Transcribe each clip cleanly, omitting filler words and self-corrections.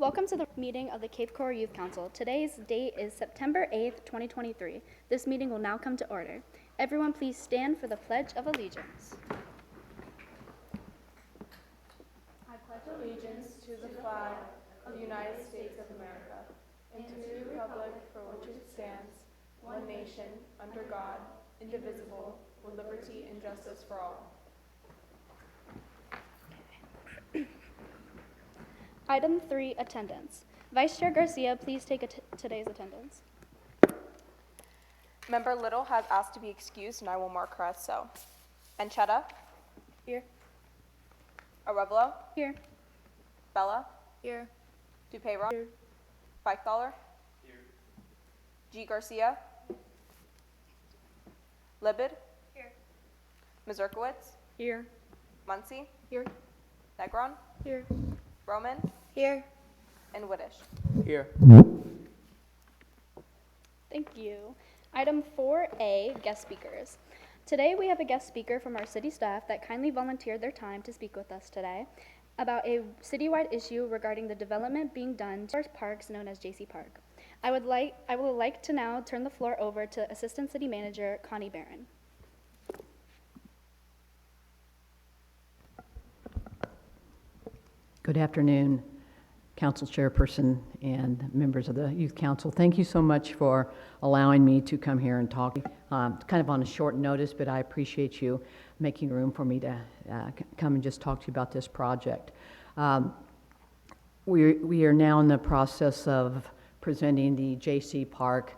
Welcome to the meeting of the Cape Coral Youth Council. Today's date is September 8th, 2023. This meeting will now come to order. Everyone please stand for the Pledge of Allegiance. I pledge allegiance to the flag of the United States of America and to the republic for which it stands, one nation, under God, indivisible, with liberty and justice for all. Item 3, attendance. Vice Chair Garcia, please take today's attendance. Member Little has asked to be excused, and I will mark her as so. Anchetta? Here. Arevalo? Here. Bella? Here. Dupeyron? Here. Beichthaler? Here. G. Garcia? Libid? Here. Mazurkowitz? Here. Muncy? Here. Negron? Here. Roman? Here. And Widdish. Here. Thank you. Item 4A, guest speakers. Today we have a guest speaker from our city staff that kindly volunteered their time to speak with us today about a citywide issue regarding the development being done to our parks known as JC Park. I would like to now turn the floor over to Assistant City Manager Connie Barron. Good afternoon, Council Chairperson and members of the Youth Council. Thank you so much for allowing me to come here and talk. Kind of on a short notice, but I appreciate you making room for me to come and just talk to you about this project. We are now in the process of presenting the JC Park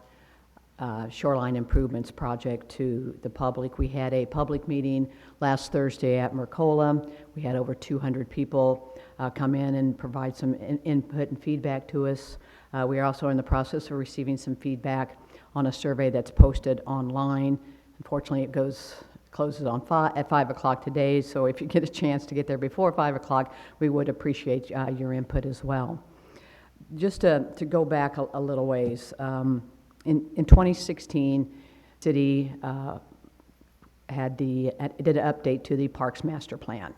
Shoreline Improvements Project to the public. We had a public meeting last Thursday at Mercola. We had over 200 people come in and provide some input and feedback to us. We are also in the process of receiving some feedback on a survey that's posted online. Unfortunately, it closes at 5 o'clock today, so if you get a chance to get there before 5 o'clock, we would appreciate your input as well. Just to go back a little ways, in 2016, City did an update to the Parks Master Plan.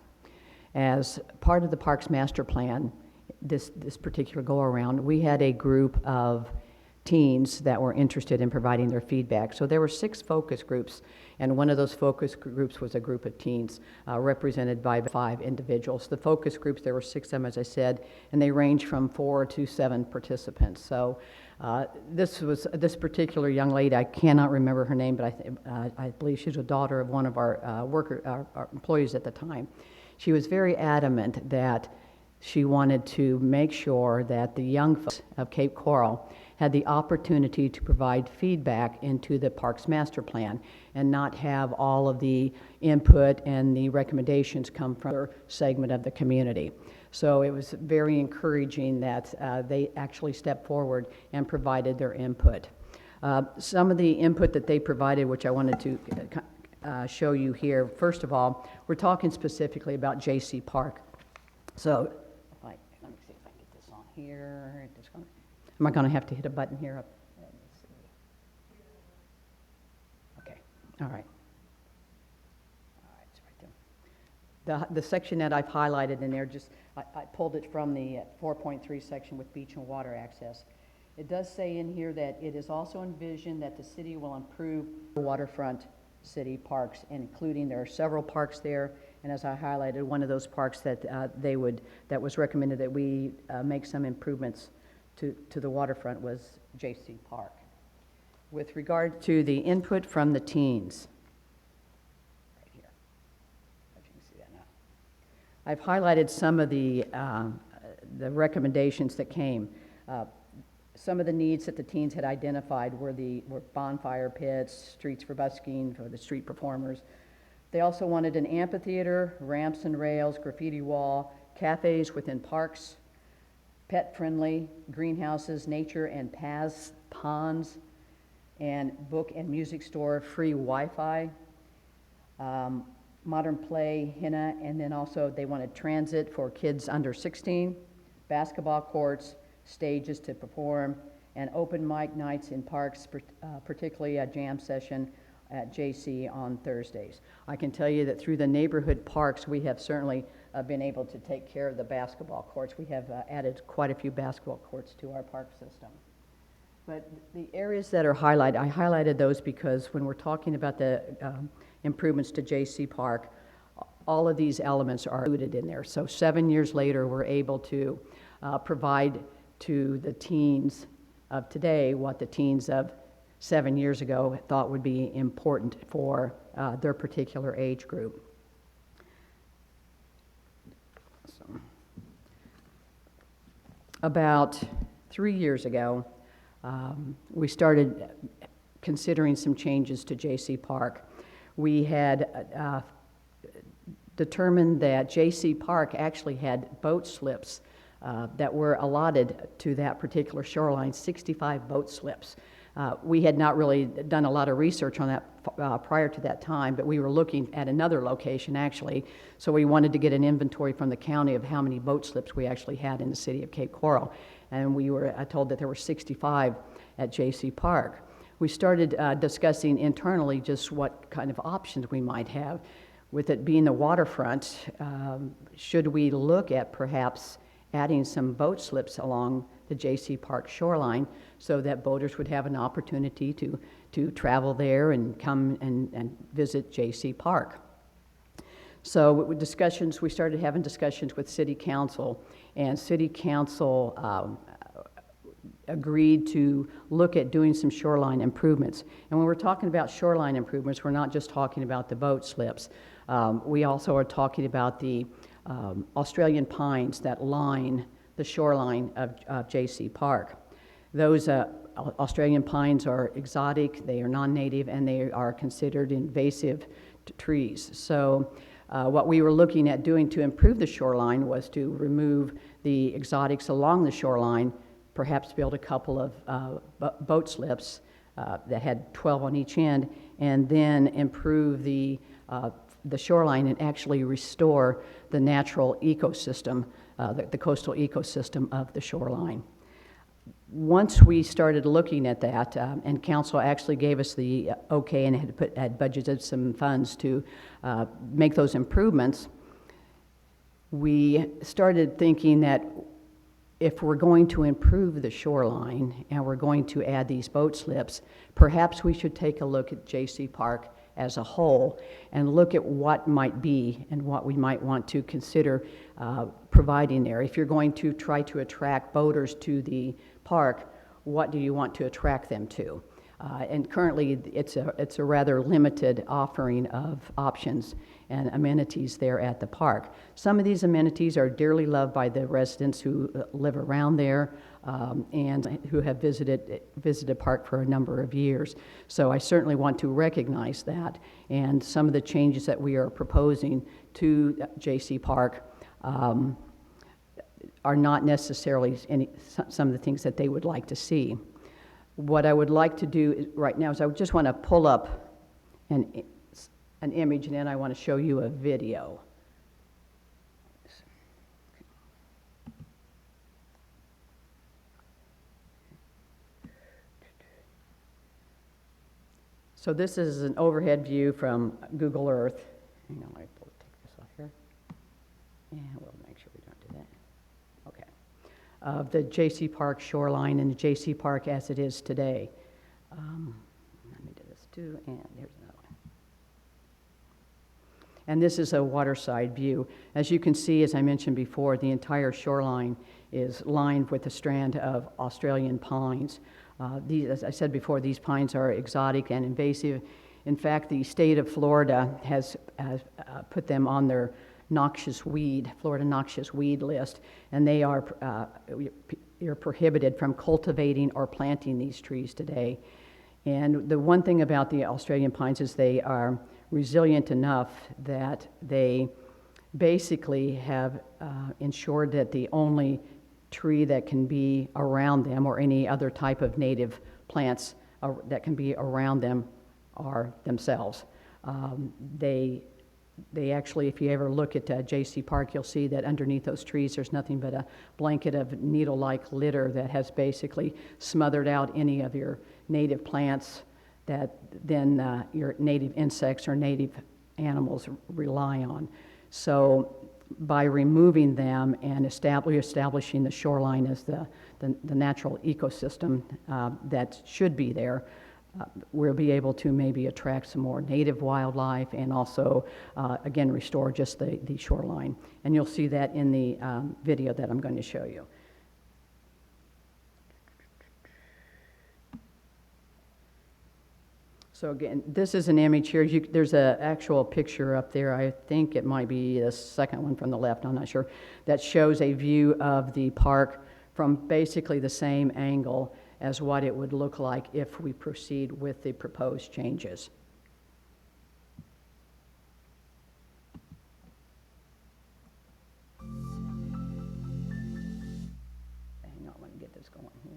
As part of the Parks Master Plan, this particular go-around, we had a group of teens that were interested in providing their feedback. So there were 6 focus groups, and one of those focus groups was a group of teens represented by 5 individuals. The focus groups, there were 6 of them, as I said, and they range from 4 to 7 participants. So this particular young lady, I cannot remember her name, but I believe she's a daughter of one of our our employees at the time. She was very adamant that she wanted to make sure that the young folks of Cape Coral had the opportunity to provide feedback into the Parks Master Plan and not have all of the input and the recommendations come from a segment of the community. So it was very encouraging that they actually stepped forward and provided their input. Some of the input that they provided, which I wanted to show you here. First of all, we're talking specifically about JC Park. So, let me see if I can get this on here. Am I going to have to hit a button here? Let me see. Okay, all right. All right, it's right there. The section that I've highlighted in there, I pulled it from the 4.3 section with beach and water access. It does say in here that it is also envisioned that the city will improve waterfront city parks, including there are several parks there, and as I highlighted, one of those parks that that was recommended that we make some improvements to the waterfront was JC Park. With regard to the input from the teens, right here, if you can see that now, I've highlighted some of the recommendations that came. Some of the needs that the teens had identified were bonfire pits, streets for busking, for the street performers. They also wanted an amphitheater, ramps and rails, graffiti wall, cafes within parks, pet-friendly, greenhouses, nature and paths, ponds, and book and music store, free Wi-Fi, modern play, henna, and then also they wanted transit for kids under 16, basketball courts, stages to perform, and open mic nights in parks, particularly a jam session at JC on Thursdays. I can tell you that through the neighborhood parks, we have certainly been able to take care of the basketball courts. We have added quite a few basketball courts to our park system. But the areas that are highlighted, I highlighted those because when we're talking about the improvements to J.C. Park, all of these elements are included in there. So 7 years later, we're able to provide to the teens of today what the teens of 7 years ago thought would be important for their particular age group. So, about 3 years ago, we started considering some changes to J.C. Park. We had determined that J.C. Park actually had boat slips that were allotted to that particular shoreline, 65 boat slips. We had not really done a lot of research on that prior to that time, but we were looking at another location actually, so we wanted to get an inventory from the county of how many boat slips we actually had in the city of Cape Coral, and we were told that there were 65 at J.C. Park. We started discussing internally just what kind of options we might have. With it being the waterfront, should we look at perhaps adding some boat slips along the J.C. Park shoreline so that boaters would have an opportunity to travel there and come and visit J.C. Park. So with discussions, we started having discussions with City Council, and City Council agreed to look at doing some shoreline improvements. And when we're talking about shoreline improvements, we're not just talking about the boat slips. We also are talking about the Australian pines that line the shoreline of J.C. Park. Those Australian pines are exotic, they are non-native, and they are considered invasive trees. So what we were looking at doing to improve the shoreline was to remove the exotics along the shoreline, perhaps build a couple of boat slips that had 12 on each end, and then improve the shoreline and actually restore the natural ecosystem, the coastal ecosystem of the shoreline. Once we started looking at that, and council actually gave us the okay and had budgeted some funds to make those improvements, we started thinking that if we're going to improve the shoreline and we're going to add these boat slips, perhaps we should take a look at J.C. Park as a whole and look at what might be and what we might want to consider providing there. If you're going to try to attract boaters to the park, what do you want to attract them to? And currently it's a rather limited offering of options and amenities there at the park. Some of these amenities are dearly loved by the residents who live around there and who have visited park for a number of years. So I certainly want to recognize that, and some of the changes that we are proposing to J.C. Park are not necessarily some of the things that they would like to see. What I would like to do right now is I just want to pull up an image, and then I want to show you a video. So this is an overhead view from Google Earth. Hang on, let me take this off here. And we'll make sure we don't do that. Okay. Of the J.C. Park shoreline and the J.C. Park as it is today. Let me do this too, and here's another one. And this is a waterside view. As you can see, as I mentioned before, the entire shoreline is lined with a strand of Australian pines. As I said before, these pines are exotic and invasive. In fact, the state of Florida has put them on their Florida noxious weed list, and they are you're prohibited from cultivating or planting these trees today. And the one thing about the Australian pines is they are resilient enough that they basically have ensured that the only tree that can be around them, or any other type of native plants that can be around them, are themselves. They actually, if you ever look at J.C. Park, you'll see that underneath those trees there's nothing but a blanket of needle-like litter that has basically smothered out any of your native plants that then your native insects or native animals rely on. So by removing them and establishing the shoreline as the natural ecosystem that should be there, we'll be able to maybe attract some more native wildlife and also, again, restore just the shoreline. And you'll see that in the video that I'm going to show you. So again, this is an image here. There's an actual picture up there. I think it might be the second one from the left, I'm not sure, that shows a view of the park from basically the same angle as what it would look like if we proceed with the proposed changes. Hang on, let me get this going here.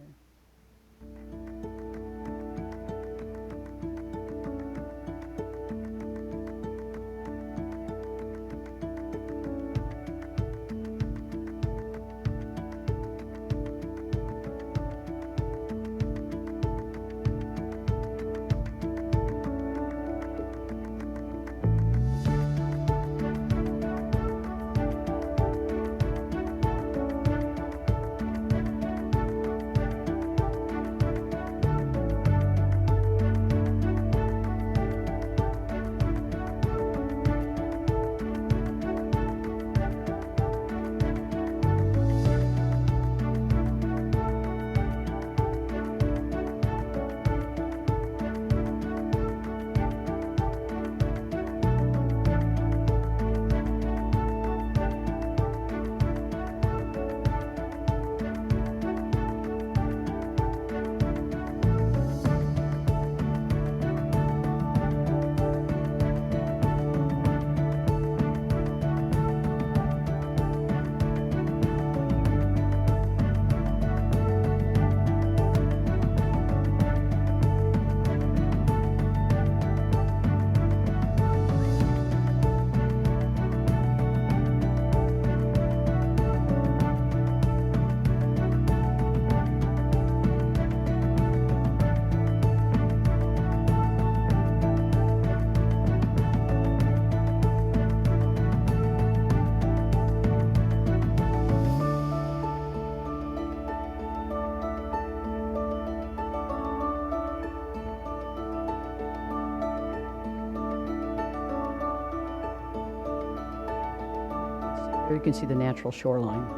Here you can see the natural shoreline.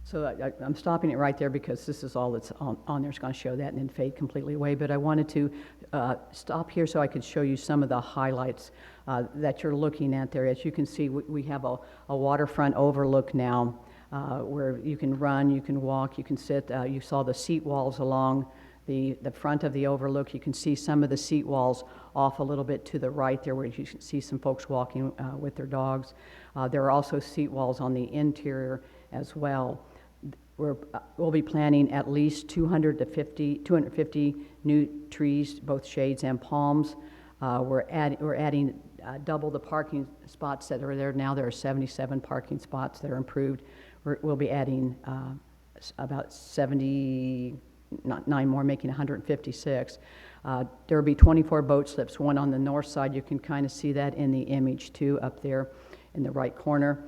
So I'm stopping it right there because this is all that's on there. It's going to show that and then fade completely away. But I wanted to stop here so I could show you some of the highlights that you're looking at there. As you can see, we have a waterfront overlook now where you can run, you can walk, you can sit. You saw the seat walls along the front of the overlook. You can see some of the seat walls off a little bit to the right there where you can see some folks walking with their dogs. There are also seat walls on the interior as well. We'll be planting at least 250 new trees, both shades and palms. We're adding double the parking spots that are there now. There are 77 parking spots that are improved. We'll be adding about 79 more, making 156. There will be 24 boat slips, one on the north side. You can kind of see that in the image too, up there in the right corner.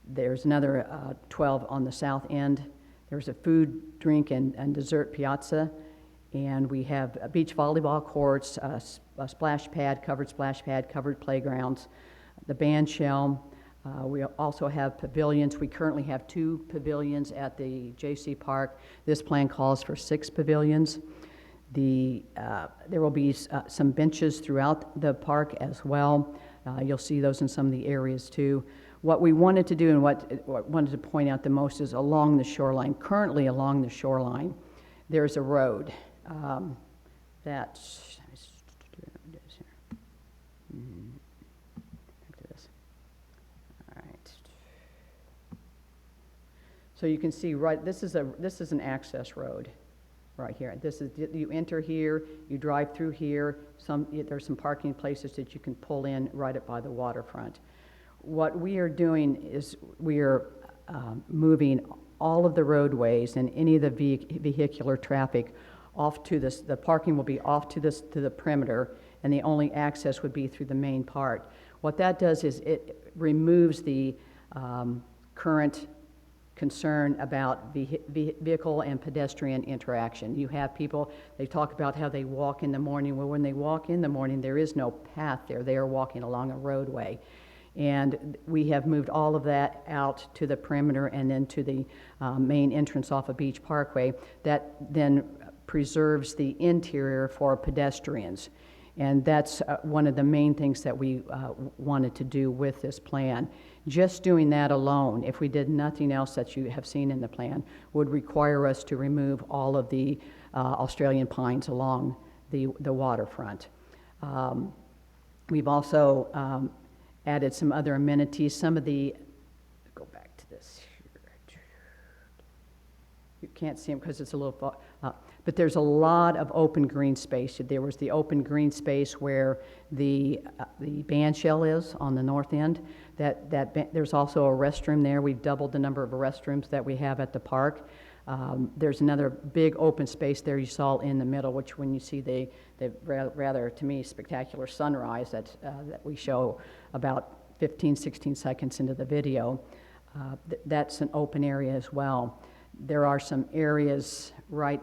There's another 12 on the south end. There's a food, drink, and dessert piazza. And we have beach volleyball courts, a splash pad, covered playgrounds, the band shell. We also have pavilions. We currently have 2 pavilions at the J.C. Park. This plan calls for 6 pavilions. There will be some benches throughout the park as well. You'll see those in some of the areas too. What we wanted to do and what wanted to point out the most is along the shoreline. Currently along the shoreline, there's a road that's, back to this. All right. So you can see this is an access road right here. This is, you enter here, you drive through here, there's some parking places that you can pull in right up by the waterfront. What we are doing is we are moving all of the roadways and any of the vehicular traffic off to this, the parking will be off to the perimeter, and the only access would be through the main part. What that does is it removes the current concern about vehicle and pedestrian interaction. You have people, they talk about how they walk in the morning. Well, when they walk in the morning, there is no path there. They are walking along a roadway. And we have moved all of that out to the perimeter and then to the main entrance off of Beach Parkway. That then preserves the interior for pedestrians. And that's one of the main things that we wanted to do with this plan. Just doing that alone, if we did nothing else that you have seen in the plan, would require us to remove all of the Australian pines along the waterfront. We've also added some other amenities. Some of the, go back to this here. You can't see them because it's a little far. But there's a lot of open green space. There was the open green space where the band shell is on the north end. There's also a restroom there. We've doubled the number of restrooms that we have at the park. There's another big open space there you saw in the middle, which when you see the rather, to me, spectacular sunrise that we show about 15, 16 seconds into the video, that's an open area as well. There are some areas right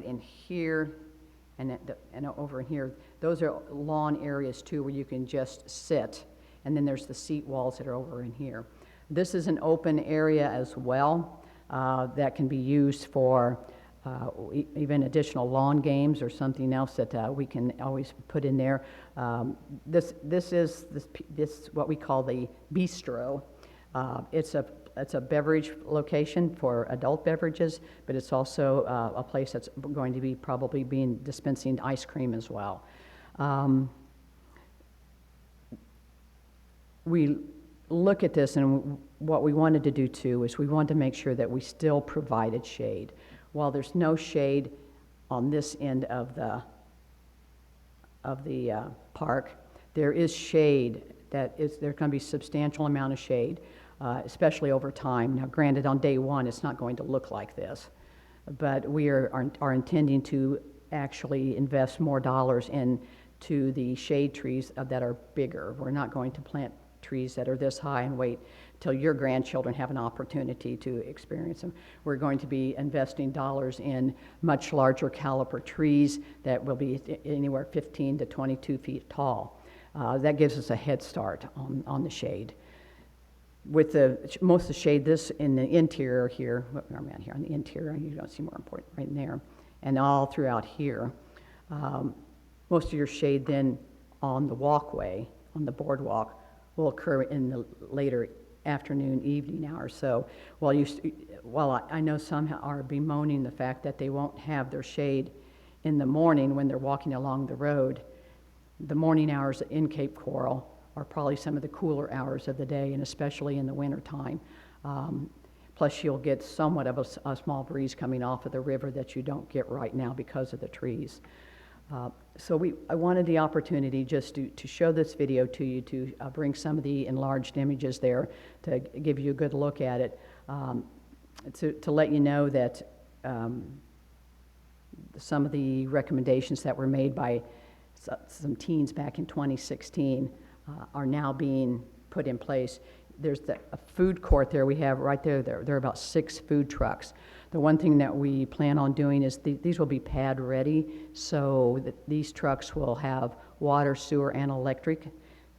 in here and over in here. Those are lawn areas too where you can just sit. And then there's the seat walls that are over in here. This is an open area as well that can be used for even additional lawn games or something else that we can always put in there. This is what we call the bistro. It's a beverage location for adult beverages, but it's also a place that's going to be probably dispensing ice cream as well. We look at this, and what we wanted to do too is we wanted to make sure that we still provided shade. While there's no shade on this end of the park, there is shade. There's going to be a substantial amount of shade. Especially over time. Now, granted, on day one, it's not going to look like this, but we are intending to actually invest more dollars into the shade trees that are bigger. We're not going to plant trees that are this high and wait till your grandchildren have an opportunity to experience them. We're going to be investing dollars in much larger caliper trees that will be anywhere 15 to 22 feet tall. That gives us a head start on the shade. With most of the shade, this in the interior here, around here on the interior, you don't see more important right in there, and all throughout here. Most of your shade then on the walkway, on the boardwalk, will occur in the later afternoon, evening hours. So while I know some are bemoaning the fact that they won't have their shade in the morning when they're walking along the road, the morning hours in Cape Coral are probably some of the cooler hours of the day, and especially in the wintertime. Plus, you'll get somewhat of a small breeze coming off of the river that you don't get right now because of the trees. So I wanted the opportunity just to show this video to you, to bring some of the enlarged images there, to give you a good look at it, to let you know that some of the recommendations that were made by some teens back in 2016 are now being put in place. There's a food court there we have right there. There are about 6 food trucks. The one thing that we plan on doing is these will be pad ready, so that these trucks will have water, sewer, and electric,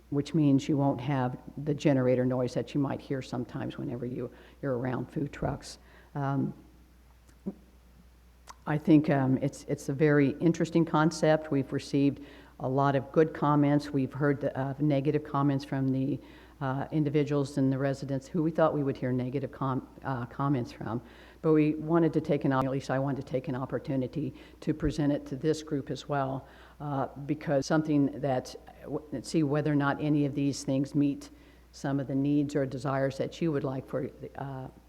which means you won't have the generator noise that you might hear sometimes whenever you're around food trucks. I think it's a very interesting concept. We've received a lot of good comments. We've heard negative comments from the individuals and the residents who we thought we would hear negative comments from. But we wanted to at least I wanted to take an opportunity to present it to this group as well, because something that, see whether or not any of these things meet some of the needs or desires that you would like for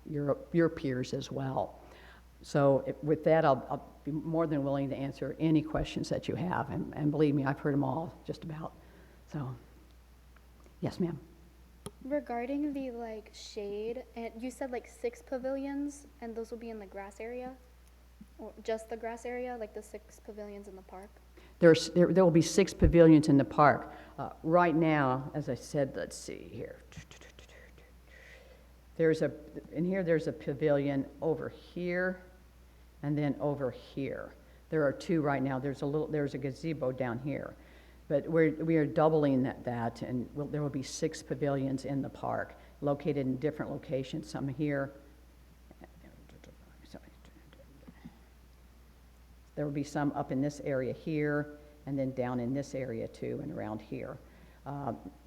your peers as well. So with that, I'll be more than willing to answer any questions that you have, and believe me, I've heard them all, just about. So, yes, ma'am. Regarding the like shade, and you said like 6 pavilions, and those will be in the grass area? Or just the grass area, like the 6 pavilions in the park? There will be 6 pavilions in the park. Right now, as I said, let's see here. There's a pavilion over here, and then over here. There are 2 right now. There's a gazebo down here. But we are doubling that, and there will be 6 pavilions in the park, located in different locations, some here. There will be some up in this area here, and then down in this area too, and around here.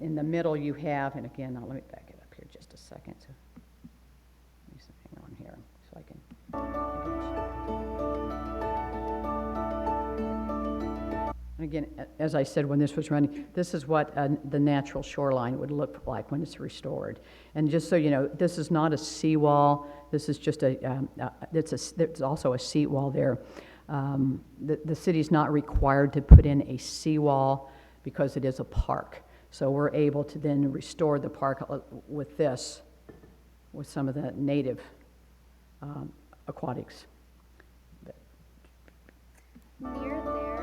In the middle you have, and again, let me back it up here just a second. So, let me hang on here so I can. And again, as I said when this was running, this is what the natural shoreline would look like when it's restored. And just so you know, this is not a seawall. This is just there's also a seat wall there. The city's not required to put in a seawall because it is a park. So we're able to then restore the park with this, with some of the native aquatics. Near there,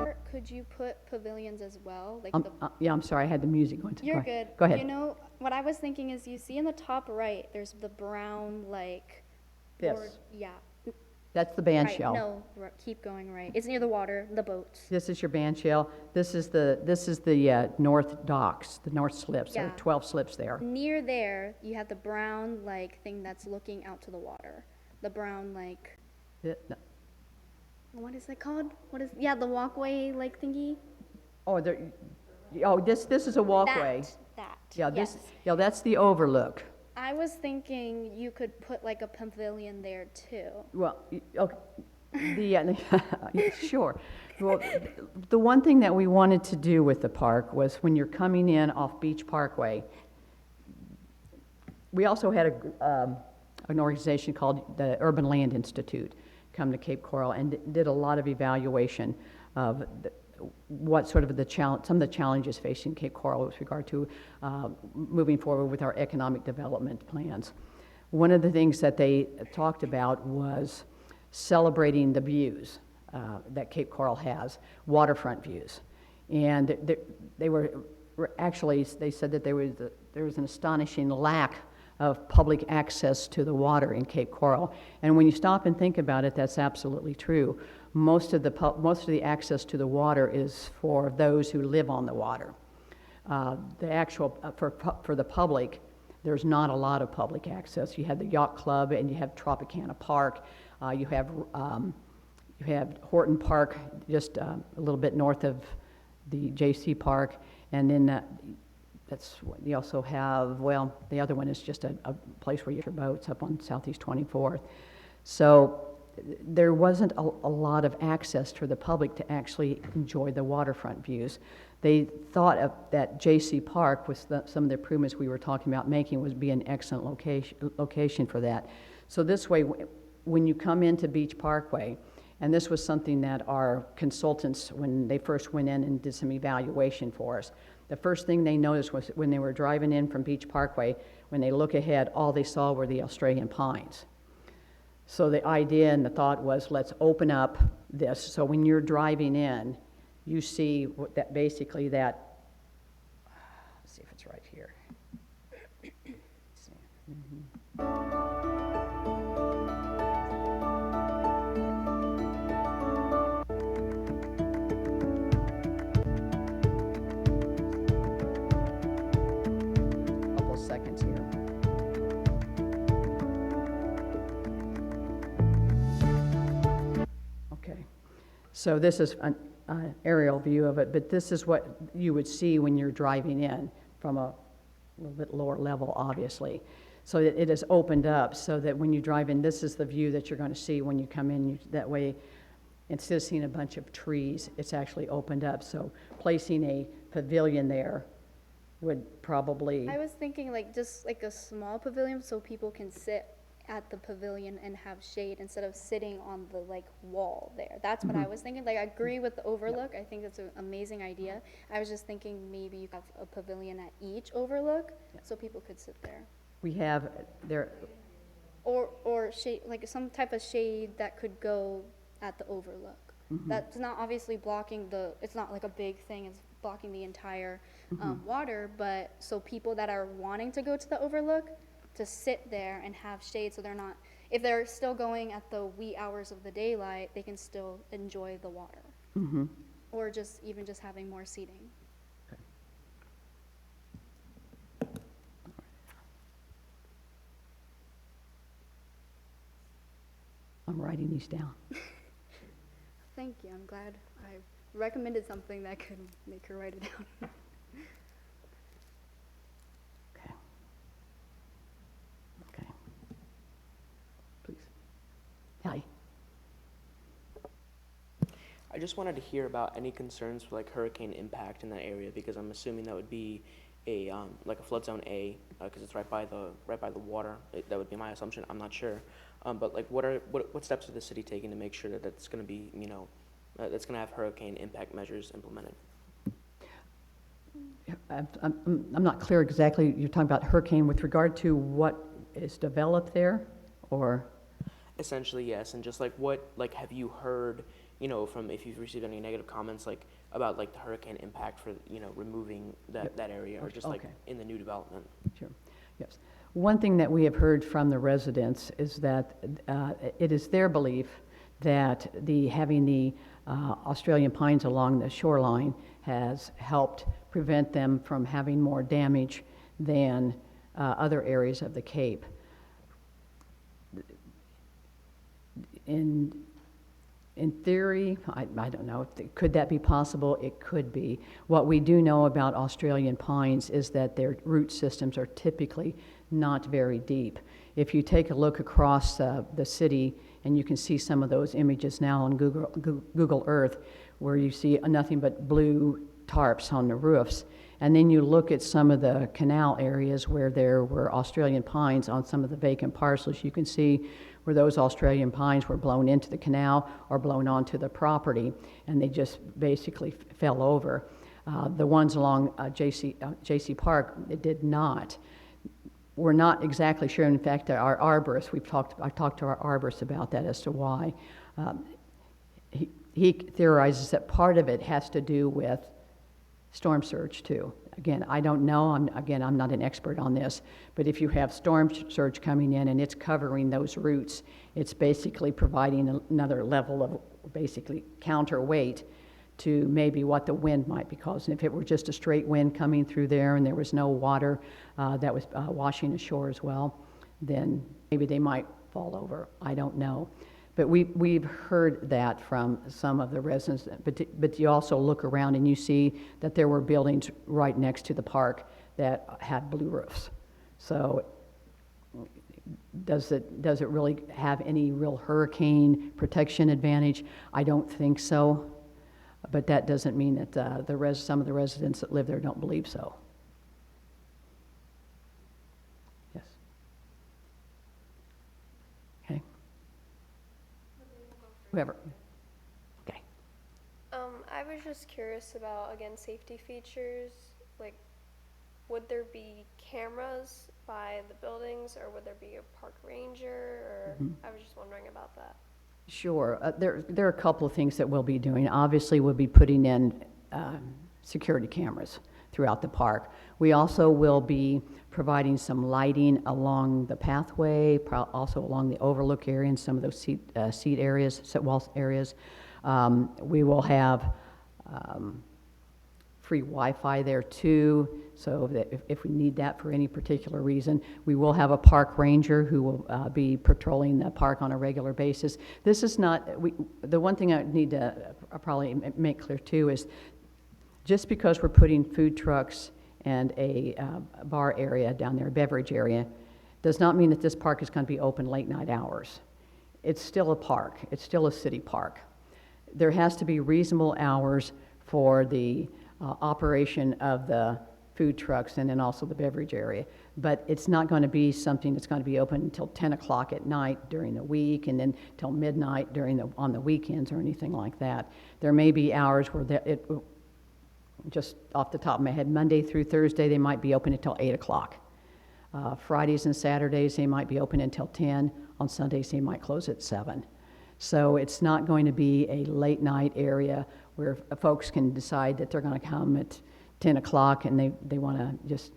like, could you put pavilions as well? Like Yeah, I'm sorry, I had the music going. You're good. Go ahead. You know, what I was thinking is you see in the top right, there's the brown, like, This. board. Yeah. That's the band Right, shell. no, keep going right. It's near the water, the boats. This is your band shell. This is the north docks, the north slips. There Yeah. are 12 slips there. Near there, you have the brown, like, thing that's looking out to the water. The brown, like, No. what is it called? Yeah, the walkway, like, thingy. Oh, this is a walkway. That. Yeah, yes. that's the overlook. I was thinking you could put like a pavilion there too. Well, okay, sure. Well, the one thing that we wanted to do with the park was when you're coming in off Beach Parkway, we also had an organization called the Urban Land Institute come to Cape Coral and did a lot of evaluation of what sort of some of the challenges facing Cape Coral with regard to moving forward with our economic development plans. One of the things that they talked about was celebrating the views that Cape Coral has, waterfront views. And they said that there was an astonishing lack of public access to the water in Cape Coral. And when you stop and think about it, that's absolutely true. Most of the access to the water is for those who live on the water. For the public, there's not a lot of public access. You have the Yacht Club and you have Tropicana Park. You have Horton Park just a little bit north of the JC Park, and then you also have, well, the other one is just a place where you get your boats up on Southeast 24th. So there wasn't a lot of access for the public to actually enjoy the waterfront views. They thought that JC Park, with some of the improvements we were talking about making, would be an excellent location for that. So this way, when you come into Beach Parkway, and this was something that our consultants, when they first went in and did some evaluation for us, the first thing they noticed was when they were driving in from Beach Parkway, when they look ahead, all they saw were the Australian pines. So the idea and the thought was, let's open up this, so when you're driving in, you see let's see if it's right here. Let's see. Couple seconds here. Okay, so this is an aerial view of it, but this is what you would see when you're driving in from a little bit lower level, obviously. So it is opened up so that when you drive in, this is the view that you're going to see when you come in. That way, instead of seeing a bunch of trees, it's actually opened up. So placing a pavilion there would probably, I was thinking like just like a small pavilion so people can sit at the pavilion and have shade instead of sitting on the like wall there. That's what I was thinking. Like I agree with the overlook. I think that's an amazing idea. I was just thinking maybe you have a pavilion at each overlook so people could sit there. we have, there, Or shade, like some type of shade that could go at the overlook. That's not obviously blocking the, it's not like a big thing, it's blocking the entire water, but so people that are wanting to go to the overlook to sit there and have shade so they're not, if they're still going at the wee hours of the daylight, they can still enjoy the water. Or just, even just having more seating. I'm writing these down. Thank you, I'm glad I recommended something that could make her write it down. Okay. Okay. Please. Hallie? I just wanted to hear about any concerns for like hurricane impact in that area, because I'm assuming that would be a like a flood zone A, because it's right by the water. That would be my assumption. I'm not sure, but like what steps are the city taking to make sure that that's going to be, you know, that's going to have hurricane impact measures implemented? I'm not clear exactly, you're talking about hurricane with regard to what is developed there, or? Essentially, yes. And just like what, like, have you heard, you know, from, if you've received any negative comments, like, about, like, the hurricane impact for, you know, removing that area, or just, like, Okay. in the new development? Sure, yes. One thing that we have heard from the residents is that it is their belief that having the Australian pines along the shoreline has helped prevent them from having more damage than other areas of the Cape. In theory, I don't know, could that be possible? It could be. What we do know about Australian pines is that their root systems are typically not very deep. If you take a look across the city, and you can see some of those images now on Google Earth, where you see nothing but blue tarps on the roofs, and then you look at some of the canal areas where there were Australian pines on some of the vacant parcels, you can see where those Australian pines were blown into the canal or blown onto the property, and they just basically fell over. The ones along J.C. Park, it did not. We're not exactly sure. In fact, our arborist, I talked to our arborist about that as to why. He theorizes that part of it has to do with storm surge too. Again, I don't know, I'm not an expert on this, but if you have storm surge coming in and it's covering those roots, it's basically providing another level of basically counterweight to maybe what the wind might be causing. If it were just a straight wind coming through there and there was no water that was washing ashore as well, then maybe they might fall over. I don't know. But we've heard that from some of the residents, but you also look around and you see that there were buildings right next to the park that had blue roofs. So does it really have any real hurricane protection advantage? I don't think so, but that doesn't mean that some of the residents that live there don't believe so. Yes. Okay. Whoever. Okay. I was just curious about, again, safety features. Like, would there be cameras by the buildings, or would there be a park ranger? Or I was just wondering about that. Sure. There are a couple of things that we'll be doing. Obviously, we'll be putting in security cameras throughout the park. We also will be providing some lighting along the pathway, also along the overlook area and some of those seat areas, set wall areas. We will have free Wi-Fi there too, so that if we need that for any particular reason. We will have a park ranger who will be patrolling the park on a regular basis. This is not, the one thing I need to probably make clear too is just because we're putting food trucks and a bar area down there, a beverage area, does not mean that this park is going to be open late night hours. It's still a park. It's still a city park. There has to be reasonable hours for the operation of the food trucks and then also the beverage area. But it's not going to be something that's going to be open until 10 o'clock at night during the week and then till midnight on the weekends or anything like that. There may be hours where just off the top of my head, Monday through Thursday, they might be open until 8 o'clock. Fridays and Saturdays, they might be open until 10. On Sundays, they might close at 7. So it's not going to be a late night area where folks can decide that they're going to come at 10 o'clock and they want to just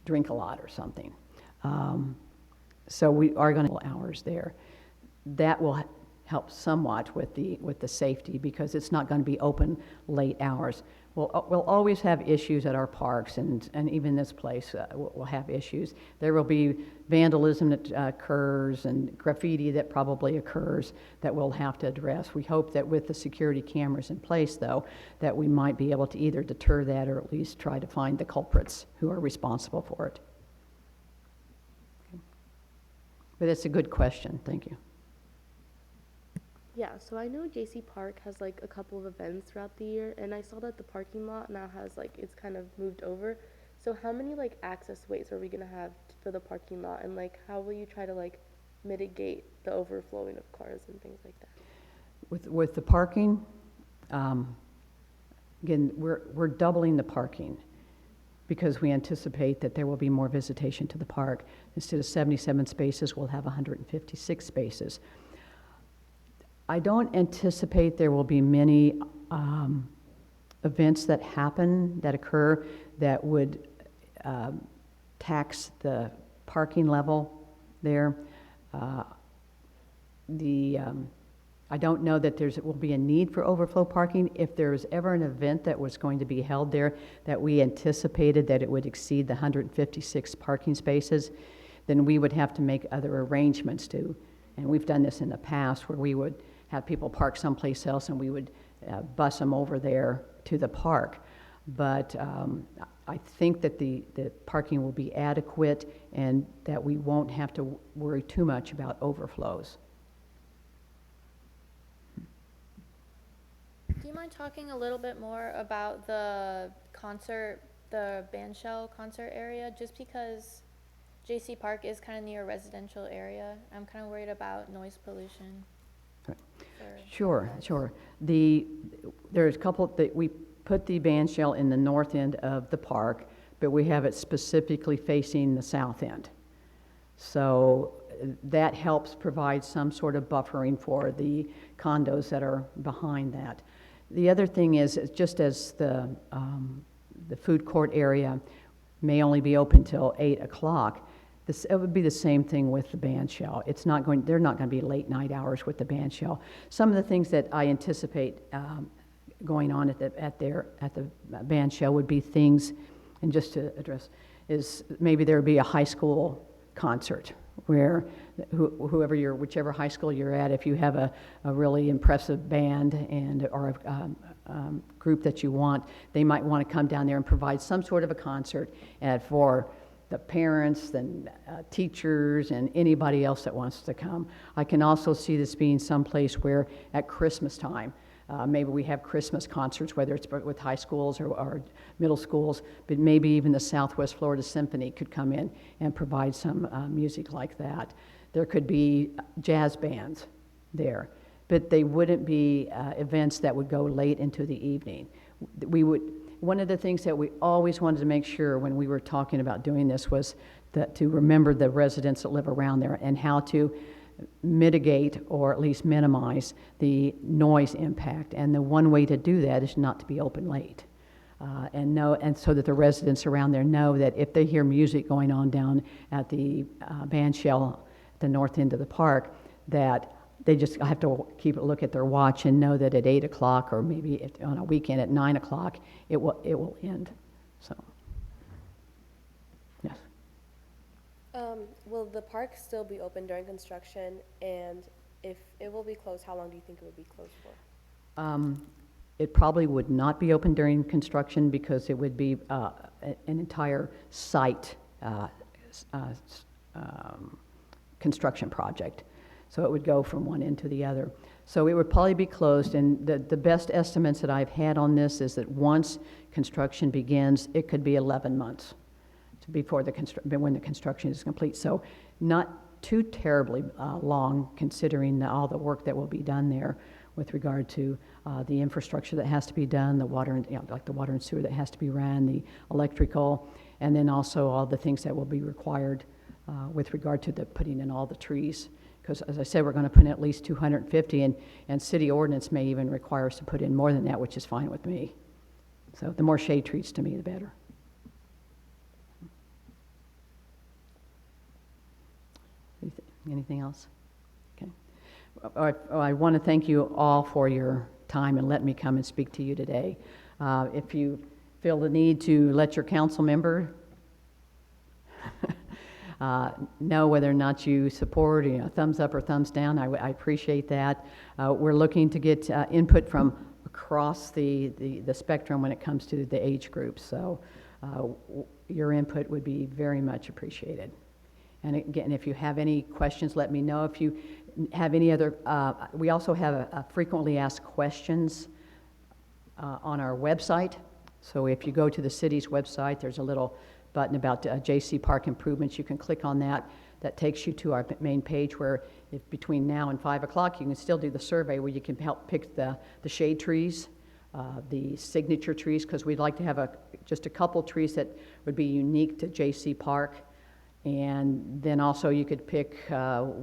drink a lot or something. So we are going to have hours there. That will help somewhat with the safety because it's not going to be open late hours. We'll always have issues at our parks, and even this place will have issues. There will be vandalism that occurs and graffiti that probably occurs that we'll have to address. We hope that with the security cameras in place, though, that we might be able to either deter that or at least try to find the culprits who are responsible for it. But it's a good question. Thank you. Yeah, so I know JC Park has like a couple of events throughout the year, and I saw that the parking lot now has like it's kind of moved over. So how many like access ways are we gonna have for the parking lot, and like how will you try to like mitigate the overflowing of cars and things like that? With the parking, again, we're doubling the parking because we anticipate that there will be more visitation to the park. Instead of 77 spaces, we'll have 156 spaces. I don't anticipate there will be many events that occur that would tax the parking level there. I don't know that will be a need for overflow parking. If there's ever an event that was going to be held there that we anticipated that it would exceed the 156 parking spaces, then we would have to make other arrangements and we've done this in the past where we would have people park someplace else and we would bus them over there to the park. But I think that the parking will be adequate and that we won't have to worry too much about overflows. Do you mind talking a little bit more about the bandshell concert area? Just because JC Park is kind of near a residential area, I'm kind of worried about noise pollution. Sure. There's a couple that we put the bandshell in the north end of the park, but we have it specifically facing the south end. So that helps provide some sort of buffering for the condos that are behind that. The other thing is, just as the food court area may only be open till 8 o'clock, it would be the same thing with the bandshell. They're not going to be late night hours with the bandshell. Some of the things that I anticipate going on at the bandshell would be things, and just to address, is maybe there would be a high school concert where whichever high school you're at, if you have a really impressive band or a group that you want, they might want to come down there and provide some sort of a concert for the parents and teachers and anybody else that wants to come. I can also see this being someplace where at Christmas time, maybe we have Christmas concerts, whether it's with high schools or middle schools, but maybe even the Southwest Florida Symphony could come in and provide some music like that. There could be jazz bands there, but they wouldn't be events that would go late into the evening. One of the things that we always wanted to make sure when we were talking about doing this was to remember the residents that live around there and how to mitigate or at least minimize the noise impact. And the one way to do that is not to be open late. And so that the residents around there know that if they hear music going on down at the bandshell at the north end of the park, that they just have to keep a look at their watch and know that at 8 o'clock or maybe on a weekend at 9 o'clock, it will end. So, yes. Will the park still be open during construction? And if it will be closed, how long do you think it would be closed for? It probably would not be open during construction because it would be an entire site construction project. So it would go from one end to the other. So it would probably be closed, and the best estimates that I've had on this is that once construction begins, it could be 11 months before when the construction is complete. So not too terribly long, considering all the work that will be done there with regard to the infrastructure that has to be done, the water, like the water and sewer that has to be ran, the electrical, and then also all the things that will be required with regard to the putting in all the trees. Because as I said, we're going to put in at least 250, and city ordinance may even require us to put in more than that, which is fine with me. So the more shade trees to me, the better. Anything else? Okay. I want to thank you all for your time and letting me come and speak to you today. If you feel the need to let your council member know whether or not you support, thumbs up or thumbs down, I appreciate that. We're looking to get input from across the spectrum when it comes to the age groups. So your input would be very much appreciated. And again, if you have any questions, let me know. If you have any other, we also have a frequently asked questions on our website. So if you go to the city's website, there's a little button about J.C. Park improvements. You can click on that. That takes you to our main page where if between now and 5 o'clock, you can still do the survey where you can help pick the shade trees, the signature trees, because we'd like to have just a couple trees that would be unique to J.C. Park. And then also you could pick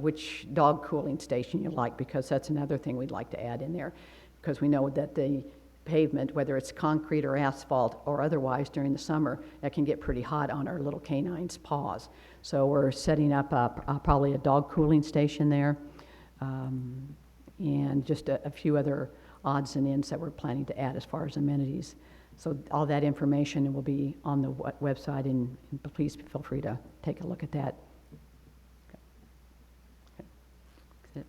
which dog cooling station you like, because that's another thing we'd like to add in there, because we know that the pavement, whether it's concrete or asphalt or otherwise during the summer, that can get pretty hot on our little canines' paws. So we're setting up probably a dog cooling station there, and just a few other odds and ends that we're planning to add as far as amenities. So all that information will be on the website, and please feel free to take a look at that. Okay. That's it.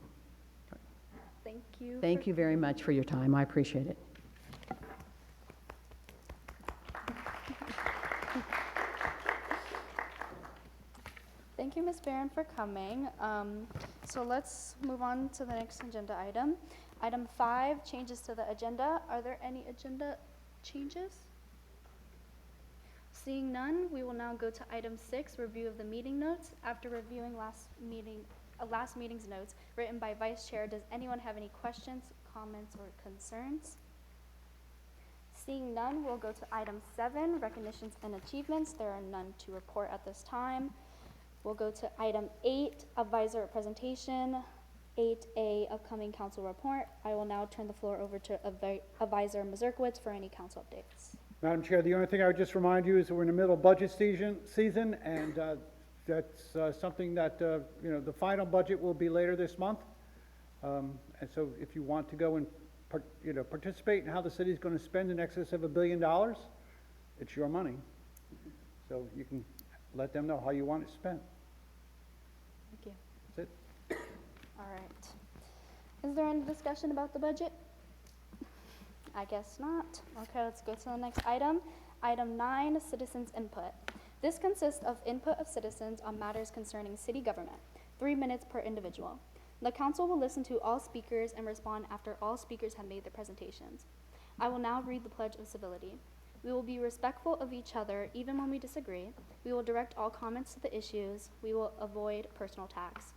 Thank you. Thank you very much for your time. I appreciate it. Thank you, Ms. Barron, for coming. So let's move on to the next agenda item. Item 5, changes to the agenda. Are there any agenda changes? Seeing none, we will now go to item 6, review of the meeting notes. After reviewing last meeting's notes written by Vice Chair, does anyone have any questions, comments, or concerns? Seeing none, we'll go to item 7, recognitions and achievements. There are none to report at this time. We'll go to item 8, advisor presentation. 8A, upcoming council report. I will now turn the floor over to Advisor Mazurkiewicz for any council updates. Madam Chair, the only thing I would just remind you is that we're in the middle of budget season, and that's something that, the final budget will be later this month. And so if you want to go and participate in how the city is going to spend in excess of $1 billion, it's your money. So you can let them know how you want it spent. Thank you. That's it. All right. Is there any discussion about the budget? I guess not. Okay, let's go to the next item. Item 9, citizens input. This consists of input of citizens on matters concerning city government, 3 minutes per individual. The council will listen to all speakers and respond after all speakers have made their presentations. I will now read the Pledge of Civility. We will be respectful of each other even when we disagree. We will direct all comments to the issues. We will avoid personal attacks.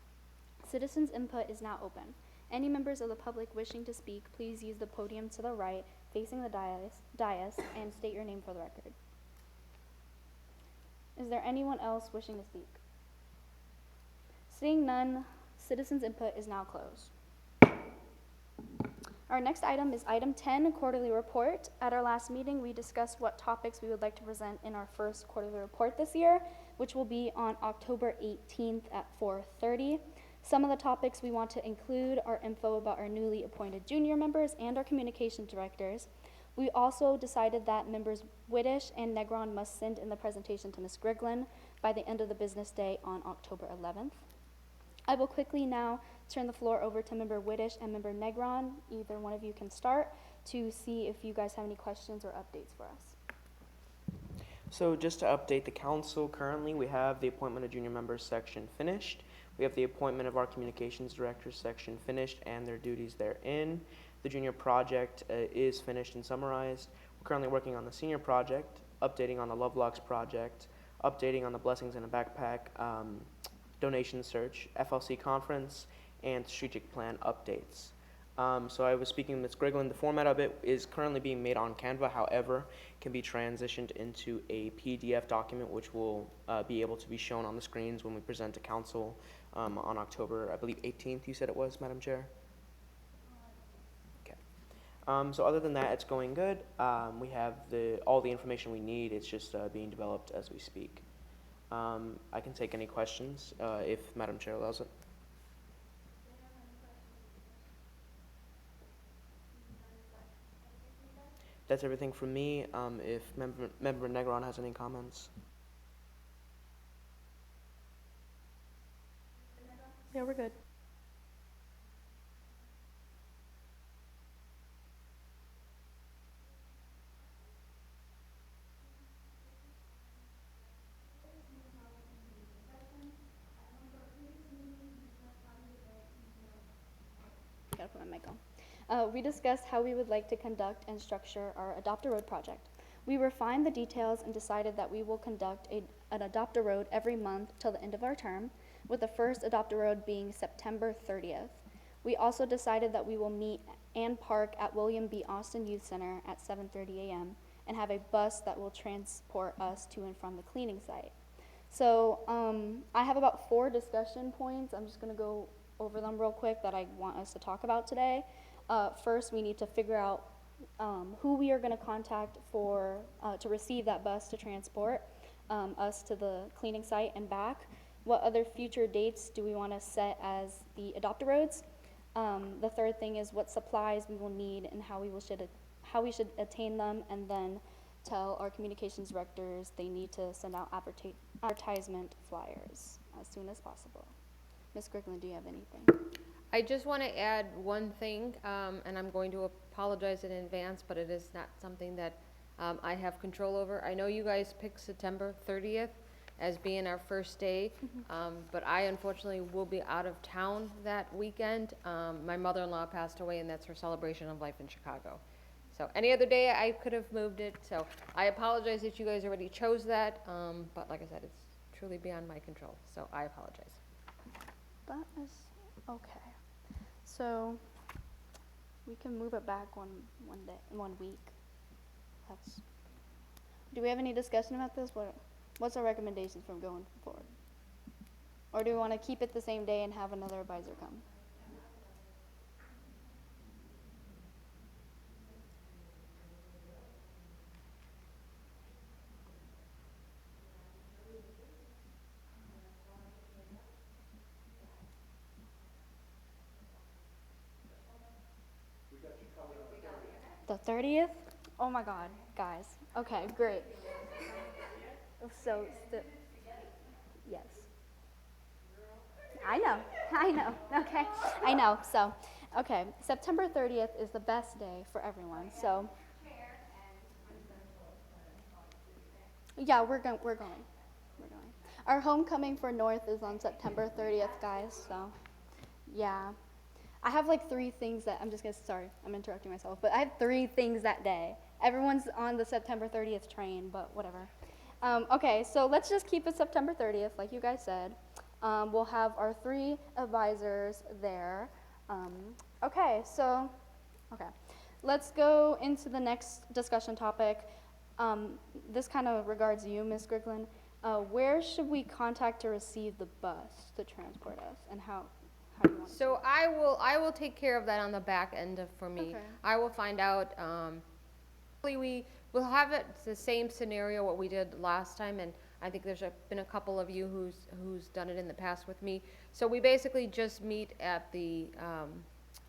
Citizens input is now open. Any members of the public wishing to speak, please use the podium to the right, facing the dais, and state your name for the record. Is there anyone else wishing to speak? Seeing none, citizens input is now closed. Our next item is item 10, quarterly report. At our last meeting, we discussed what topics we would like to present in our first quarterly report this year, which will be on October 18th at 4:30. Some of the topics we want to include are info about our newly appointed junior members and our communication directors. We also decided that members Whitish and Negron must send in the presentation to Ms. Griglin by the end of the business day on October 11th. I will quickly now turn the floor over to Member Whitish and Member Negron. Either one of you can start to see if you guys have any questions or updates for us. So just to update the council, currently we have the appointment of junior members section finished. We have the appointment of our communications directors section finished and their duties therein. The junior project is finished and summarized. We're currently working on the senior project, updating on the Lovelocks project, updating on the Blessings in a Backpack donation search, FLC conference, and strategic plan updates. So I was speaking with Ms. Griglin. The format of it is currently being made on Canva, however, can be transitioned into a PDF document, which will be able to be shown on the screens when we present to council on October, I believe, 18th, you said it was, Madam Chair? Okay. So other than that, it's going good. We have all the information we need. It's just being developed as we speak. I can take any questions if Madam Chair allows it. That's everything from me. If Member Negron has any comments. Yeah, we're good. Gotta put my mic on. We discussed how we would like to conduct and structure our Adopt a Road project. We refined the details and decided that we will conduct an Adopt a Road every month till the end of our term, with the first Adopt a Road being September 30th. We also decided that we will meet and park at William B. Austin Youth Center at 7:30 a.m. and have a bus that will transport us to and from the cleaning site. So I have about 4 discussion points. I'm just going to go over them real quick that I want us to talk about today. First, we need to figure out who we are going to contact to receive that bus to transport us to the cleaning site and back. What other future dates do we want to set as the Adopt-A-Roads? The third thing is what supplies we will need and how we should attain them, and then tell our communications directors they need to send out advertisement flyers as soon as possible. Ms. Griglin, do you have anything? I just want to add one thing, and I'm going to apologize in advance, but it is not something that I have control over. I know you guys picked September 30th as being our first day, but I unfortunately will be out of town that weekend. My mother-in-law passed away, and that's her celebration of life in Chicago. So any other day I could have moved it, so I apologize that you guys already chose that, but like I said, it's truly beyond my control, so I apologize. That is okay. So we can move it back one week. Do we have any discussion about this? What's our recommendations from going forward? Or do we want to keep it the same day and have another advisor come? The 30th? Oh my God, guys. Okay, great. So, yes. I know, okay. I know, so, okay. September 30th is the best day for everyone, so. Yeah, we're going. Our homecoming for North is on September 30th, guys, so, yeah. I have like 3 things that, sorry, I'm interrupting myself, but I have 3 things that day. Everyone's on the September 30th train, but whatever. Okay, so let's just keep it September 30th, like you guys said. We'll have our 3 advisors there. Okay, let's go into the next discussion topic. This kind of regards you, Ms. Griglin. Where should we contact to receive the bus to transport us, and how do you want to So I will take care of that on the back end for me. Okay. I will find out, we will have it the same scenario what we did last time, and I think there's been a couple of you who's done it in the past with me. So we basically just meet at the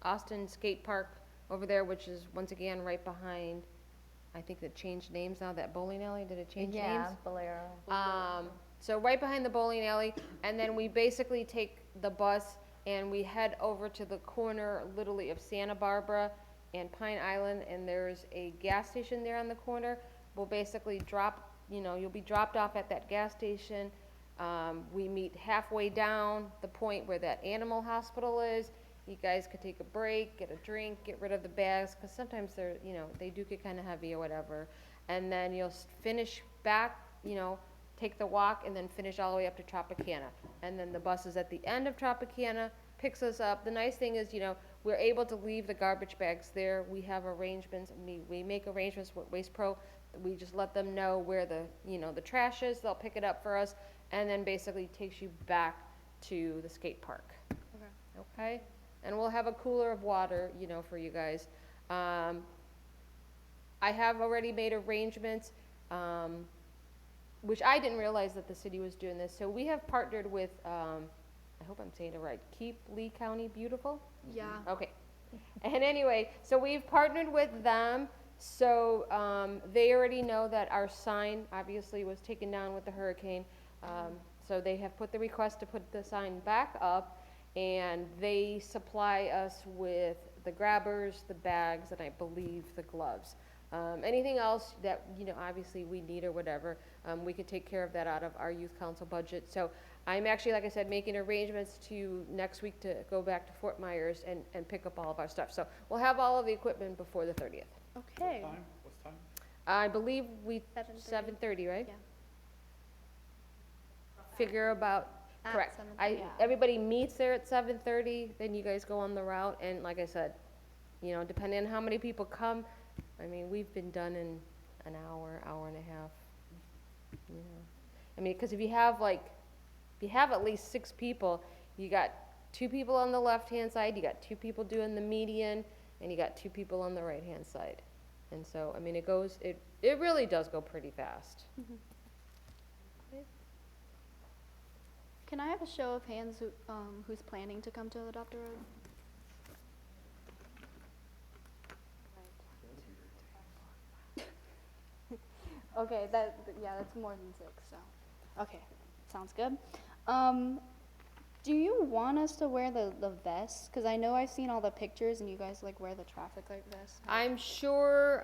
Austin Skate Park over there, which is once again right behind, I think it changed names now, that bowling alley, did it change names? Yeah, Bolero. So right behind the bowling alley, and then we basically take the bus and we head over to the corner literally of Santa Barbara and Pine Island, and there's a gas station there on the corner. We'll basically you'll be dropped off at that gas station. We meet halfway down the point where that animal hospital is. You guys could take a break, get a drink, get rid of the bags, because sometimes they're, you know, they do get kind of heavy or whatever. And then you'll finish back, you know, take the walk and then finish all the way up to Tropicana. And then the bus is at the end of Tropicana, picks us up. The nice thing is, you know, we're able to leave the garbage bags there. We have arrangements, we make arrangements with Waste Pro. We just let them know where the, you know, the trash is, they'll pick it up for us, and then basically takes you back to the skate park. Okay? And we'll have a cooler of water, you know, for you guys. I have already made arrangements, which I didn't realize that the city was doing this. So we have partnered with, I hope I'm saying it right, Keep Lee County Beautiful? Yeah. Okay. And anyway, so we've partnered with them. So they already know that our sign obviously was taken down with the hurricane. So they have put the request to put the sign back up, and they supply us with the grabbers, the bags, and I believe the gloves. Anything else that, you know, obviously we need or whatever, we could take care of that out of our youth council budget. So I'm actually, like I said, making arrangements to next week to go back to Fort Myers and pick up all of our stuff. So we'll have all of the equipment before the 30th. Okay. What's time? I believe 7:30. 7:30, right? Yeah. Figure about, At correct. 7:30. Everybody meets there at 7:30, then you guys go on the route, and like I said, you know, depending on how many people come, I mean, we've been done in an hour, hour and a half, you know. I mean, because if you have at least 6 people, you got 2 people on the left-hand side, you got 2 people doing the median, and you got 2 people on the right-hand side. And so, I mean, it really does go pretty fast. Can I have a show of hands who's planning to come to Adopt a Road? Okay, that's more than 6, so, okay, sounds good. Do you want us to wear the vests? Because I know I've seen all the pictures and you guys like wear the traffic light vests. I'm sure,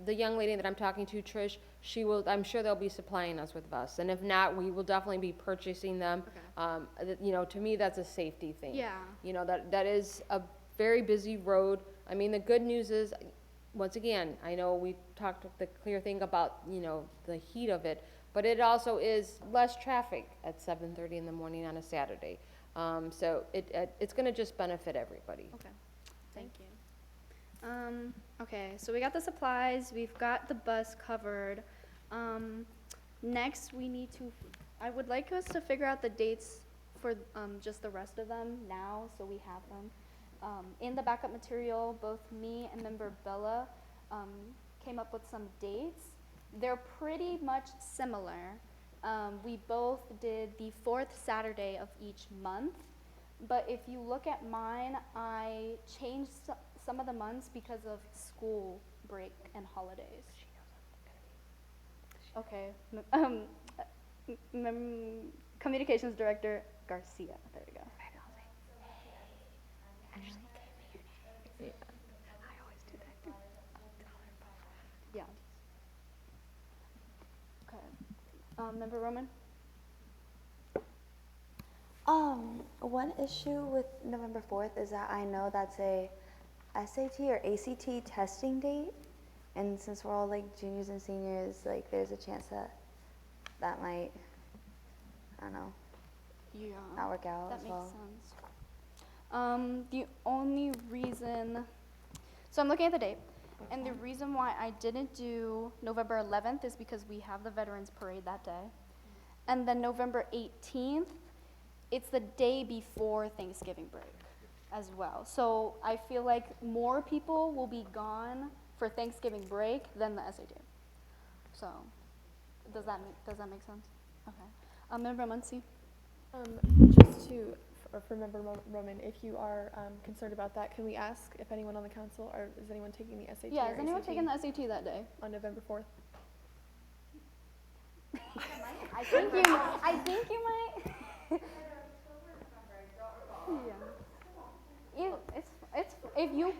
the young lady that I'm talking to, Trish, I'm sure they'll be supplying us with vests. And if not, we will definitely be purchasing them. You know, to me, that's a safety thing. Yeah. You know, that is a very busy road. I mean, the good news is, once again, I know we talked the clear thing about, you know, the heat of it, but it also is less traffic at 7:30 in the morning on a Saturday. So it's gonna just benefit everybody. Okay, thank you. Okay, so we got the supplies, we've got the bus covered. Next, I would like us to figure out the dates for just the rest of them now, so we have them. In the backup material, both me and member Bella came up with some dates. They're pretty much similar. We both did the 4th Saturday of each month, but if you look at mine, I changed some of the months because of school break and holidays. Okay. Communications Director Garcia. There we go. Yeah. Okay. Member Roman? One issue with November 4th is that I know that's a SAT or ACT testing date, and since we're all like juniors and seniors, like there's a chance that might, I don't know, Yeah. not work out That as makes well. sense. The only reason, so I'm looking at the date, and the reason why I didn't do November 11th is because we have the Veterans Parade that day. And then November 18th, it's the day before Thanksgiving break as well. So I feel like more people will be gone for Thanksgiving break than the SAT. So, does that make sense? Okay. Member Muncy? Just for Member Roman, if you are concerned about that, can we ask if anyone on the council, or is anyone taking the SAT Yeah, or is anyone ACT taking the SAT that day? on November 4th? I think you might. Yeah. If you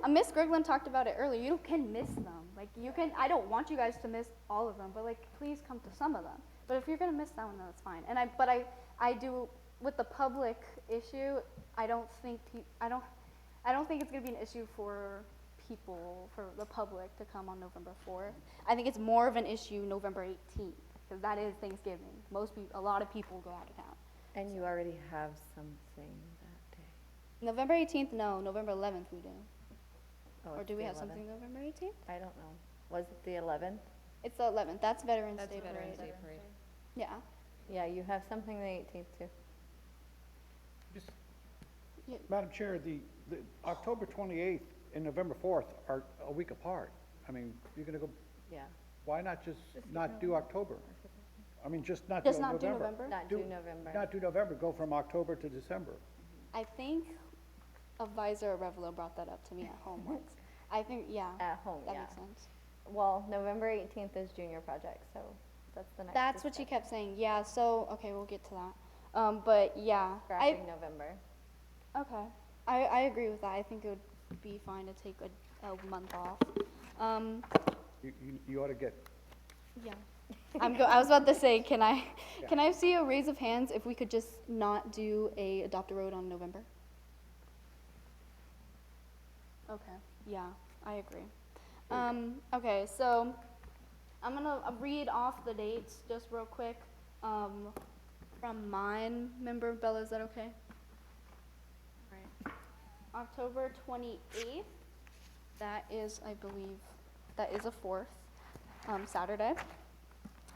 Miss Grigland talked about it earlier. You can miss them. Like you can. I don't want you guys to miss all of them, but like please come to some of them. But if you're gonna miss that one, then that's fine. And I do with the public issue. I don't think think it's gonna be an issue for people, for the public to come on November 4th. I think it's more of an issue November 18th because that is Thanksgiving. A lot of people go out of town. And you already have something that day. November 18th, no. November 11th we do. Oh, Or it's do we the have 11th. something November 18th? I don't know. Was it the 11th? It's the 11th. That's Veterans That's Day Veterans parade. Day parade. Yeah. Yeah, you have something the 18th too. Just, Yeah. Madam Chair, the October 28th and November 4th are a week apart. I mean, you're gonna go, Yeah. why not just not do October? I mean, just not Just do not do November. November? Not Do- do November. Not do November, go from October to December. I think Advisor Revelo brought that up to me at home once. I think, yeah, At home, that yeah. makes sense. Well, November 18th is junior project, so that's the next. That's what she discussion. kept saying. Yeah, so, okay, we'll get to that. But yeah, Scrapping November. okay. I agree with that. I think it would be fine to take a month off. You ought to get, Yeah. I was about to say, can I see a raise of hands if we could just not do a Adopt a Road on November? Okay, yeah, I agree. Okay, so I'm gonna read off the dates just real quick. From mine, member Bella, is that okay? Right. October 28th, that is, I believe, that is a 4th, Saturday.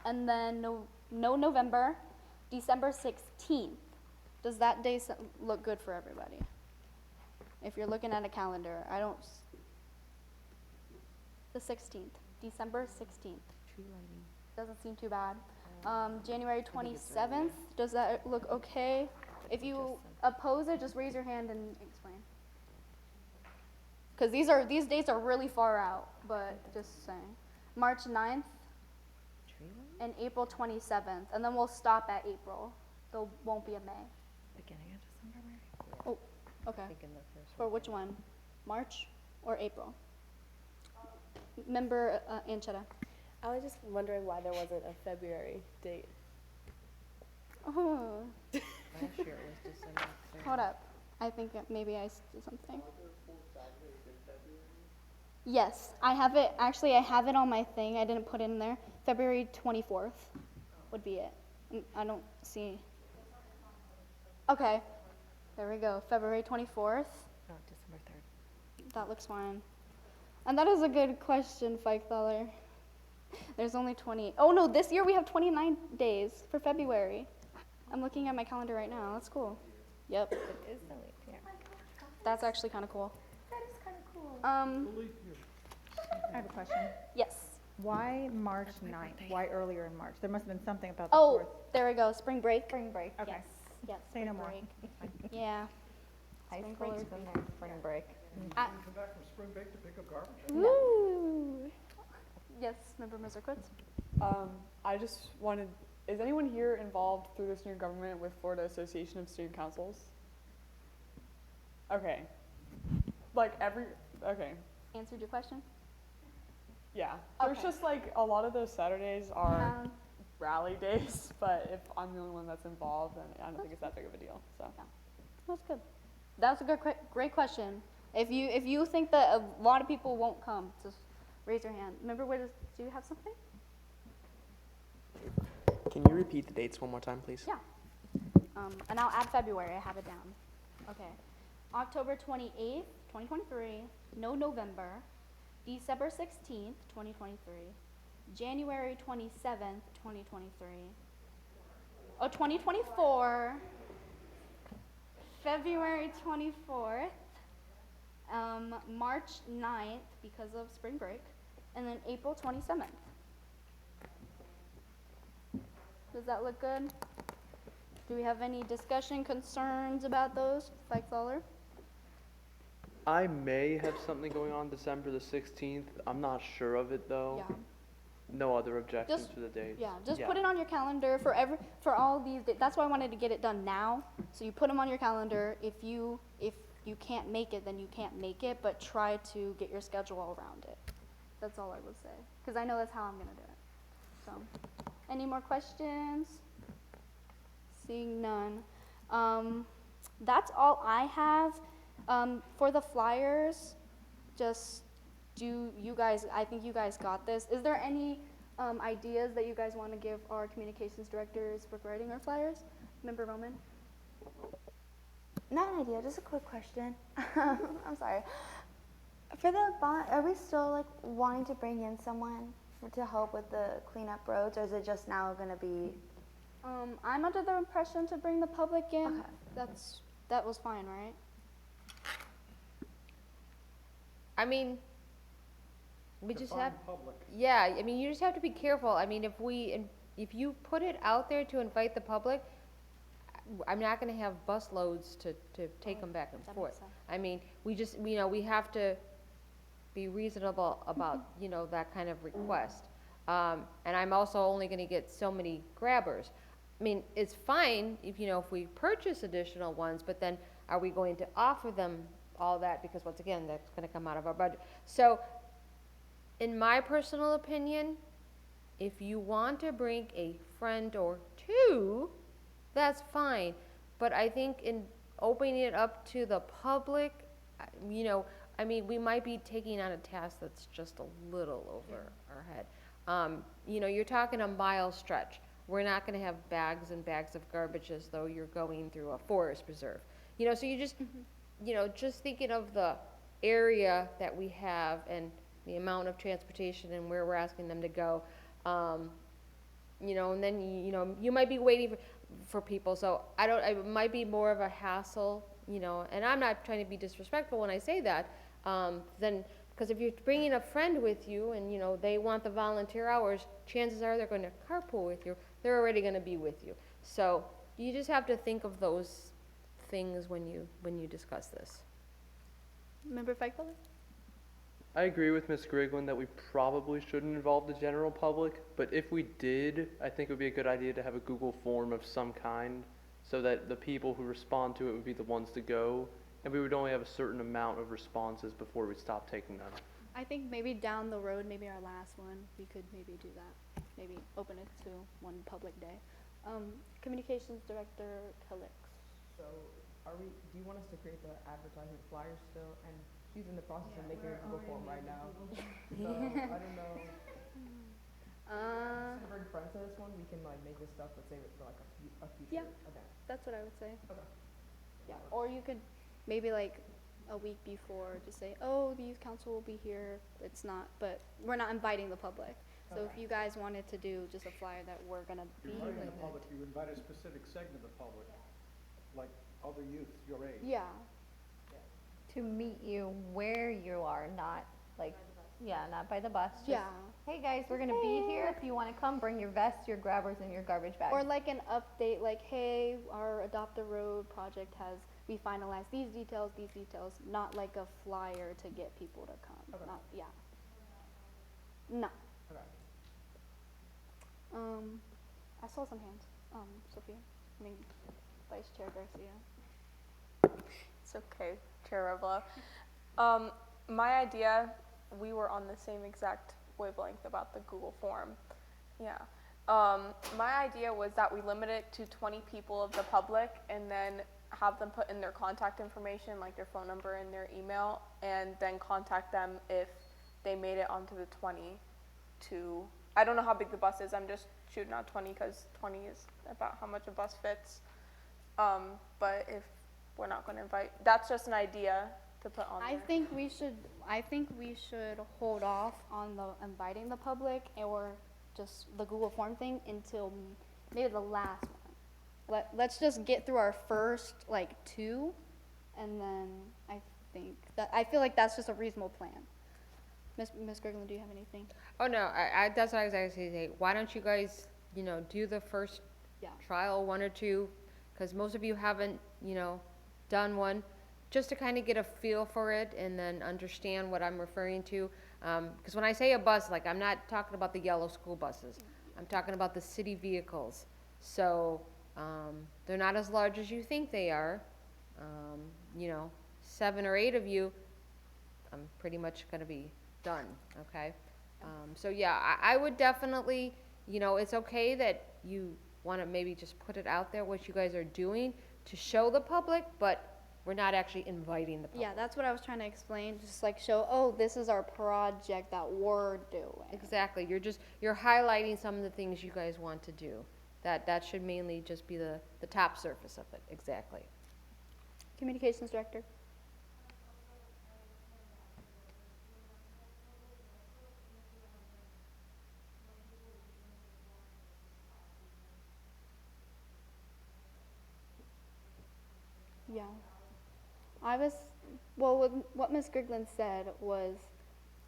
And then no November, December 16th. Does that day look good for everybody? If you're looking at a calendar, the 16th, December 16th. Doesn't seem too bad. January 27th, does that look okay? If you oppose it, just raise your hand and explain. Because these dates are really far out, but just saying. March 9th and April 27th, and then we'll stop at April. There won't be a May. Beginning of December, maybe? Oh, okay. Thinking the first For which one? March or April? Member Anchetta. I was just wondering why there wasn't a February date. Oh, Last year it was December 3rd. hold up. I think maybe I did something. Yes, I have it. Actually, I have it on my thing. I didn't put it in there. February 24th would be it. I don't see. Okay, there we go. February 24th. No, December 3rd. That looks fine. And that is a good question, Feichthaler. There's only 20. Oh no, this year we have 29 days for February. I'm looking at my calendar right now. That's cool. Yep, It is the leap year. that's actually kind of cool. That is kind of cool. I have a question. Yes. Why March 9th? Why earlier in March? There must have been something about the Oh, 4th. there we go. Spring break. Spring break. Okay. Yes. Yes. Say no spring more. break. Yeah. High Spring break. schoolers in their spring break. I- come back from spring break to pick up garbage. Woo. Yes, Member Mizerquitz? I just wanted, is anyone here involved through this new government with Florida Association of Student Councils? Okay. Okay, Answered your question? yeah. There's Okay. just like, a lot of those Saturdays are Um, rally days, but if I'm the only one that's involved, then I don't think it's that big of a deal, so. That's good. That's a great question. If you think that a lot of people won't come, just raise your hand. Remember, do you have something? Can you repeat the dates one more time, please? Yeah. And I'll add February. I have it down. Okay. October 28th, 2023. No November. December 16th, 2023. January 27th, 2023. Oh, 2024. February 24th. March 9th because of spring break. And then April 27th. Does that look good? Do we have any discussion, concerns about those, Feichthaler? I may have something going on December the 16th. I'm not sure of it though. Yeah. No other objections Just- to the dates. Yeah, just put it on your calendar for all these, that's why I wanted to get it done now. So you put them on your calendar. If you you can't make it, then you can't make it, but try to get your schedule around it. That's all I would say, because I know that's how I'm gonna do it. So, any more questions? Seeing none. That's all I have. For the flyers, just do you guys, I think you guys got this. Is there any ideas that you guys want to give our communications directors regarding our flyers? Member Roman? Not an idea, just a quick question. I'm sorry. For the bond, are we still like wanting to bring in someone to help with the cleanup roads, or is it just now going to be? I'm under the impression to bring the public in. Okay. That was fine, right? I mean, we just have, Public. yeah, I mean, you just have to be careful. I mean, if you put it out there to invite the public, I'm not gonna have bus loads to take them back and That makes forth. sense. I mean, we just, you know, we have to be reasonable about, you know, that kind of request. And I'm also only gonna get so many grabbers. I mean, it's fine if, you know, if we purchase additional ones, but then are we going to offer them all that? Because once again, that's gonna come out of our budget. So, in my personal opinion, if you want to bring a friend or two, that's fine. But I think in opening it up to the public, you know, I mean, we might be taking on a task that's just a little over our head. You know, you're talking a mile stretch. We're not gonna have bags and bags of garbage as though you're going through a forest preserve. You know, so you just, you know, just thinking of the area that we have and the amount of transportation and where we're asking them to go. You know, and then, you know, you might be waiting for people, so it might be more of a hassle, you know, and I'm not trying to be disrespectful when I say that, then, because if you're bringing a friend with you and, you know, they want the volunteer hours, chances are they're gonna carpool with you, they're already gonna be with you. So, you just have to think of those things when you discuss this. Member Fikefeld? I agree with Ms. Griglin that we probably shouldn't involve the general public, but if we did, I think it would be a good idea to have a Google form of some kind so that the people who respond to it would be the ones to go, and we would only have a certain amount of responses before we stop taking them. I think maybe down the road, maybe our last one, we could maybe do that. Maybe open it to one public day. Communications Director Calix. So, do you want us to create the advertisement flyers still? And she's in the process of making a Google form right now. So, I don't know. To bring friends to this one, we can like make this stuff, but save it for like a future event. That's what I would say. Okay. Yeah, or you could maybe like a week before just say, oh, the youth council will be here. It's not, but we're not inviting the public. So if you guys wanted to do just a flyer that we're gonna be Inviting with the public, you invite a specific segment of the public, like other youth your age. Yeah. To meet you where you are, not like, not by the bus. Just, Yeah. hey guys, we're gonna be here. If you wanna come, bring your vests, your grabbers, and your garbage bags. Or like an update, like, hey, our Adopt a Road project we finalized these details, not like a flyer to get people to come. Okay. Not, No. Okay. I saw some hands. Sophia, Vice Chair Garcia. It's okay, Chair Revelo. My idea, we were on the same exact wavelength about the Google form. Yeah. My idea was that we limit it to 20 people of the public and then have them put in their contact information, like their phone number and their email, and then contact them if they made it onto the 20 to, I don't know how big the bus is, I'm just shooting out 20 because 20 is about how much a bus fits. But if we're not going to invite, that's just an idea to put on I there. think we should hold off on the inviting the public or just the Google form thing until maybe the last one. Let's just get through our first like 2, and then I feel like that's just a reasonable plan. Ms. Griglin, do you have anything? Oh, no, that's what I was actually saying. Why don't you guys, you know, do the first trial, 1 or 2, because most of you haven't, you know, done one, just to kind of get a feel for it and then understand what I'm referring to. Because when I say a bus, like, I'm not talking about the yellow school buses. I'm talking about the city vehicles. So, they're not as large as you think they are, you know, 7 or 8 of you, I'm pretty much gonna be done, okay? So yeah, I would definitely, you know, it's okay that you wanna maybe just put it out there, what you guys are doing, to show the public, but we're not actually inviting the public. Yeah, that's what I was trying to explain, just like show, oh, this is our project that we're doing. Exactly, you're highlighting some of the things you guys want to do. That should mainly just be the top surface of it, exactly. Communications director. Yeah. What Miss Grigland said was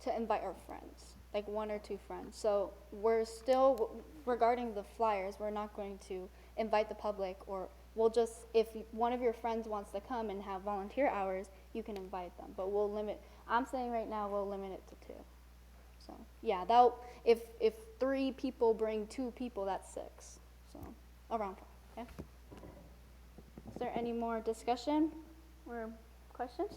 to invite our friends, like 1 or 2 friends. So we're still, regarding the flyers, we're not going to invite the public, or we'll just, if one of your friends wants to come and have volunteer hours, you can invite them. But we'll limit, I'm saying right now, we'll limit it to 2. So, yeah, if 3 people bring 2 people, that's 6. So, around 5, okay? Is there any more discussion or questions?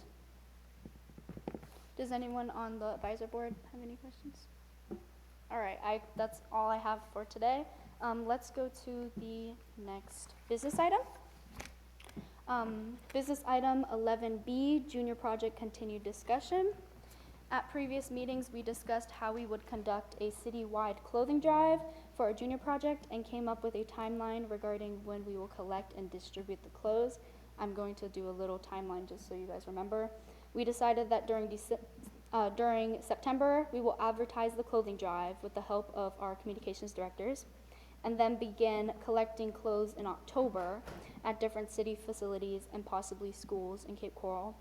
Does anyone on the advisor board have any questions? All right, that's all I have for today. Let's go to the next business item. Business item 11B, junior project continued discussion. At previous meetings, we discussed how we would conduct a citywide clothing drive for our junior project and came up with a timeline regarding when we will collect and distribute the clothes. I'm going to do a little timeline just so you guys remember. We decided that during September, we will advertise the clothing drive with the help of our communications directors, and then begin collecting clothes in October at different city facilities and possibly schools in Cape Coral.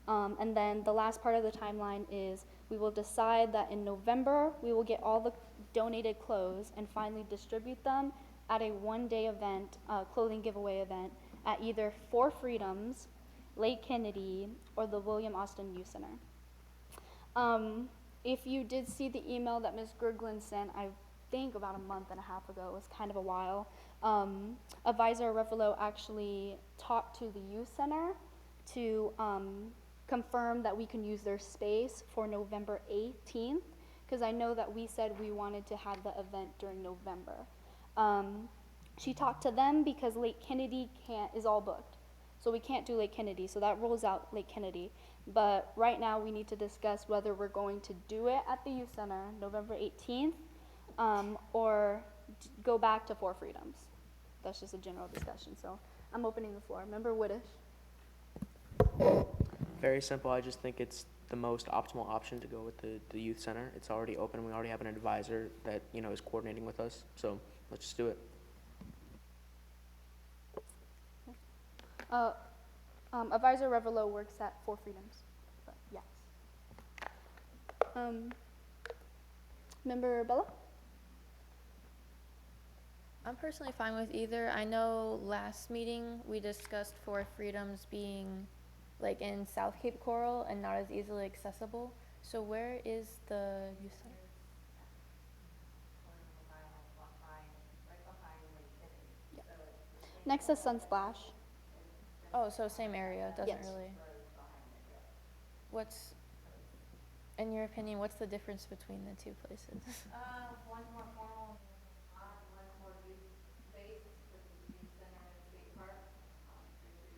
And then the last part of the timeline is we will decide that in November, we will get all the donated clothes and finally distribute them at a 1-day event, clothing giveaway event, at either Four Freedoms, Lake Kennedy, or the William Austin Youth Center. If you did see the email that Ms. Grigland sent, I think about a month and a half ago, it was kind of a while, Advisor Ruffalo actually talked to the youth center to confirm that we can use their space for November 18th, because I know that we said we wanted to have the event during November. She talked to them because Lake Kennedy is all booked. So we can't do Lake Kennedy, so that rules out Lake Kennedy. But right now we need to discuss whether we're going to do it at the youth center November 18th, or go back to Four Freedoms. That's just a general discussion, so I'm opening the floor. Member Whitish. Very simple. I just think it's the most optimal option to go with the youth center. It's already open. We already have an advisor that, you know, is coordinating with us. So let's just do it. Advisor Revelo works at Four Freedoms, but yes. Member Bella? I'm personally fine with either. I know last meeting we discussed Four Freedoms being like in South Cape Coral and not as easily accessible. So where is the youth center? Yeah. Next to Sunsplash. Oh, so same area, doesn't Yes. really. What's, in your opinion, what's the difference between the two places? One's more formal, one's more youth space, with the youth center and skate park. They're two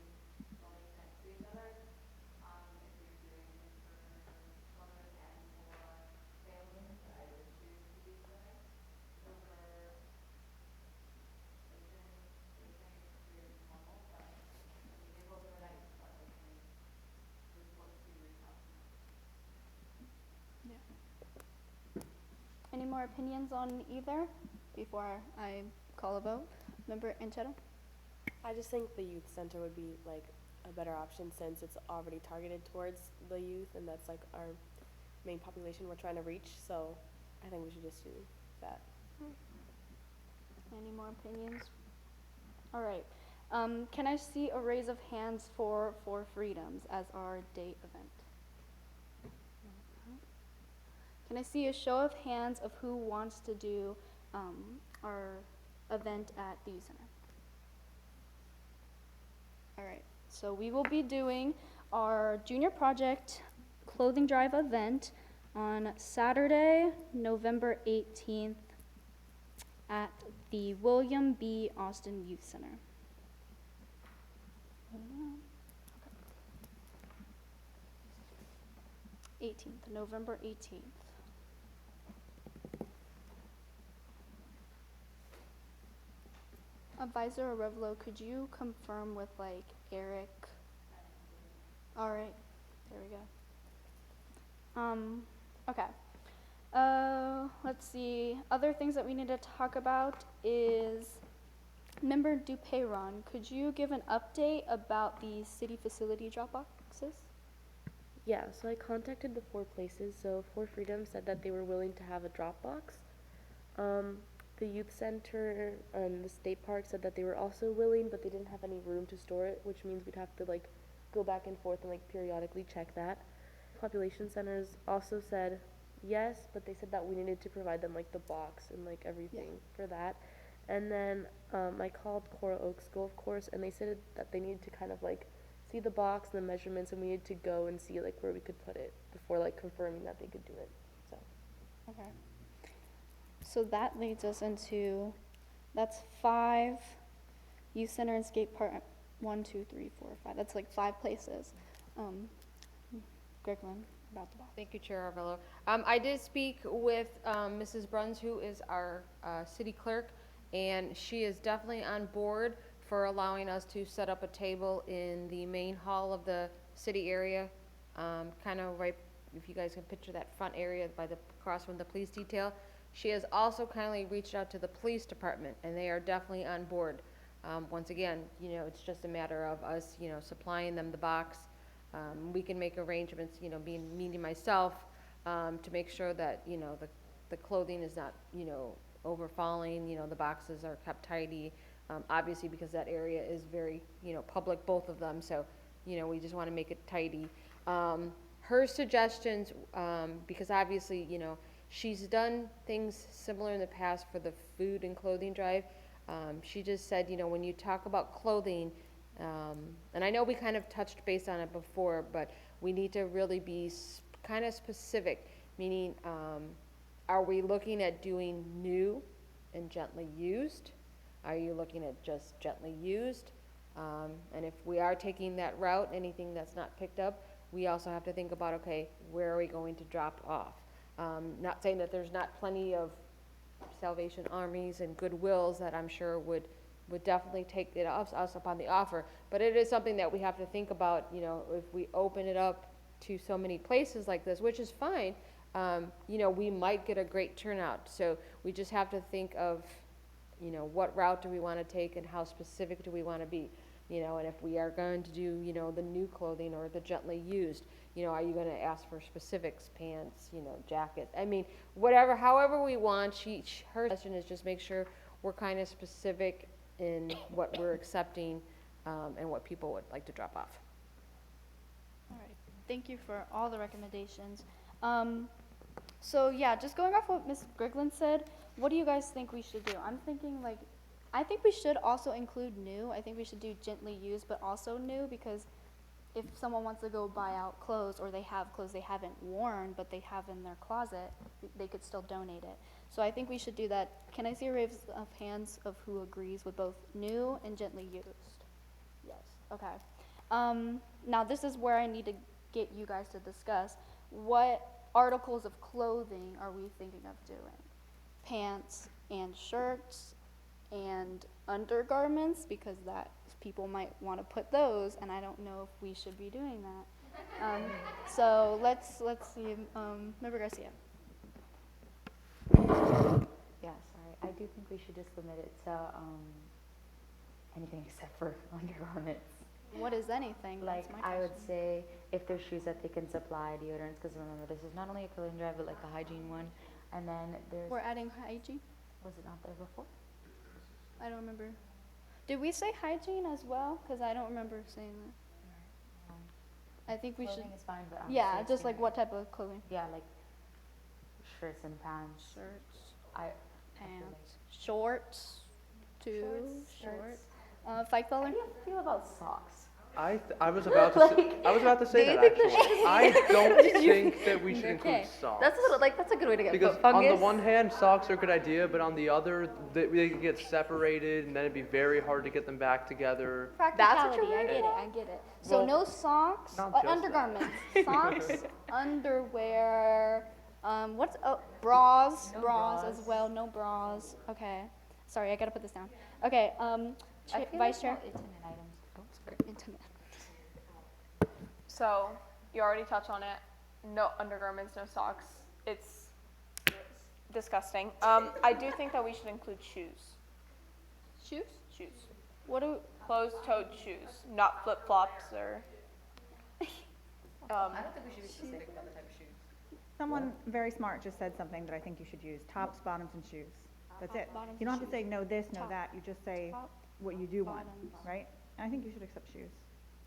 buildings next to each other. If you're doing it for children and for families, I would choose the youth center over Lake Kennedy is very normal, but they both are nice, but they can report to your house. Any more opinions on either before I call a vote? Member Anchetta? I just think the youth center would be like a better option since it's already targeted towards the youth and that's like our main population we're trying to reach. So I think we should just do that. Any more opinions? All right. Can I see a raise of hands for Four Freedoms as our date event? Can I see a show of hands of who wants to do our event at the youth center? All right. So we will be doing our junior project clothing drive event on Saturday, November 18th at the William B. Austin Youth Center. 18th, November 18th. Advisor Arevalo, could you confirm with like Eric? All right, there we go. Okay. Let's see. Other things that we need to talk about is Member Dupeyron. Could you give an update about the city facility drop boxes? Yeah, so I contacted the 4 places. So 4 Freedom said that they were willing to have a drop box. The youth center and the state park said that they were also willing, but they didn't have any room to store it, which means we'd have to like go back and forth and like periodically check that. Population centers also said yes, but they said that we needed to provide them like the box and like everything for that. And then I called Coral Oaks Golf Course, and they said that they needed to kind of like see the box and the measurements, and we needed to go and see like where we could put it before like confirming that they could do it. So Okay. So that leads us into, that's 5 youth center and skate park. 1, 2, 3, 4, 5. That's like 5 places. Greglin, about the box. Thank you, Chair Arvelo. I did speak with Mrs. Bruns, who is our city clerk, and she is definitely on board for allowing us to set up a table in the main hall of the city area, kind of right, if you guys can picture that front area by the across from the police detail. She has also kindly reached out to the police department, and they are definitely on board. Once again, you know, it's just a matter of us, you know, supplying them the box. We can make arrangements, you know, meeting myself, to make sure that, you know, the clothing is not, you know, overfalling, you know, the boxes are kept tidy. Obviously, because that area is very, you know, public, both of them, so, you know, we just want to make it tidy. Her suggestions, because obviously, you know, she's done things similar in the past for the food and clothing drive. She just said, you know, when you talk about clothing, and I know we kind of touched base on it before, but we need to really be kind of specific, meaning, are we looking at doing new and gently used? Are you looking at just gently used? And if we are taking that route, anything that's not picked up, we also have to think about, okay, where are we going to drop off? Not saying that there's not plenty of Salvation Armies and Goodwills that I'm sure would definitely take it us up on the offer, but it is something that we have to think about, you know, if we open it up to so many places like this, which is fine, you know, we might get a great turnout. So we just have to think of, you know, what route do we want to take and how specific do we want to be, you know, and if we are going to do, you know, the new clothing or the gently used, you know, are you going to ask for specifics, pants, you know, jackets? I mean, whatever, however we want. Her suggestion is just make sure we're kind of specific in what we're accepting, and what people would like to drop off. All right. Thank you for all the recommendations. So yeah, just going off what Ms. Griglin said, what do you guys think we should do? I'm thinking like, I think we should also include new. I think we should do gently used, but also new, because if someone wants to go buy out clothes, or they have clothes they haven't worn, but they have in their closet, they could still donate it. So I think we should do that. Can I see a raise of hands of who agrees with both new and gently used? Yes, okay. Now this is where I need to get you guys to discuss. What articles of clothing are we thinking of doing? Pants and shirts and undergarments, because that people might want to put those, and I don't know if we should be doing that. So let's see, Member Garcia. Yeah, sorry. I do think we should just limit it to anything except for undergarments. What is anything? Like, That's my I would question. say if there's shoes that they can supply, deodorants, because remember, this is not only a clothing drive, but like the hygiene one. And then there's... We're adding hygiene? Was it not there before? I don't remember. Did we say hygiene as well? Because I don't remember saying that. I think we should. Clothing is fine, but yeah, just like what type of clothing? Yeah, like shirts and pants. Shirts. Pants. Shorts. Too. Shorts. Fight color? How do you feel about socks? I was about to say, I was about to say that actually. I don't think that we should include socks. That's a little, like, that's a good way to get Because foot fungus. on the one hand, socks are a good idea, but on the other, they could get separated, and then it'd be very hard to get them back together. Practicality, I get it. So Well, no socks, not just that. undergarments, socks, underwear, bras, No bras bras. as well, no bras. Okay, sorry, I gotta put this down. Okay, I feel Vice like Chair. no intimate items. Oh, sorry. Intimate. So, you already touched on it. No undergarments, no socks. It's disgusting. I do think that we should include shoes. Shoes? Shoes. What do? Closed-toed shoes, not flip-flops or. I don't think we should be specific about the type of shoes. Someone very smart just said something that I think you should use, tops, bottoms, and shoes. That's it. bottoms, You don't have and to say no this, no Top. that, you just say Top, what you do want, bottoms. right? And I think you should accept shoes.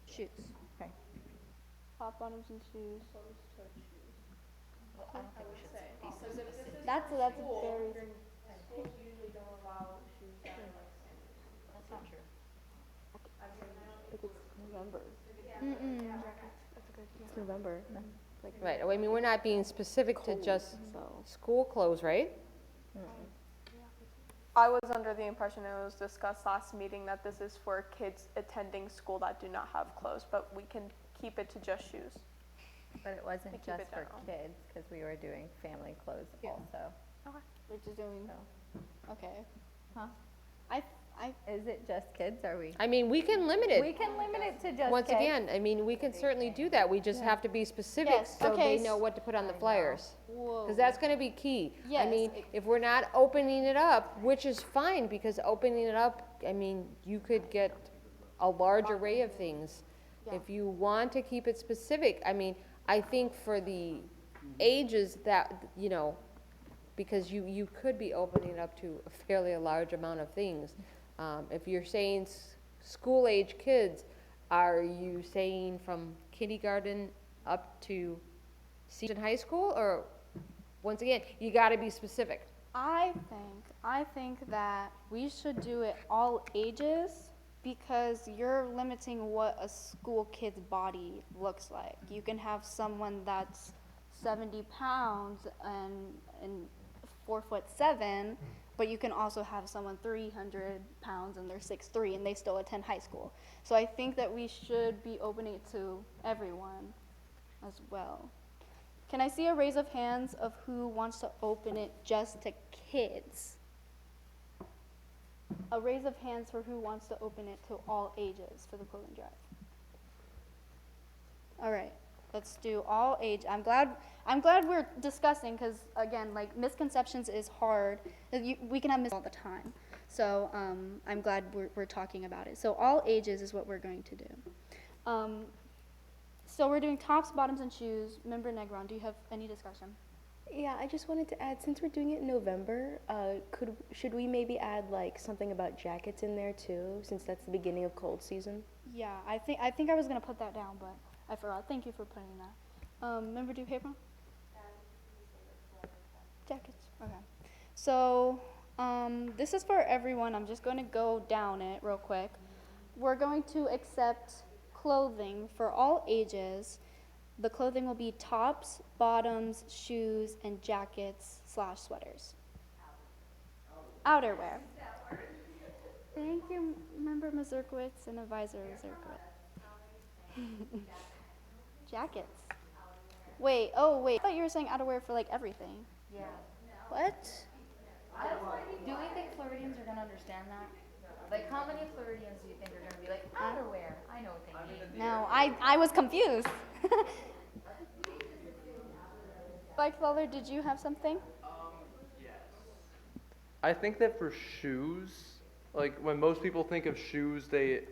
Shoes. Okay. Top, bottoms, and shoes. Well, I don't think we should be specific. That's very. Schools usually don't allow shoes that are like sandals. That's not true. It's November. Right, I mean, we're not being specific to just school clothes, right? I was under the impression it was discussed last meeting that this is for kids attending school that do not have clothes, but we can keep it to just shoes. But it wasn't keep just it for general. kids, because we were doing family clothes also. We're just doing. Okay. Huh? Is it just kids, or we? I mean, we can limit it. We can limit it to just kids. Once again, I mean, we can certainly do that, we just have to be specific Yes, so okay, they know what to put on the flyers. Whoa. Because that's gonna be key. I Yes, mean, if we're not opening it up, which is fine, because opening it up, I mean, you could get a large array of things. Yeah. If you want to keep it specific, I mean, I think for the ages that, you know, because you could be opening it up to a fairly large amount of things. If you're saying school-age kids, are you saying from kindergarten up to senior high school, or, once again, you gotta be specific. I think that we should do it all ages because you're limiting what a school kid's body looks like. You can have someone that's 70 pounds and 4'7", but you can also have someone 300 pounds and they're 6'3" and they still attend high school. So I think that we should be opening it to everyone as well. Can I see a raise of hands of who wants to open it just to kids? A raise of hands for who wants to open it to all ages for the clothing drive. All right, let's do all age. I'm glad we're discussing because again, like misconceptions is hard. We can have all the time. So I'm glad we're talking about it. So all ages is what we're going to do. So we're doing tops, bottoms, and shoes. Member Negron, do you have any discussion? Yeah, I just wanted to add, since we're doing it in November, should we maybe add like something about jackets in there too, since that's the beginning of cold season? Yeah, I think I was gonna put that down, but I forgot. Thank you for putting that. Member Duhapron? Jackets. Okay. So this is for everyone. I'm just going to go down it real quick. We're going to accept clothing for all ages. The clothing will be tops, bottoms, shoes, and jackets/sweaters. Outerwear. Thank you, Member Mazurkowitz and Advisor Mazurkowitz. Jackets. Wait, I thought you were saying outerwear for like everything. Yeah. What? Do we think Floridians are gonna understand that? Like, how many Floridians do you think are gonna be like, outerwear? I know what they mean. No, I was confused. Bike Lawler, did you have something? Yes. I think that for shoes, like when most people think of shoes, they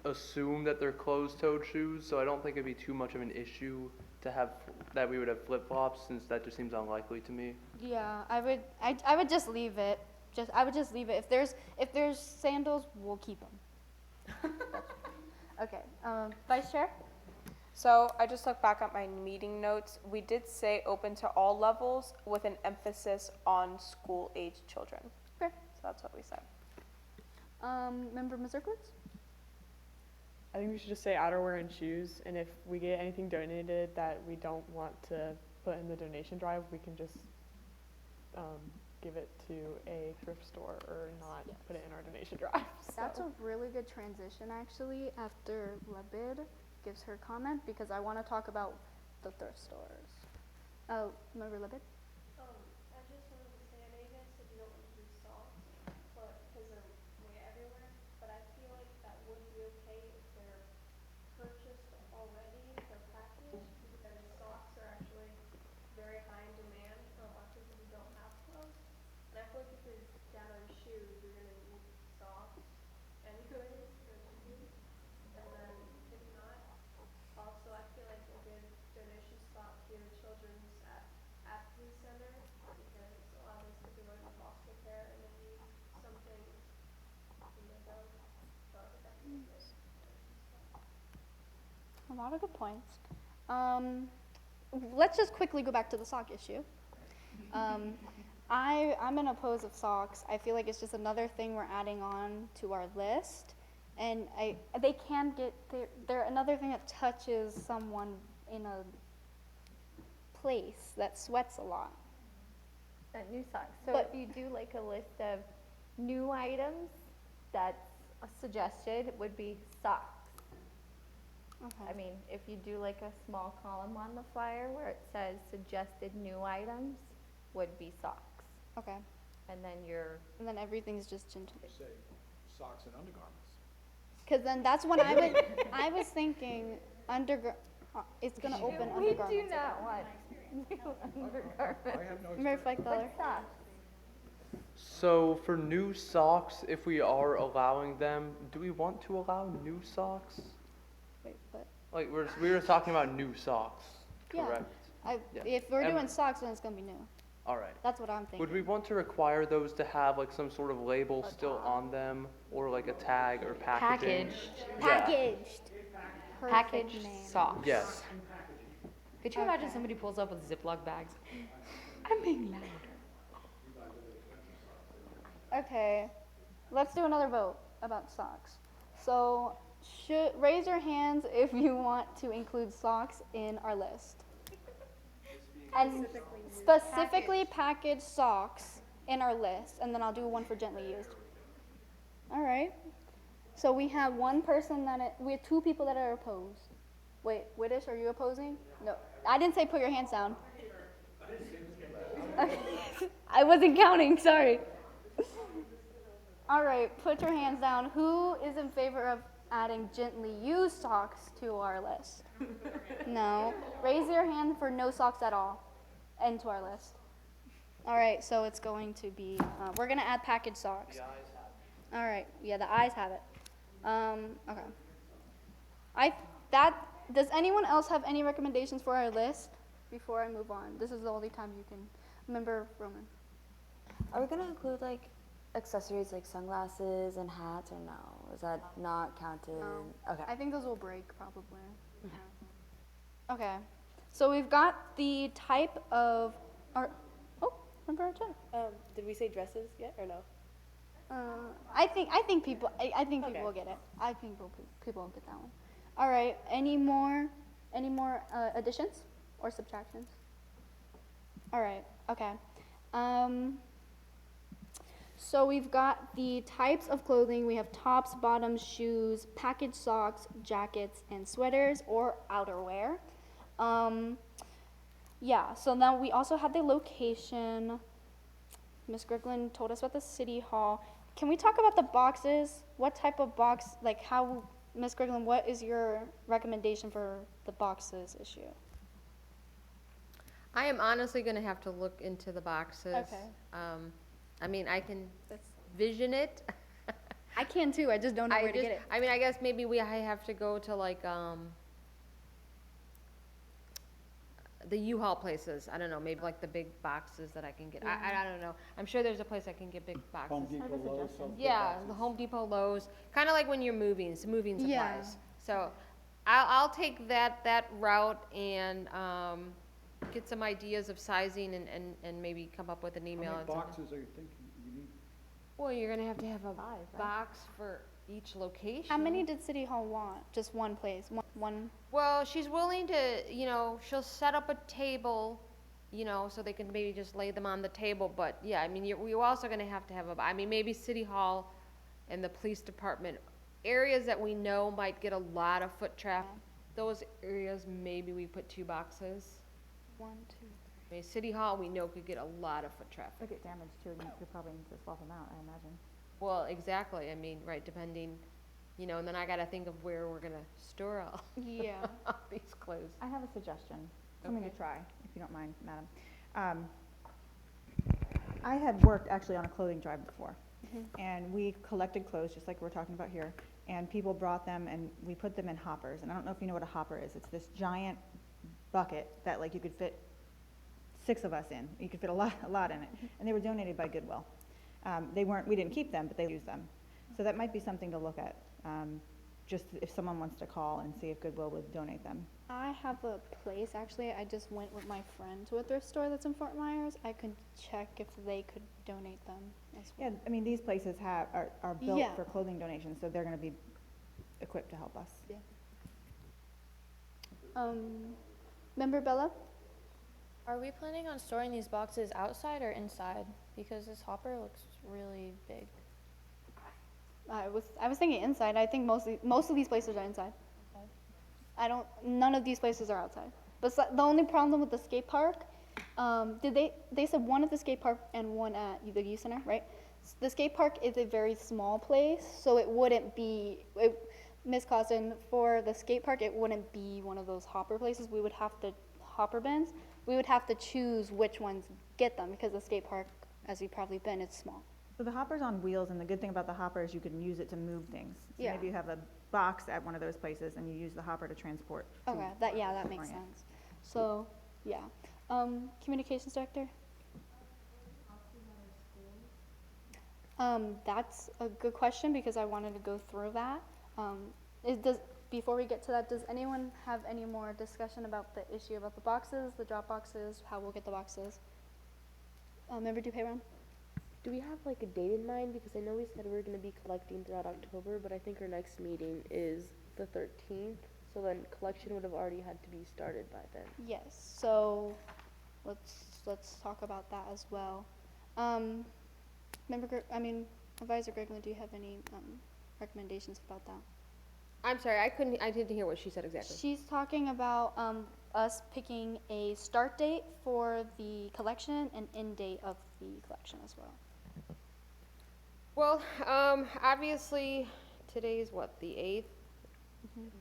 assume that they're closed-toed shoes, so I don't think it'd be too much of an issue to have that we would have flip-flops, since that just seems unlikely to me. Yeah, I would just leave it. I would just leave it. If there's sandals, we'll keep them. Okay, Vice Chair? So I just looked back at my meeting notes. We did say open to all levels with an emphasis on school-age children. Okay. So that's what we said. Member Mazurkowitz? I think we should just say outerwear and shoes, and if we get anything donated that we don't want to put in the donation drive, we can just give it to a thrift store or not put it in our donation drive. That's So. a really good transition, actually, after Labid gives her comment, because I want to talk about the thrift stores. Oh, remember Labid? I just wanted to say, I know you guys said you don't want to do socks, but, because they're way everywhere, but I feel like that would be okay if they're purchased already, they're packaged, because socks are actually very high in demand for a bunch of people who don't have clothes. And I feel like if you're down on shoes, you're gonna need socks anyways, for shoes. And then, if not, also I feel like a good donation spot here, children's apathy center, because a lot of those kids are going to foster care and they need something when they go. So I think that's a good donation spot. A lot of good points. Let's just quickly go back to the sock issue. I'm in oppose of socks. I feel like it's just another thing we're adding on to our list, and they can get they're another thing that touches someone in a place that sweats a lot. New socks. So But- if you do like a list of new items that's suggested would be socks. Okay. I mean, if you do like a small column on the flyer where it says suggested new items would be socks. Okay. And then your, And then everything's just gentle. Say socks and undergarments. Because then that's when I was thinking it's gonna open we undergarments. do not want new undergarments. I have no Remember Fike Dollar? But socks. So for new socks, if we are allowing them, do we want to allow new socks? Wait, what? Like we were talking about new socks, Yeah. correct? Yeah. If we're And- doing socks, then it's gonna be new. All right. That's what I'm thinking. Would we want to require those to have like some sort of label still on them, or like a tag or packaging? Yeah. Packaged. Packaged Perfect name. socks. Yes. Could you imagine somebody pulls up with Ziploc bags? I'm being loud. Okay, let's do another vote about socks. So, raise your hands if you want to include socks in our list. And specifically packaged socks in our list, and then I'll do one for gently used. All right. So we have one person we have two people that are opposed. Wait, Widdish, are you opposing? No, I didn't say put your hands down. I wasn't counting, sorry. All right, put your hands down. Who is in favor of adding gently used socks to our list? No. Raise your hand for no socks at all into our list. All right, so it's going to be, we're going to add packaged socks. The eyes have it. All right, yeah, the eyes have it. Okay. Does anyone else have any recommendations for our list before I move on? This is the only time you can, remember Roman. Are we gonna include like accessories like sunglasses and hats or no? Is that not counted? Okay. I think those will break probably. Okay, so we've got the type of remember our chat. Did we say dresses yet or no? I think people Okay. will get it. I think people will get that one. All right. Any more additions or subtractions? All right. Okay. So we've got the types of clothing. We have tops, bottoms, shoes, packaged socks, jackets, and sweaters or outerwear. Yeah. So now we also have the location. Ms. Grigland told us about the city hall. Can we talk about the boxes? What type of box, like how, Ms. Grigland, what is your recommendation for the boxes issue? I am honestly gonna have to look into the boxes. Okay. I mean, I can vision it. I can too, I just don't know where to get it. I mean, I guess maybe I have to go to like, the U-Haul places. I don't know, maybe like the big boxes that I can get. I don't know. I'm sure there's a place I can get big boxes. Home Depot, Lowe's, sells big Yeah, boxes. the Home Depot, Lowe's, kind of like when you're moving supplies. Yeah. So I'll take that route and get some ideas of sizing and maybe come up with an email. How many and something. boxes are you thinking you need? Well, you're gonna have to have a box for each location. How many did City Hall want? Just one place, one? Well, she's willing to, she'll set up a table, so they can maybe just lay them on the table, but yeah, I mean, we're also gonna have to have maybe City Hall and the police department, areas that we know might get a lot of foot traffic, those areas, maybe we put 2 boxes. 1, 2, 3. I mean, City Hall, we know could get a lot of foot traffic. They get damaged too, and you probably need to swap them out, I imagine. Well, exactly, I mean, right, depending, and then I gotta think of where we're gonna store all Yeah. all these clothes. I have a suggestion, something to Okay. try, if you don't mind, madam. I had worked actually on a clothing drive before, and we collected clothes, just like we're talking about here, and people brought them, and we put them in hoppers, and I don't know if you know what a hopper is. It's this giant bucket that like you could fit 6 of us in. You could fit a lot in it, and they were donated by Goodwill. We didn't keep them, but they used them. So that might be something to look at, just if someone wants to call and see if Goodwill would donate them. I have a place, actually, I just went with my friend to a thrift store that's in Fort Myers. I could check if they could donate them as well. Yeah, I mean, these places are built Yeah. for clothing donations, so they're gonna be equipped to help us. Yeah. Member Bella? Are we planning on storing these boxes outside or inside? Because this hopper looks really big. I was thinking inside. I think most of these places are inside. Okay. None of these places are outside. But the only problem with the skate park, they said one at the skate park and one at the youth center, right? The skate park is a very small place, so it wouldn't be, Ms. Costin, for the skate park, it wouldn't be one of those hopper places. We would have to, hopper bins, we would have to choose which ones get them, because the skate park, as you've probably been, it's small. So the hopper's on wheels, and the good thing about the hopper is you can use it to move things. So Yeah. maybe you have a box at one of those places, and you use the hopper to transport. to Okay, that makes bring it. sense. So, yeah. Communications director? That's a good question, because I wanted to go through that. Before we get to that, does anyone have any more discussion about the issue about the boxes, the drop boxes, how we'll get the boxes? Member Dupeyron? Do we have like a date in mind? Because I know we said we were gonna be collecting throughout October, but I think our next meeting is the 13th. So then collection would have already had to be started by then. Yes, so let's talk about that as well. Advisor Gregland, do you have any recommendations about that? I'm sorry, I didn't hear what she said exactly. She's talking about us picking a start date for the collection and end date of the collection as well. Well, obviously, today's what, the 8th?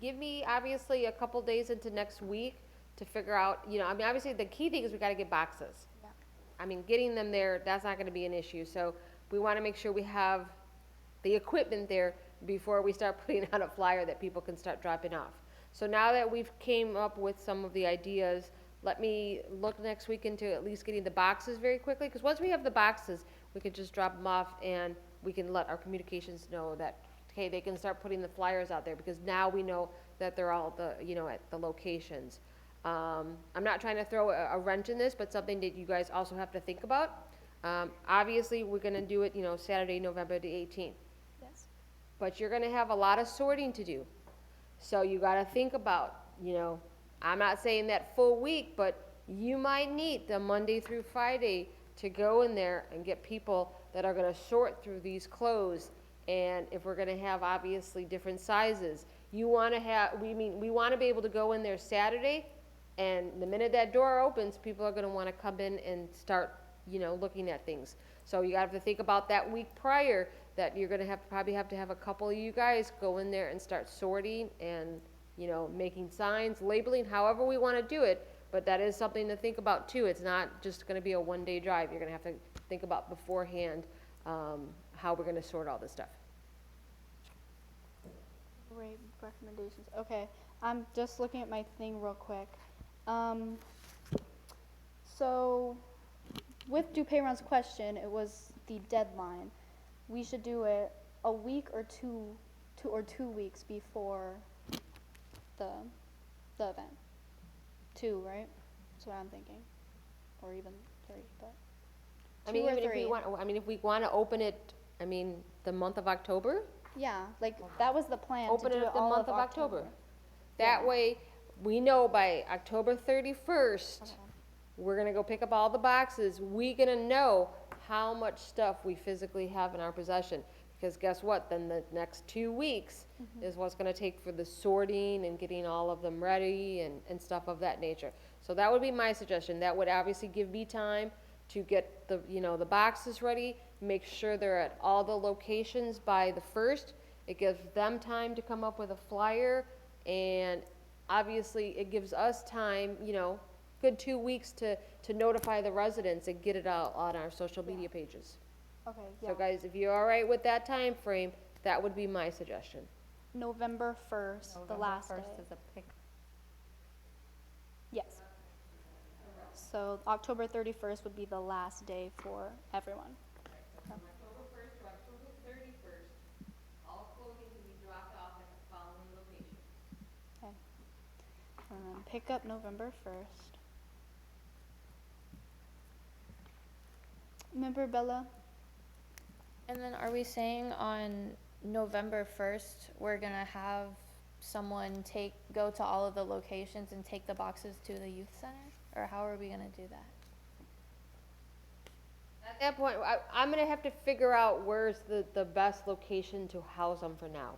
Give me, obviously, a couple days into next week to figure out, obviously, the key thing is we gotta get boxes. Yeah. I mean, getting them there, that's not gonna be an issue, so we wanna make sure we have the equipment there before we start putting out a flyer that people can start dropping off. So now that we've came up with some of the ideas, let me look next week into at least getting the boxes very quickly, because once we have the boxes, we can just drop them off and we can let our communications know that, okay, they can start putting the flyers out there, because now we know that they're all at the locations. I'm not trying to throw a wrench in this, but something that you guys also have to think about. Obviously, we're gonna do it, Saturday, November the 18th. Yes. But you're gonna have a lot of sorting to do. So you gotta think about, I'm not saying that full week, but you might need the Monday through Friday to go in there and get people that are gonna sort through these clothes. And if we're gonna have obviously different sizes, we wanna be able to go in there Saturday, and the minute that door opens, people are gonna wanna come in and start, looking at things. So you have to think about that week prior, that you're gonna probably have to have a couple of you guys go in there and start sorting and, making signs, labeling, however we wanna do it, but that is something to think about too. It's not just gonna be a one-day drive. You're gonna have to think about beforehand, how we're gonna sort all this stuff. Great recommendations. Okay, I'm just looking at my thing real quick. So, with Dupeyron's question, it was the deadline. We should do it a week or 2 weeks before the event. 2, right? That's what I'm thinking. Or even 3, but. I mean, 2 or even if 3. we want to open it, the month of October? Yeah, like, that was the plan, to Open do it it up the all month of October. That way, we know by October 31st, we're gonna go pick up all the boxes. We gonna know how much stuff we physically have in our possession. Because guess what? Then the next 2 weeks is what's gonna take for the sorting and getting all of them ready and stuff of that nature. So that would be my suggestion. That would obviously give me time to get the, the boxes ready, make sure they're at all the locations by the 1st. It gives them time to come up with a flyer, and obviously it gives us time, good 2 weeks to notify the residents and get it out on our social media pages. Okay, So guys, if you're all right with that time frame, that would be my suggestion. November 1st, the last day. First is a pick. Yes. So October 31st would be the last day for everyone. October 1st to October 31st, all clothing can be dropped off at the following locations. Okay. And then pick up November 1st. Member Bella? And then are we saying on November 1st, we're gonna have someone go to all of the locations and take the boxes to the youth center? Or how are we gonna do that? At that point, I'm gonna have to figure out where's the best location to house them for now.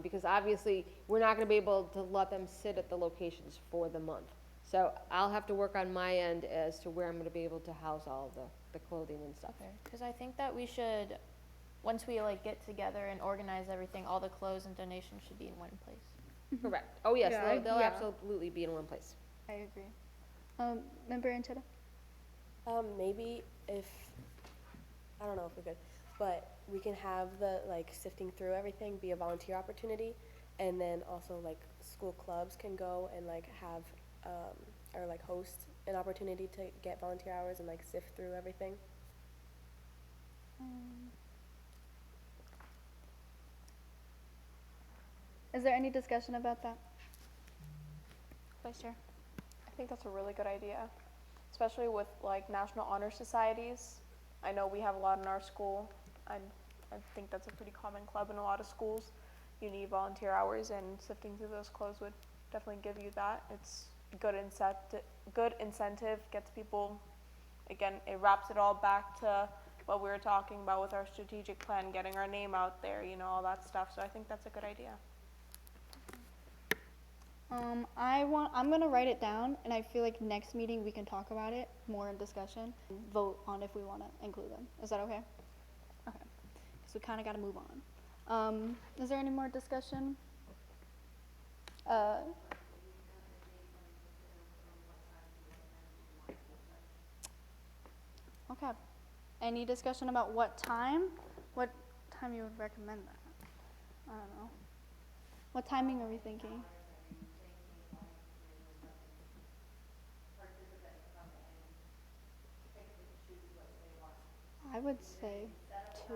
Because obviously, we're not gonna be able to let them sit at the locations for the month. So I'll have to work on my end as to where I'm gonna be able to house all of the clothing and stuff. Because I think that we should, once we get together and organize everything, all the clothes and donations should be in one place. Correct. Oh, yes, Yeah, they'll yeah. absolutely be in one place. I agree. Member Ancheta? Maybe if, I don't know if we could, but we can have the, sifting through everything be a volunteer opportunity, and then also, school clubs can go and, have, or, host an opportunity to get volunteer hours and, sift through everything. Is there any discussion about that? Vice Chair? I think that's a really good idea, especially with National Honor Societies. I know we have a lot in our school, and I think that's a pretty common club in a lot of schools. You need volunteer hours, and sifting through those clothes would definitely give you that. It's good incentive, gets people, again, it wraps it all back to what we were talking about with our strategic plan, getting our name out there, all that stuff. So I think that's a good idea. I'm gonna write it down, and I feel like next meeting we can talk about it more in discussion, and vote on if we wanna include them. Is that okay? Okay, so we kinda gotta move on. Is there any more discussion? Okay, any discussion about what time you would recommend that? I don't know. What timing are we thinking? I would say 2.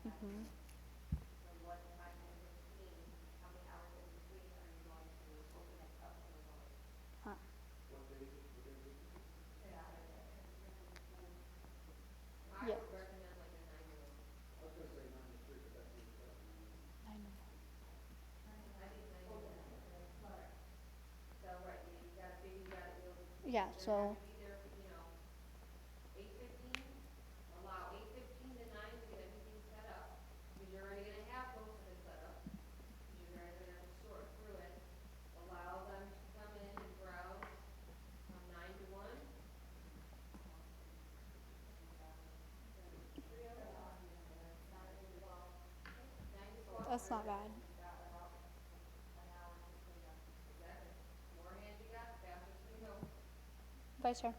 Mhm. Huh. Yeah. Yeah, so. Either, 8:15, allow 8:15 to 9 to get everything set up, because you're already gonna have most of it set up, because you're already gonna have to sort through it. Allow them to come in and browse from 9 to 1. That's not bad. Vice Chair.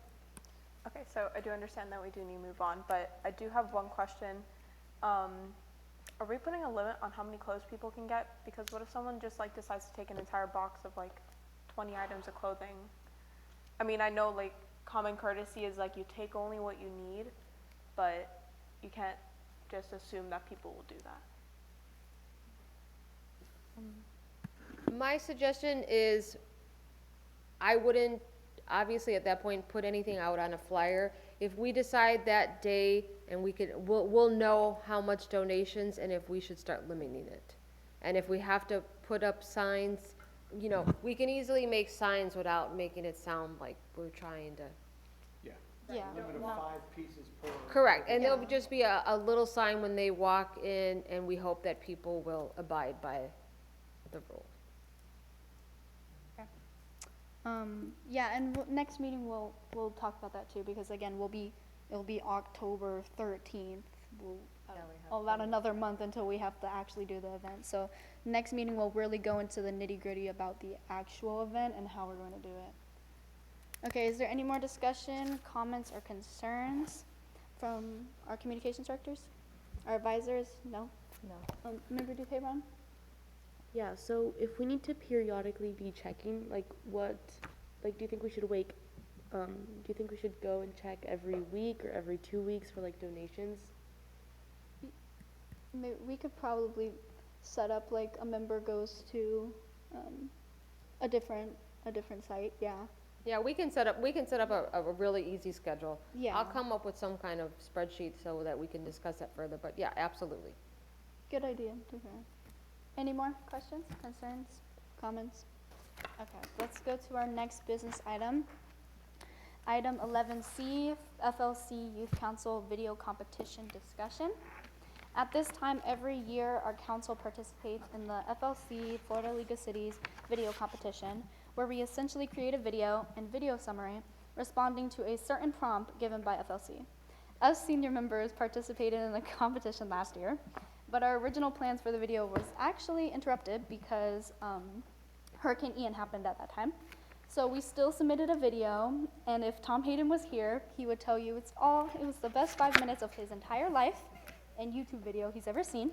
Okay, so I do understand that we do need to move on, but I do have one question. Are we putting a limit on how many clothes people can get? Because what if someone just decides to take an entire box of 20 items of clothing? I mean, I know common courtesy is you take only what you need, but you can't just assume that people will do that. My suggestion is, I wouldn't obviously at that point, put anything out on a flyer. If we decide that day and we'll know how much donations and if we should start limiting it. And if we have to put up signs, you know, we can easily make signs without making it sound like we're trying to. Yeah. Limit of 5 pieces per. Correct, and there'll just be a little sign when they walk in, and we hope that people will abide by the rule. Yeah, and next meeting we'll talk about that too, because again, it'll be October 13th. About another month until we have to actually do the event. So next meeting we'll really go into the nitty gritty about the actual event and how we're going to do it. Okay, is there any more discussion, comments, or concerns from our communications directors? Our advisors? No? No. Member Dupeyron? Yeah, so if we need to periodically be checking, like what, like do you think we should do you think we should go and check every week or every 2 weeks for like donations? We could probably set up like a member goes to a different site, yeah. Yeah, we can set up a really easy schedule. Yeah. I'll come up with some kind of spreadsheet so that we can discuss that further, but yeah, absolutely. Good idea. Any more questions, concerns, comments? Okay, let's go to our next business item. Item 11C, FLC Youth Council Video Competition Discussion. At this time, every year, our council participates in the FLC Florida League of Cities video competition, where we essentially create a video and video summary responding to a certain prompt given by FLC. Us senior members participated in the competition last year, but our original plans for the video was actually interrupted because Hurricane Ian happened at that time. So we still submitted a video, and if Tom Hayden was here, he would tell you it was the best 5 minutes of his entire life and YouTube video he's ever seen.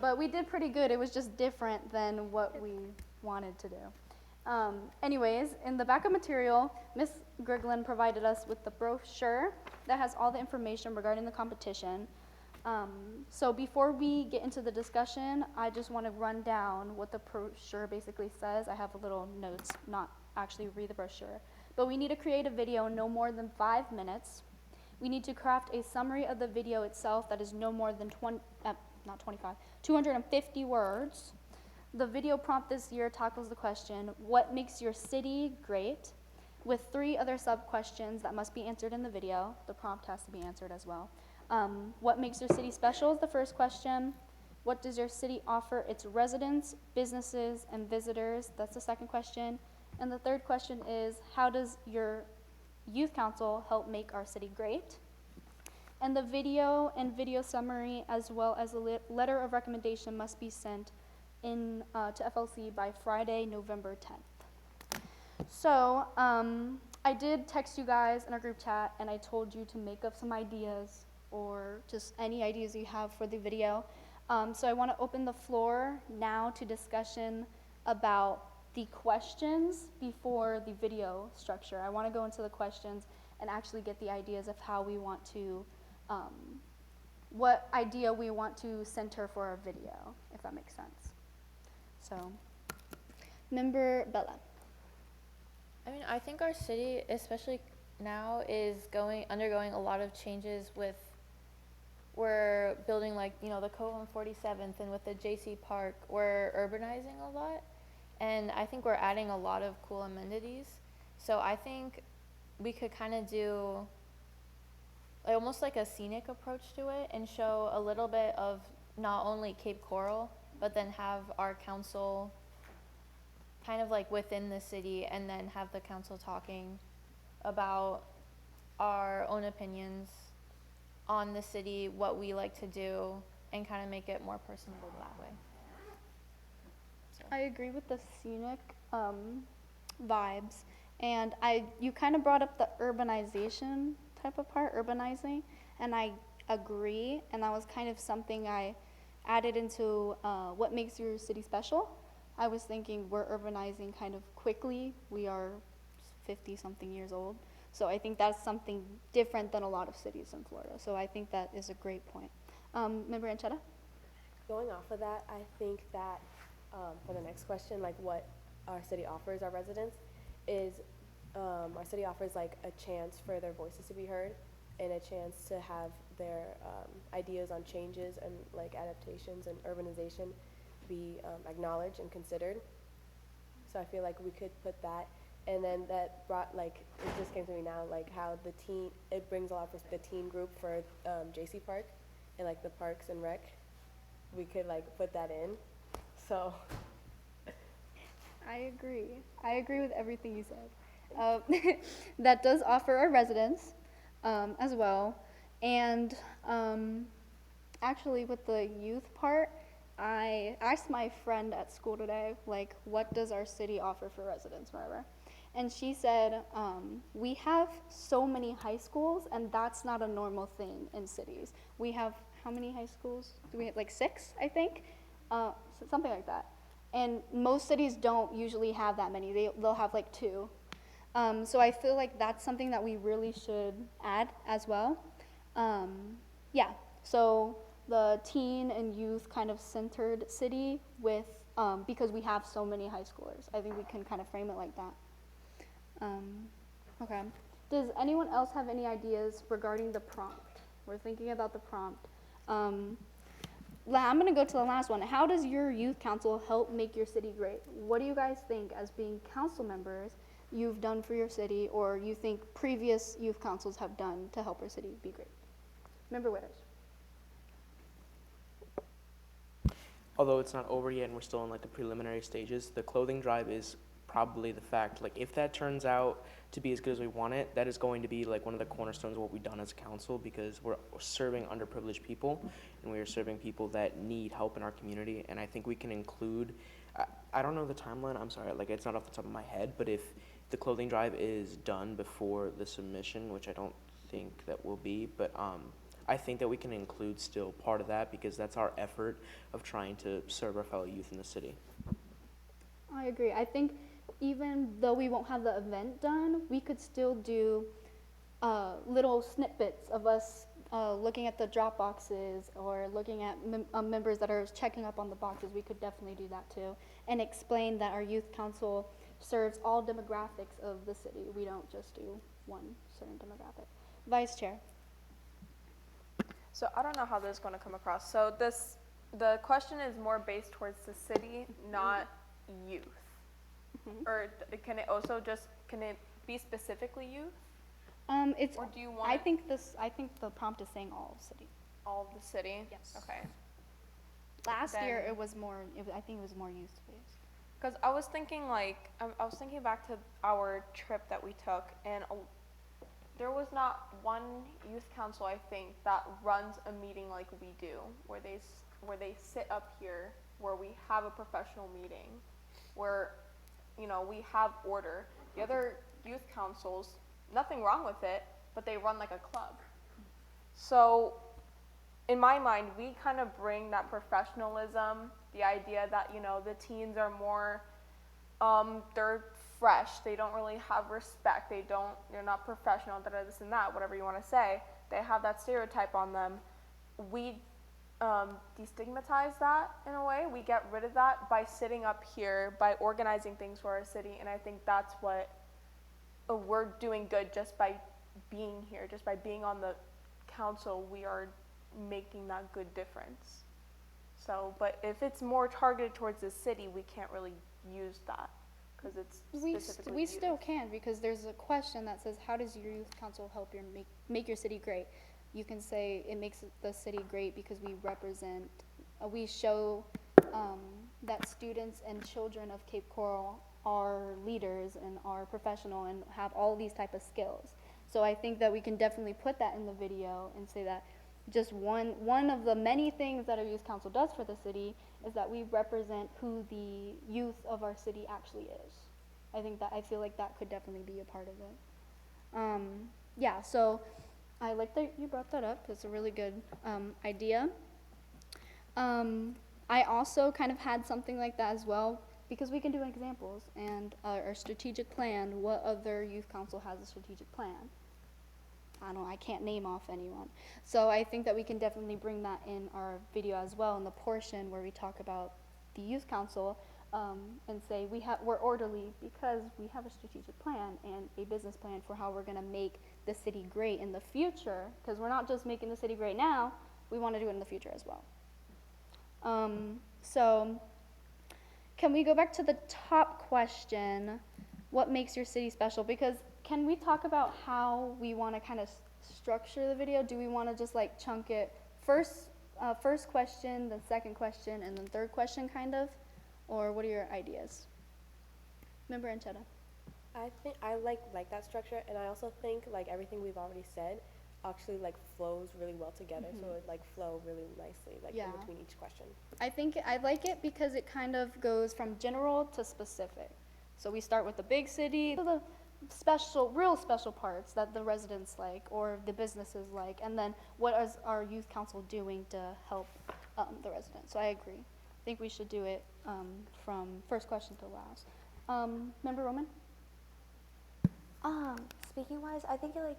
But we did pretty good. It was just different than what we wanted to do. Anyways, in the backup material, Ms. Griglin provided us with the brochure that has all the information regarding the competition. So before we get into the discussion, I just want to run down what the brochure basically says. I have a little notes, not actually read the brochure. But we need to create a video no more than 5 minutes. We need to craft a summary of the video itself that is no more than 250 words. The video prompt this year tackles the question, what makes your city great? With 3 other sub-questions that must be answered in the video. The prompt has to be answered as well. What makes your city special is the first question. What does your city offer its residents, businesses, and visitors? That's the second question. And the third question is, how does your youth council help make our city great? And the video and video summary, as well as a letter of recommendation, must be sent in to FLC by Friday, November 10th. So I did text you guys in our group chat, and I told you to make up some ideas or just any ideas you have for the video. So I want to open the floor now to discussion about the questions before the video structure. I want to go into the questions and actually get the ideas of how we want to, what idea we want to center for our video, if that makes sense. So, Member Bella. I mean, I think our city, especially now, is undergoing a lot of changes with, we're building like, you know, the Cove on 47th, and with the JC Park, we're urbanizing a lot. And I think we're adding a lot of cool amenities. So I think we could kind of do almost like a scenic approach to it and show a little bit of not only Cape Coral, but then have our council kind of like within the city, and then have the council talking about our own opinions on the city, what we like to do, and kind of make it more personable that way. I agree with the scenic vibes, and you kind of brought up the urbanization type of part, urbanizing, and I agree, and that was kind of something I added into what makes your city special. I was thinking we're urbanizing kind of quickly. We are 50-something years old, so I think that's something different than a lot of cities in Florida, so I think that is a great point. Member Anchetta? Going off of that, I think that for the next question, like what our city offers our residents, is our city offers like a chance for their voices to be heard and a chance to have their ideas on changes and like adaptations and urbanization be acknowledged and considered. So I feel like we could put that, and then that brought like, it just came to me now, like how it brings a lot for the teen group for JC Park and like the Parks and Rec. We could like put that in, so. I agree with everything you said. That does offer our residents as well. And actually, with the youth part, I asked my friend at school today, like, what does our city offer for residents, whatever. And she said, we have so many high schools, and that's not a normal thing in cities. We have, how many high schools? Do we have, like 6, I think? Something like that. And most cities don't usually have that many. They'll have like 2. So I feel like that's something that we really should add as well. Yeah, so the teen and youth kind of centered city with, because we have so many high schoolers. I think we can kind of frame it like that. Okay. Does anyone else have any ideas regarding the prompt? We're thinking about the prompt. I'm going to go to the last one. How does your youth council help make your city great? What do you guys think as being council members you've done for your city, or you think previous youth councils have done to help our city be great? Member Witters. Although it's not over yet and we're still in like the preliminary stages, the clothing drive is probably the fact. Like if that turns out to be as good as we want it, that is going to be like one of the cornerstones of what we've done as a council, because we're serving underprivileged people and we are serving people that need help in our community. And I think we can include, I don't know the timeline, I'm sorry, like it's not off the top of my head, but if the clothing drive is done before the submission, which I don't think that will be, but I think that we can include still part of that, because that's our effort of trying to serve our fellow youth in the city. I agree. I think even though we won't have the event done, we could still do little snippets of us looking at the drop boxes or looking at members that are checking up on the boxes. We could definitely do that too, and explain that our youth council serves all demographics of the city. We don't just do one certain demographic. Vice Chair. So I don't know how this is going to come across. So the question is more based towards the city, not youth. Or can it be specifically youth? Or do you want? I think the prompt is saying all of city. All of the city. Yes. Okay. Last year it was more. I think it was more youth based. Because I was thinking I was thinking back to our trip that we took, and there was not one youth council, I think, that runs a meeting like we do, where they sit up here, where we have a professional meeting, where we have order. The other youth councils, nothing wrong with it, but they run like a club. So in my mind, we kind of bring that professionalism, the idea that, the teens are more, they're fresh, they don't really have respect, they're not professional, this and that, whatever you want to say. They have that stereotype on them. We destigmatize that in a way. We get rid of that by sitting up here, by organizing things for our city, and I think that's what we're doing good just by being here, just by being on the council. We are making that good difference. So, but if it's more targeted towards the city, we can't really use that because it's specifically we still can, because there's a question that says, how does your youth council help make your city great? You can say it makes the city great because we represent, we show that students and children of Cape Coral are leaders and are professional and have all these type of skills. So I think that we can definitely put that in the video and say that just one of the many things that our youth council does for the city is that we represent who the youth of our city actually is. I feel like that could definitely be a part of it. Yeah, so I like that you brought that up. It's a really good idea. I also kind of had something like that as well, because we can do examples and our strategic plan. What other youth council has a strategic plan? I can't name off anyone. So I think that we can definitely bring that in our video as well, in the portion where we talk about the youth council. and say we're orderly because we have a strategic plan and a business plan for how we're going to make the city great in the future, because we're not just making the city great now, we want to do it in the future as well. So can we go back to the top question, what makes your city special? Because can we talk about how we want to kind of structure the video? Do we want to just like chunk it first question, then second question, and then third question kind of? Or what are your ideas? Member Anchetta. I think I like that structure, and I also think like everything we've already said actually like flows really well together, so it like flow really nicely like in between each question. I think I like it because it kind of goes from general to specific. So we start with the big city, the real special parts that the residents like or the businesses like, and then what is our youth council doing to help the residents. So I agree. I think we should do it from first question to last. Member Roman? Speaking wise, I think it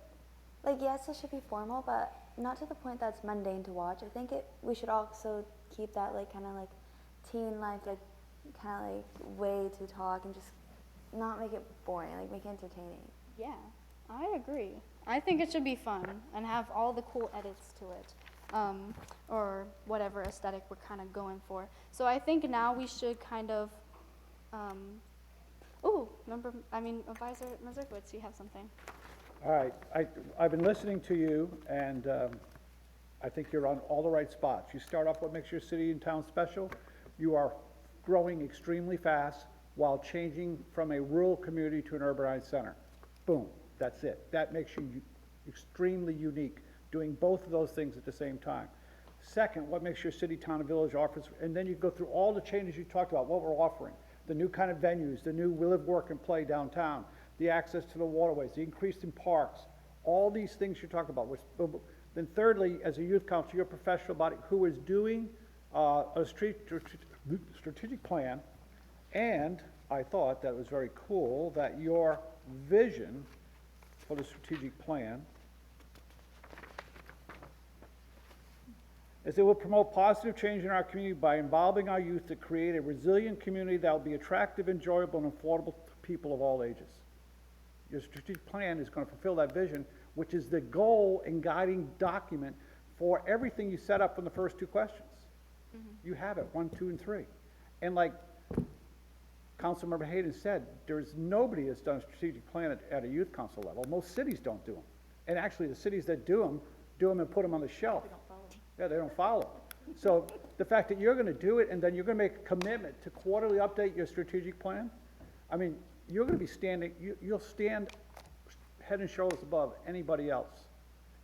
like yes, it should be formal, but not to the point that's mundane to watch. I think we should also keep that like kind of like teen life, like kind of like way to talk and just not make it boring, like make it entertaining. Yeah, I agree. I think it should be fun and have all the cool edits to it, or whatever aesthetic we're kind of going for. So I think now we should kind of, Advisor Mazurkowitz, you have something. All right, I've been listening to you, and I think you're on all the right spots. You start off what makes your city and town special. You are growing extremely fast while changing from a rural community to an urbanized center. Boom, that's it. That makes you extremely unique, doing both of those things at the same time. Second, what makes your city, town, and village offers, and then you go through all the changes you talked about, what we're offering, the new kind of venues, the new live, work, and play downtown, the access to the waterways, the increase in parks, all these things you're talking about. Then thirdly, as a youth council, you're a professional body who is doing a strategic plan, and I thought that was very cool that your vision for the strategic plan is it will promote positive change in our community by involving our youth to create a resilient community that will be attractive, enjoyable, and affordable to people of all ages. Your strategic plan is going to fulfill that vision, which is the goal and guiding document for everything you set up from the first two questions. You have it, 1, 2, and 3. And like Councilmember Hayden said, there's nobody that's done a strategic plan at a youth council level. Most cities don't do them. And actually the cities that do them and put them on the shelf. Yeah, they don't follow. So the fact that you're going to do it and then you're going to make a commitment to quarterly update your strategic plan, I mean, you're going to be you'll stand head and shoulders above anybody else.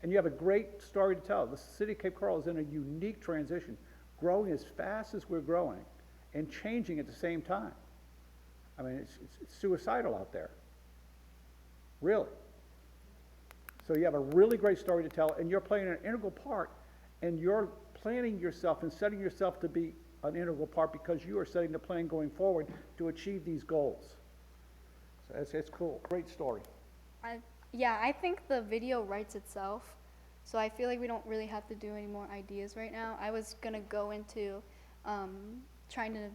And you have a great story to tell. The city of Cape Coral is in a unique transition, growing as fast as we're growing and changing at the same time. I mean, it's suicidal out there, really. So you have a really great story to tell, and you're playing an integral part, and you're planning yourself and setting yourself to be an integral part because you are setting the plan going forward to achieve these goals. So it's cool. Great story. I think the video writes itself, so I feel like we don't really have to do any more ideas right now. I was going to go into trying to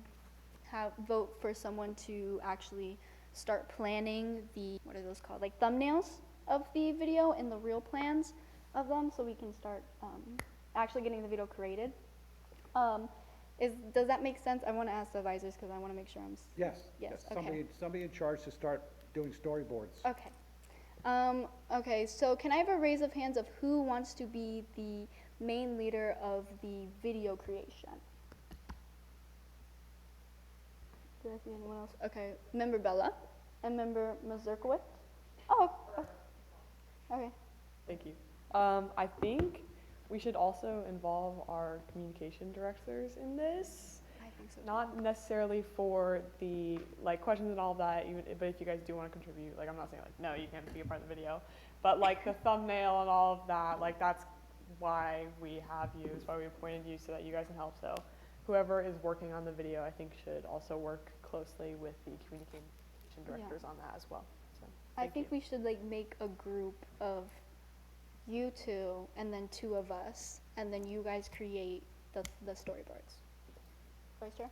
vote for someone to actually start planning what are those called, like thumbnails of the video and the real plans of them, so we can start actually getting the video created. Does that make sense? I want to ask the advisors because I want to make sure I'm Yes. Okay. Somebody in charge to start doing storyboards. Okay. Okay, so can I have a raise of hands of who wants to be the main leader of the video creation? Did I see anyone else? Okay, Member Bella and Member Mazurkowitz. Oh, okay. Thank you. I think we should also involve our communication directors in this. I think so. Not necessarily for the questions and all of that, but if you guys do want to contribute, I'm not saying no, you can't be a part of the video, but the thumbnail and all of that, that's why we have you, it's why we appointed you so that you guys can help. So whoever is working on the video, I think should also work closely with the communication directors on that as well. So I think we should make a group of you two and then 2 of us, and then you guys create the storyboards. Vice Chair?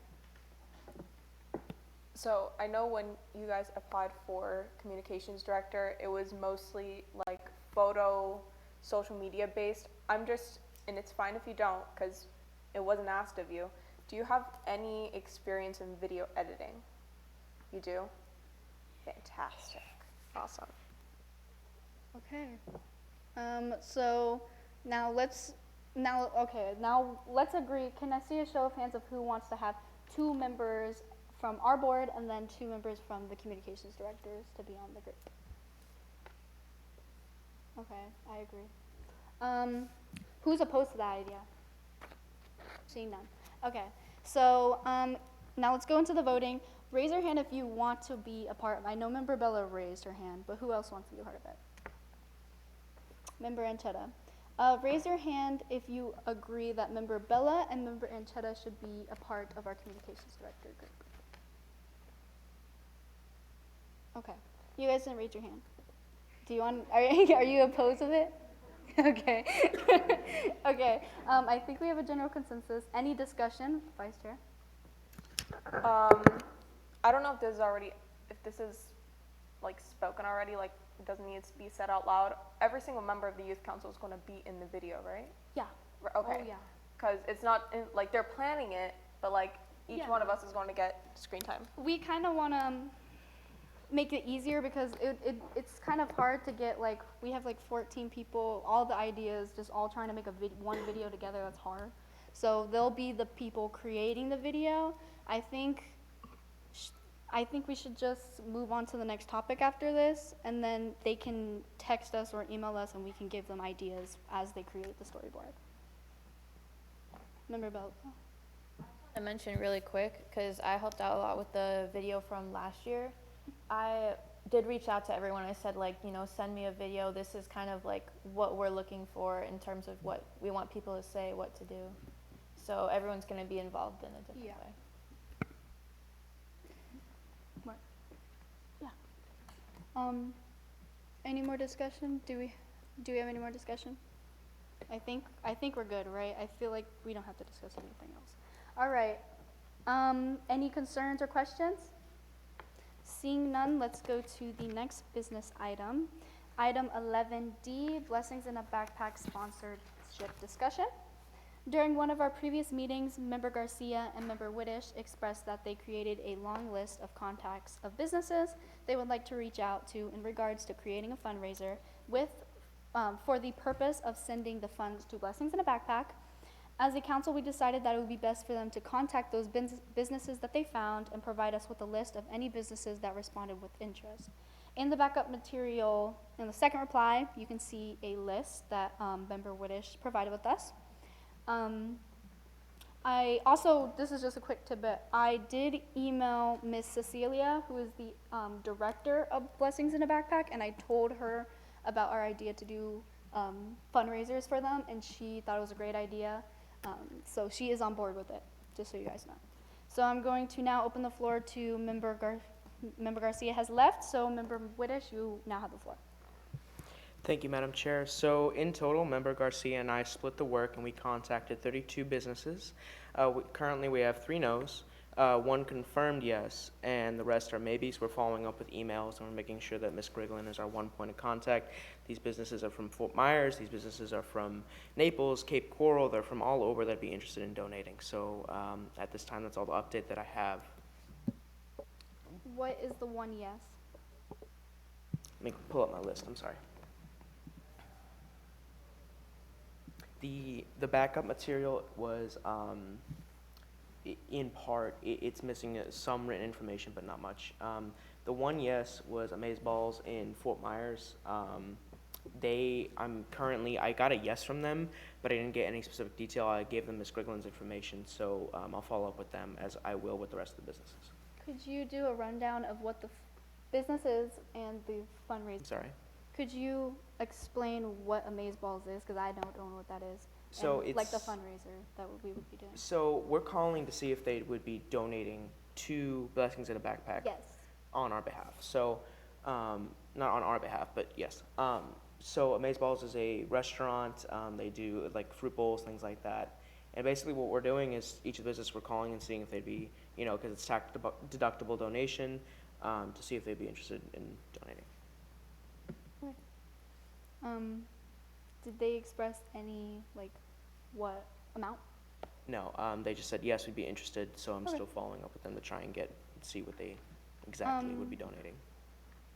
So I know when you guys applied for communications director, it was mostly like photo, social media based. And it's fine if you don't, because it wasn't asked of you. Do you have any experience in video editing? You do? Fantastic. Awesome. Okay. So now let's agree. Can I see a show of hands of who wants to have 2 members from our board and then 2 members from the communications directors to be on the group? Okay, I agree. Who's opposed to that idea? Seeing none. Okay, so now let's go into the voting. Raise your hand if you want to be a part. I know Member Bella raised her hand, but who else wants to be a part of it? Member Anchetta. Raise your hand if you agree that Member Bella and Member Anchetta should be a part of our communications director group. Okay, you guys didn't raise your hand. Do you want? Are you opposed to it? Okay. Okay. I think we have a general consensus. Any discussion, Vice Chair? I don't know if this is like spoken already, like it doesn't need to be said out loud. Every single member of the youth council is going to be in the video, right? Yeah. Okay. Oh, yeah. Because it's not like they're planning it, but like each one of us is going to get screen time. We kind of want to make it easier because it's kind of hard to get, like, we have like 14 people, all the ideas, just all trying to make one video together. That's hard. So they'll be the people creating the video. I think we should just move on to the next topic after this, and then they can text us or email us, and we can give them ideas as they create the storyboard. Remember about? I mentioned really quick, because I helped out a lot with the video from last year. I did reach out to everyone. I said, like, you know, send me a video. This is kind of like what we're looking for in terms of what we want people to say, what to do. So everyone's going to be involved in a different way. Yeah. Any more discussion? Do we have any more discussion? I think we're good, right? I feel like we don't have to discuss anything else. All right. Any concerns or questions? Seeing none, let's go to the next business item. Item 11D, Blessings in a Backpack sponsorship discussion. During one of our previous meetings, Member Garcia and Member Whittish expressed that they created a long list of contacts of businesses they would like to reach out to in regards to creating a fundraiser for the purpose of sending the funds to Blessings in a Backpack. As a council, we decided that it would be best for them to contact those businesses that they found and provide us with a list of any businesses that responded with interest. In the backup material, in the second reply, you can see a list that Member Whittish provided with us. I also, this is just a quick tidbit, I did email Miss Cecilia, who is the director of Blessings in a Backpack, and I told her about our idea to do fundraisers for them, and she thought it was a great idea. So she is on board with it, just so you guys know. So I'm going to now open the floor to Member Garcia has left, so Member Whittish, you now have the floor. Thank you, Madam Chair. So in total, Member Garcia and I split the work and we contacted 32 businesses. Currently we have 3 no's, 1 confirmed yes, and the rest are maybes. We're following up with emails and we're making sure that Ms. Griglin is our one point of contact. These businesses are from Fort Myers, these businesses are from Naples, Cape Coral, they're from all over that'd be interested in donating. So at this time, that's all the update that I have. What is the 1 yes? Let me pull up my list, I'm sorry. The backup material was, in part, it's missing some written information, but not much. The 1 yes was Amazeballs in Fort Myers. I got a yes from them, but I didn't get any specific detail. I gave them Ms. Griglin's information, so I'll follow up with them as I will with the rest of the businesses. Could you do a rundown of what the business is and the fundraiser? Sorry? Could you explain what Amazeballs is? Because I don't know what that is. So and it's like the fundraiser that we would be doing. So we're calling to see if they would be donating to Blessings in a Backpack. Yes. On our behalf. So, not on our behalf, but yes. So Amazeballs is a restaurant. They do like fruit bowls, things like that. And basically what we're doing is each of the businesses we're calling and seeing if they'd be you know, because it's tax deductible donation, to see if they'd be interested in donating. Did they express any, like, what amount? No, they just said, yes, we'd be interested, so I'm Okay. still following up with them to try and see what they exactly would be donating.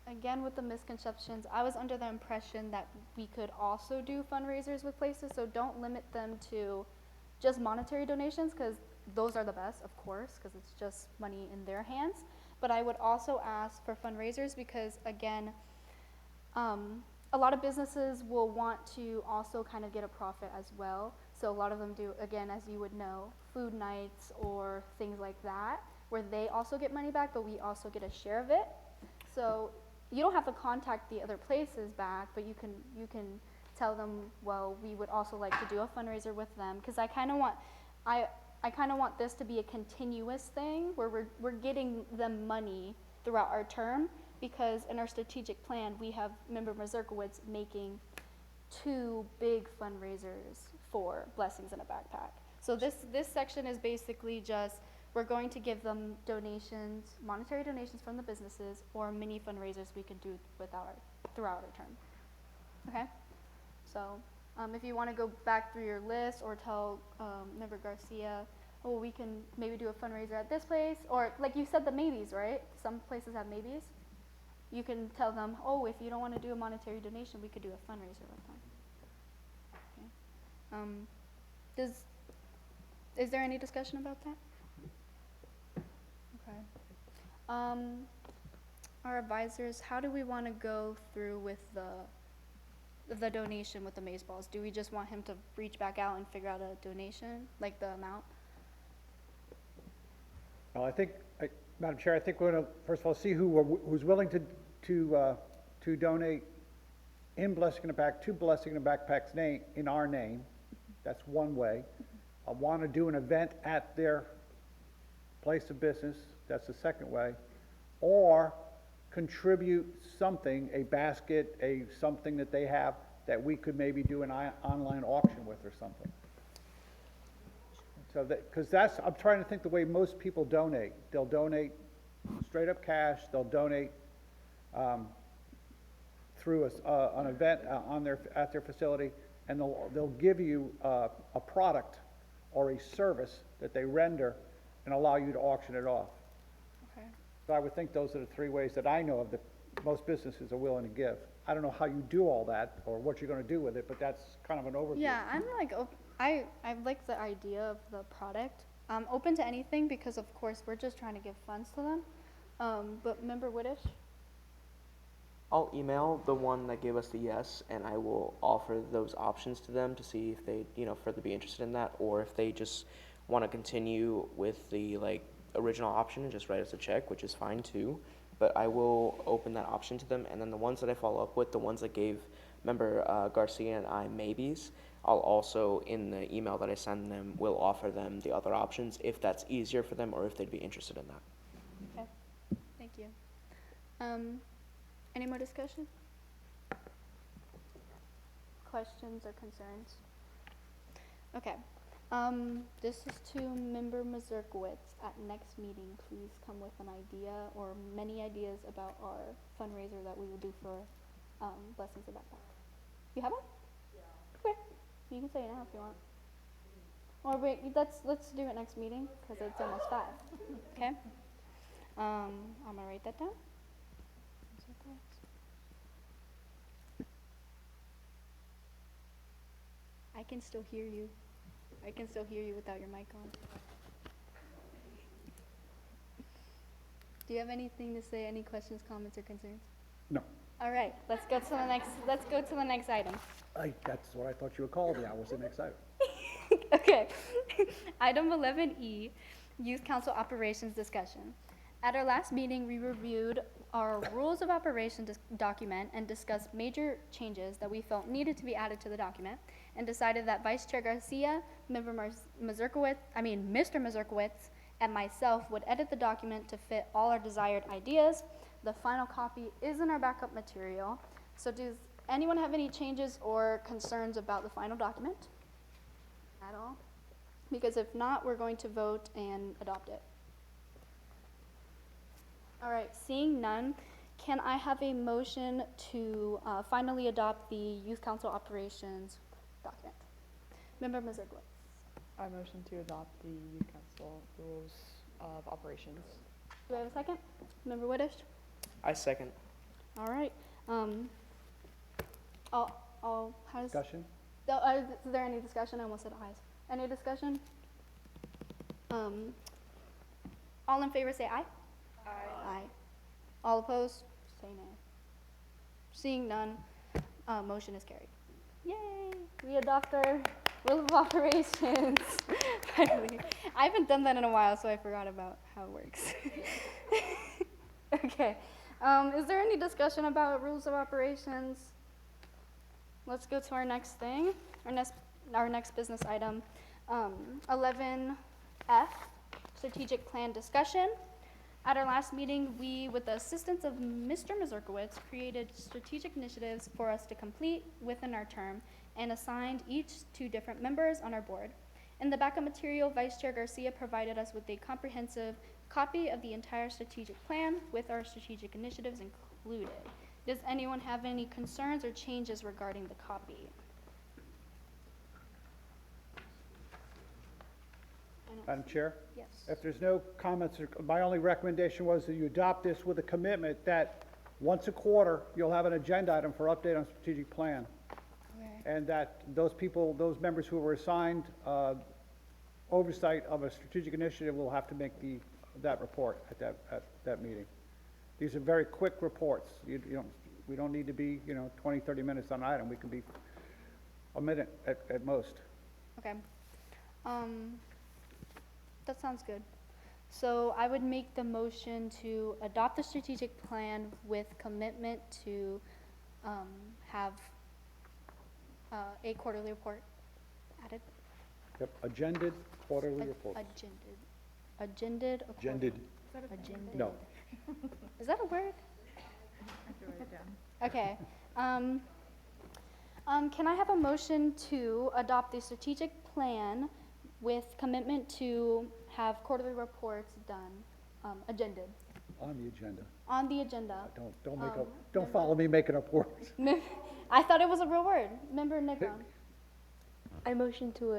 Again, with the misconceptions, I was under the impression that we could also do fundraisers with places, so don't limit them to just monetary donations, because those are the best, of course, because it's just money in their hands. But I would also ask for fundraisers because, again, a lot of businesses will want to also kind of get a profit as well. So a lot of them do, again, as you would know, food nights or things like that, where they also get money back, but we also get a share of it. So you don't have to contact the other places back, but you can tell them, well, we would also like to do a fundraiser with them, because I kind of want this to be a continuous thing where we're getting them money throughout our term, because in our strategic plan we have Member Mazurkowitz making 2 big fundraisers for Blessings in a Backpack. So this section is basically just, we're going to give them donations, monetary donations from the businesses, or mini fundraisers we could do throughout our term. Okay? So if you want to go back through your list or tell Member Garcia, oh, we can maybe do a fundraiser at this place, or like you said, the maybes, right? Some places have maybes. You can tell them, oh, if you don't want to do a monetary donation, we could do a fundraiser with them. Okay. Is there any discussion about that? Okay. Our advisors, how do we want to go through with the donation with the maze balls? Do we just want him to reach back out and figure out a donation, like the amount? Well, Madam Chair, I think we're going to, first of all, see who's willing to donate in Blessing in a Backpack, to Blessing in a Backpack's name, in our name. That's one way. I want to do an event at their place of business. That's the second way. Or contribute something, a basket, something that they have that we could maybe do an online auction with or something. So because I'm trying to think the way most people donate. They'll donate straight up cash. They'll donate through an event at their facility, and they'll give you a product or a service that they render and allow you to auction it off. Okay. So I would think those are the 3 ways that I know of that most businesses are willing to give. I don't know how you do all that or what you're going to do with it, but that's kind of an overview. Yeah, I'm like, I like the idea of the product. I'm open to anything because, of course, we're just trying to give funds to them. But Member Whittish? I'll email the one that gave us the yes, and I will offer those options to them to see if they, further be interested in that, or if they just want to continue with the original option and just write us a check, which is fine too. But I will open that option to them, and then the ones that I follow up with, the ones that gave Member Garcia and I maybes, I'll also, in the email that I send them, will offer them the other options if that's easier for them or if they'd be interested in that. Okay, thank you. Any more discussion? Questions or concerns? Okay. This is to Member Mazurkowitz. At next meeting, please come with an idea or many ideas about our fundraiser that we will do for Blessings in Backpack. You have one? Yeah. Okay. You can say it now if you want. Or wait, let's do it next meeting because it's almost 5. Okay. I'm gonna write that down. I can still hear you. I can still hear you without your mic on. Do you have anything to say? Any questions, comments, or concerns? No. All right, let's go to the next. Let's go to the next item. That's what I thought you would call me. I was the next item. Okay. Item 11E, Youth Council Operations Discussion. At our last meeting, we reviewed our Rules of Operation document and discussed major changes that we felt needed to be added to the document, and decided that Vice Chair Garcia, Member Mr. Mazurkowitz, and myself would edit the document to fit all our desired ideas. The final copy is in our backup material. So does anyone have any changes or concerns about the final document at all? Because if not, we're going to vote and adopt it. All right, seeing none, can I have a motion to finally adopt the Youth Council Operations document? Member Mazurkowitz. I motion to adopt the youth council rules of operations. Do I have a second? Member Whitish? I second. All right. How does, Discussion? is there any discussion? I almost said ayes. Any discussion? All in favor say aye. Aye. All opposed, say nay. Seeing none, motion is carried. Yay! We adopt our rule of operations. Finally. I haven't done that in a while, so I forgot about how it works. Okay. Is there any discussion about rules of operations? Let's go to our next thing, our next business item. 11F, strategic plan discussion. At our last meeting, we, with the assistance of Mr. Mazurkowitz, created strategic initiatives for us to complete within our term and assigned each to different members on our board. In the backup material, Vice Chair Garcia provided us with a comprehensive copy of the entire strategic plan with our strategic initiatives included. Does anyone have any concerns or changes regarding the copy? Madam Chair? Yes. If there's no comments, my only recommendation was that you adopt this with a commitment that once a quarter, you'll have an agenda item for update on strategic plan. Okay. And that those people, those members who were assigned oversight of a strategic initiative will have to make that report at that meeting. These are very quick reports. We don't need to be, 20, 30 minutes on an item. We can be a minute at most. Okay. That sounds good. So I would make the motion to adopt the strategic plan with commitment to have a quarterly report added. Yep, agended quarterly report. Agended. Agended. Agended. No. Is that a word? Okay. Can I have a motion to adopt the strategic plan with commitment to have quarterly reports done, agended? On the agenda. On the agenda. Don't follow me making up words. I thought it was a real word. Member Negron. I motion to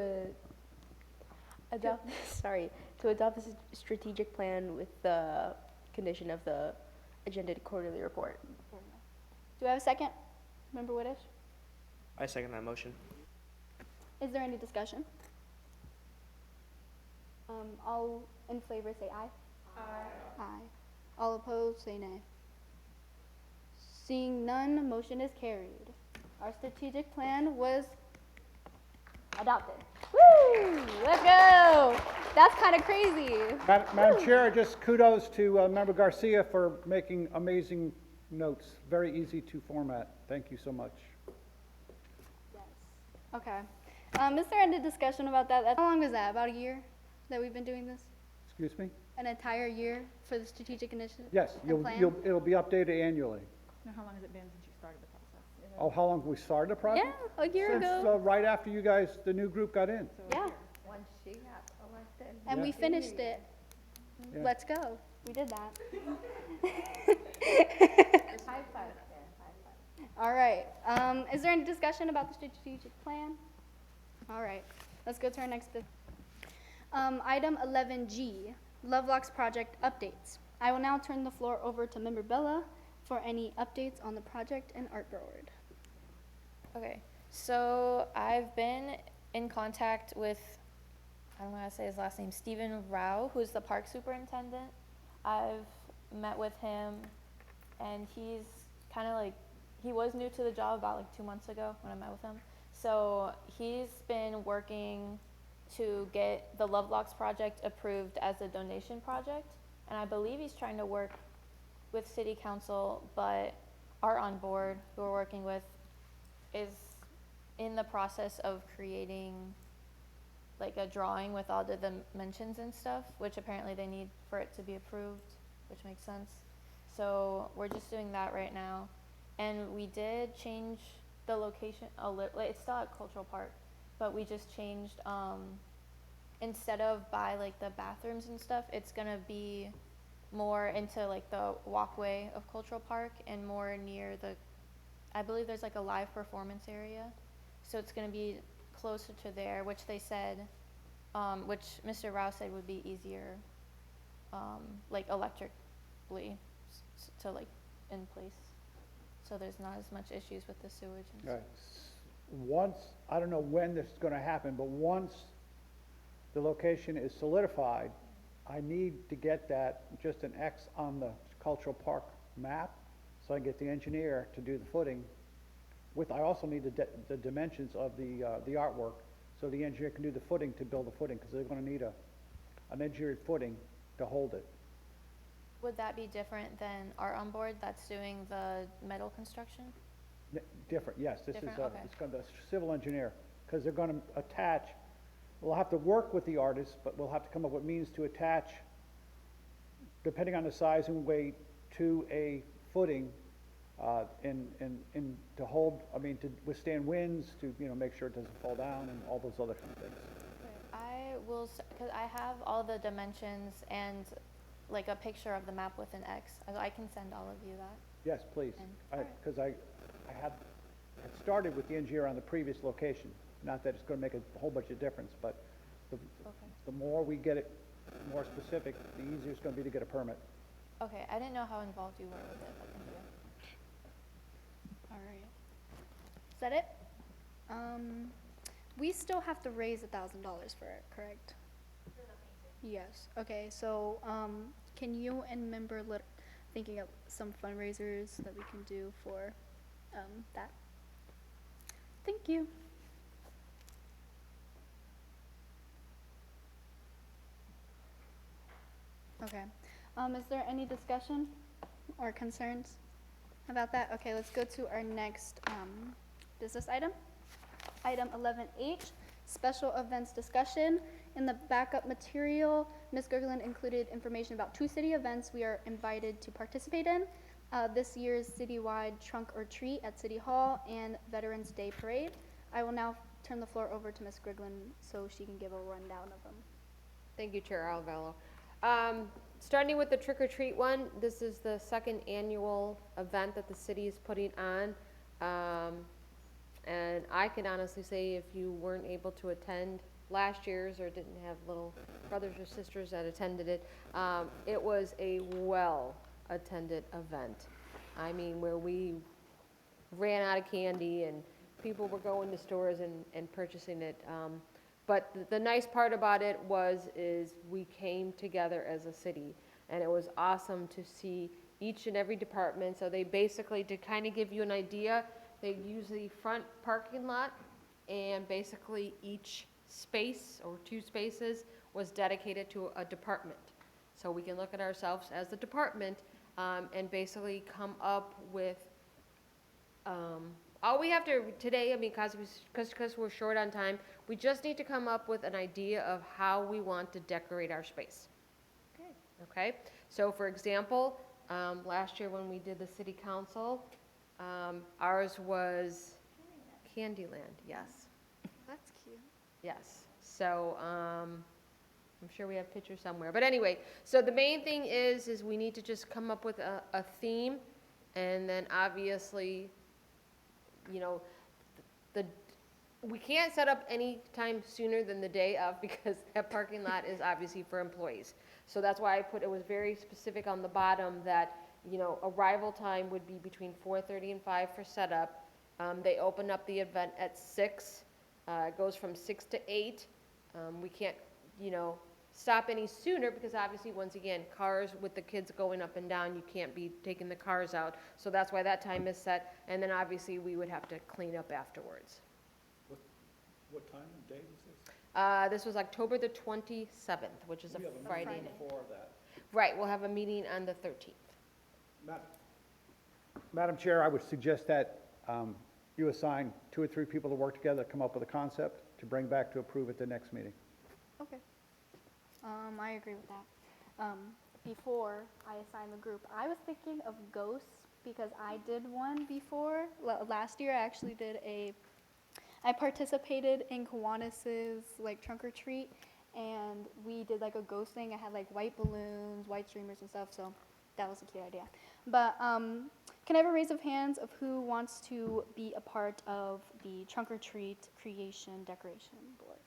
adopt this strategic plan with the condition of the agenda quarterly report. Do I have a second? Member Whitish? I second that motion. Is there any discussion? All in favor say aye. Aye. Aye. All opposed say nay. Seeing none, motion is carried. Our strategic plan was adopted. Woo! Let's go! That's kind of crazy. Madam Chair, just kudos to Member Garcia for making amazing notes. Very easy to format. Thank you so much. Yes. Okay. Is there any discussion about that? How long was that? About a year that we've been doing this? Excuse me? An entire year for the strategic initiative? Yes, it'll be updated annually. Now, how long has it been since you started the process? Oh, how long have we started the project? Yeah, a year ago. Since right after you guys, the new group got in. Yeah. Once she got elected. And we finished it. Yeah. Let's go. We did that. High five there, high five. All right. Is there any discussion about the strategic plan? All right. Let's go to our next bit. Item 11G, Lovelocks project updates. I will now turn the floor over to Member Bella for any updates on the project and art board. Okay, so I've been in contact with, I don't know how to say his last name, Stephen Rao, who's the park superintendent. I've met with him, and he's kind of like, he was new to the job about like 2 months ago when I met with him. So he's been working to get the Lovelocks project approved as a donation project, and I believe he's trying to work with city council, but Art on Board, who we're working with, is in the process of creating like a drawing with all the dimensions and stuff, which apparently they need for it to be approved, which makes sense. So we're just doing that right now. And we did change the location a little, it's still at Cultural Park, but we just changed, instead of by like the bathrooms and stuff, it's gonna be more into like the walkway of Cultural Park and more near the, I believe there's like a live performance area. So it's gonna be closer to there, which they said, which Mr. Rao said would be easier, like electrically to like in place. So there's not as much issues with the sewage and All stuff. right. Once, I don't know when this is gonna happen, but once the location is solidified, I need to get that, just an X on the cultural park map, so I can get the engineer to do the footing. I also need the dimensions of the artwork, so the engineer can do the footing to build the footing, because they're gonna need an engineered footing to hold it. Would that be different than Art on Board that's doing the metal construction? Different, yes, this is, Different, okay. it's gonna be a civil engineer, because they're gonna attach, we'll have to work with the artist, but we'll have to come up with means to attach, depending on the size and weight, to a footing, to hold, to withstand winds, to, make sure it doesn't fall down, and all those other kind of things. I will, because I have all the dimensions and like a picture of the map with an X. I can send all of you that. Yes, please, because I had started with the engineer on the previous location, not that it's gonna make a whole bunch of difference, but the more we get it more specific, the easier it's gonna be to get a permit. Okay, I didn't know how involved you were with it, but thank you. All right. Is that it? We still have to raise $1,000 for it, correct? Yes. Okay. So, can you and member thinking of some fundraisers that we can do for that? Thank you. Okay. Is there any discussion or concerns about that? Okay, let's go to our next business item. Item 11H, special events discussion. In the backup material, Ms. Gergeland included information about 2 city events we are invited to participate in. This year's citywide trunk or treat at City Hall and Veterans Day Parade. I will now turn the floor over to Ms. Gergeland so she can give a rundown of them. Thank you, Chair Alvello. Starting with the trick or treat one, this is the 2nd annual event that the city is putting on. And I can honestly say if you weren't able to attend last year's or didn't have little brothers or sisters that attended it, it was a well-attended event. I mean, where we ran out of candy and people were going to stores and purchasing it. But the nice part about it is we came together as a city, and it was awesome to see each and every department. So they basically, to kind of give you an idea, they use the front parking lot, and basically each space or 2 spaces was dedicated to a department. So we can look at ourselves as the department and basically come up with all we have to today, because we're short on time, we just need to come up with an idea of how we want to decorate our space. Okay? So for example, last year when we did the city council, ours was Candyland, yes. That's cute. Yes. So I'm sure we have pictures somewhere. But anyway, so the main thing is we need to just come up with a theme, and then obviously, we can't set up any time sooner than the day of, because that parking lot is obviously for employees. So that's why it was very specific on the bottom that, arrival time would be between 4:30 and 5 for setup. They open up the event at 6. It goes from 6 to 8. We can't, stop any sooner because obviously, once again, cars with the kids going up and down, you can't be taking the cars out. So that's why that time is set. And then obviously, we would have to clean up afterwards. What time and day was this? This was October the 27th, which is a Friday night. Before that. Right, we'll have a meeting on the 13th. Madam Chair, I would suggest that you assign 2 or 3 people to work together to come up with a concept to bring back to approve at the next meeting. Okay. I agree with that. Before I assign the group, I was thinking of ghosts because I did one before. Last year, I actually did I participated in Kiwanis's trunk or treat, and we did like a ghost thing. I had like white balloons, white streamers and stuff, so that was a cute idea. But can I have a raise of hands of who wants to be a part of the trunk or treat creation decoration board?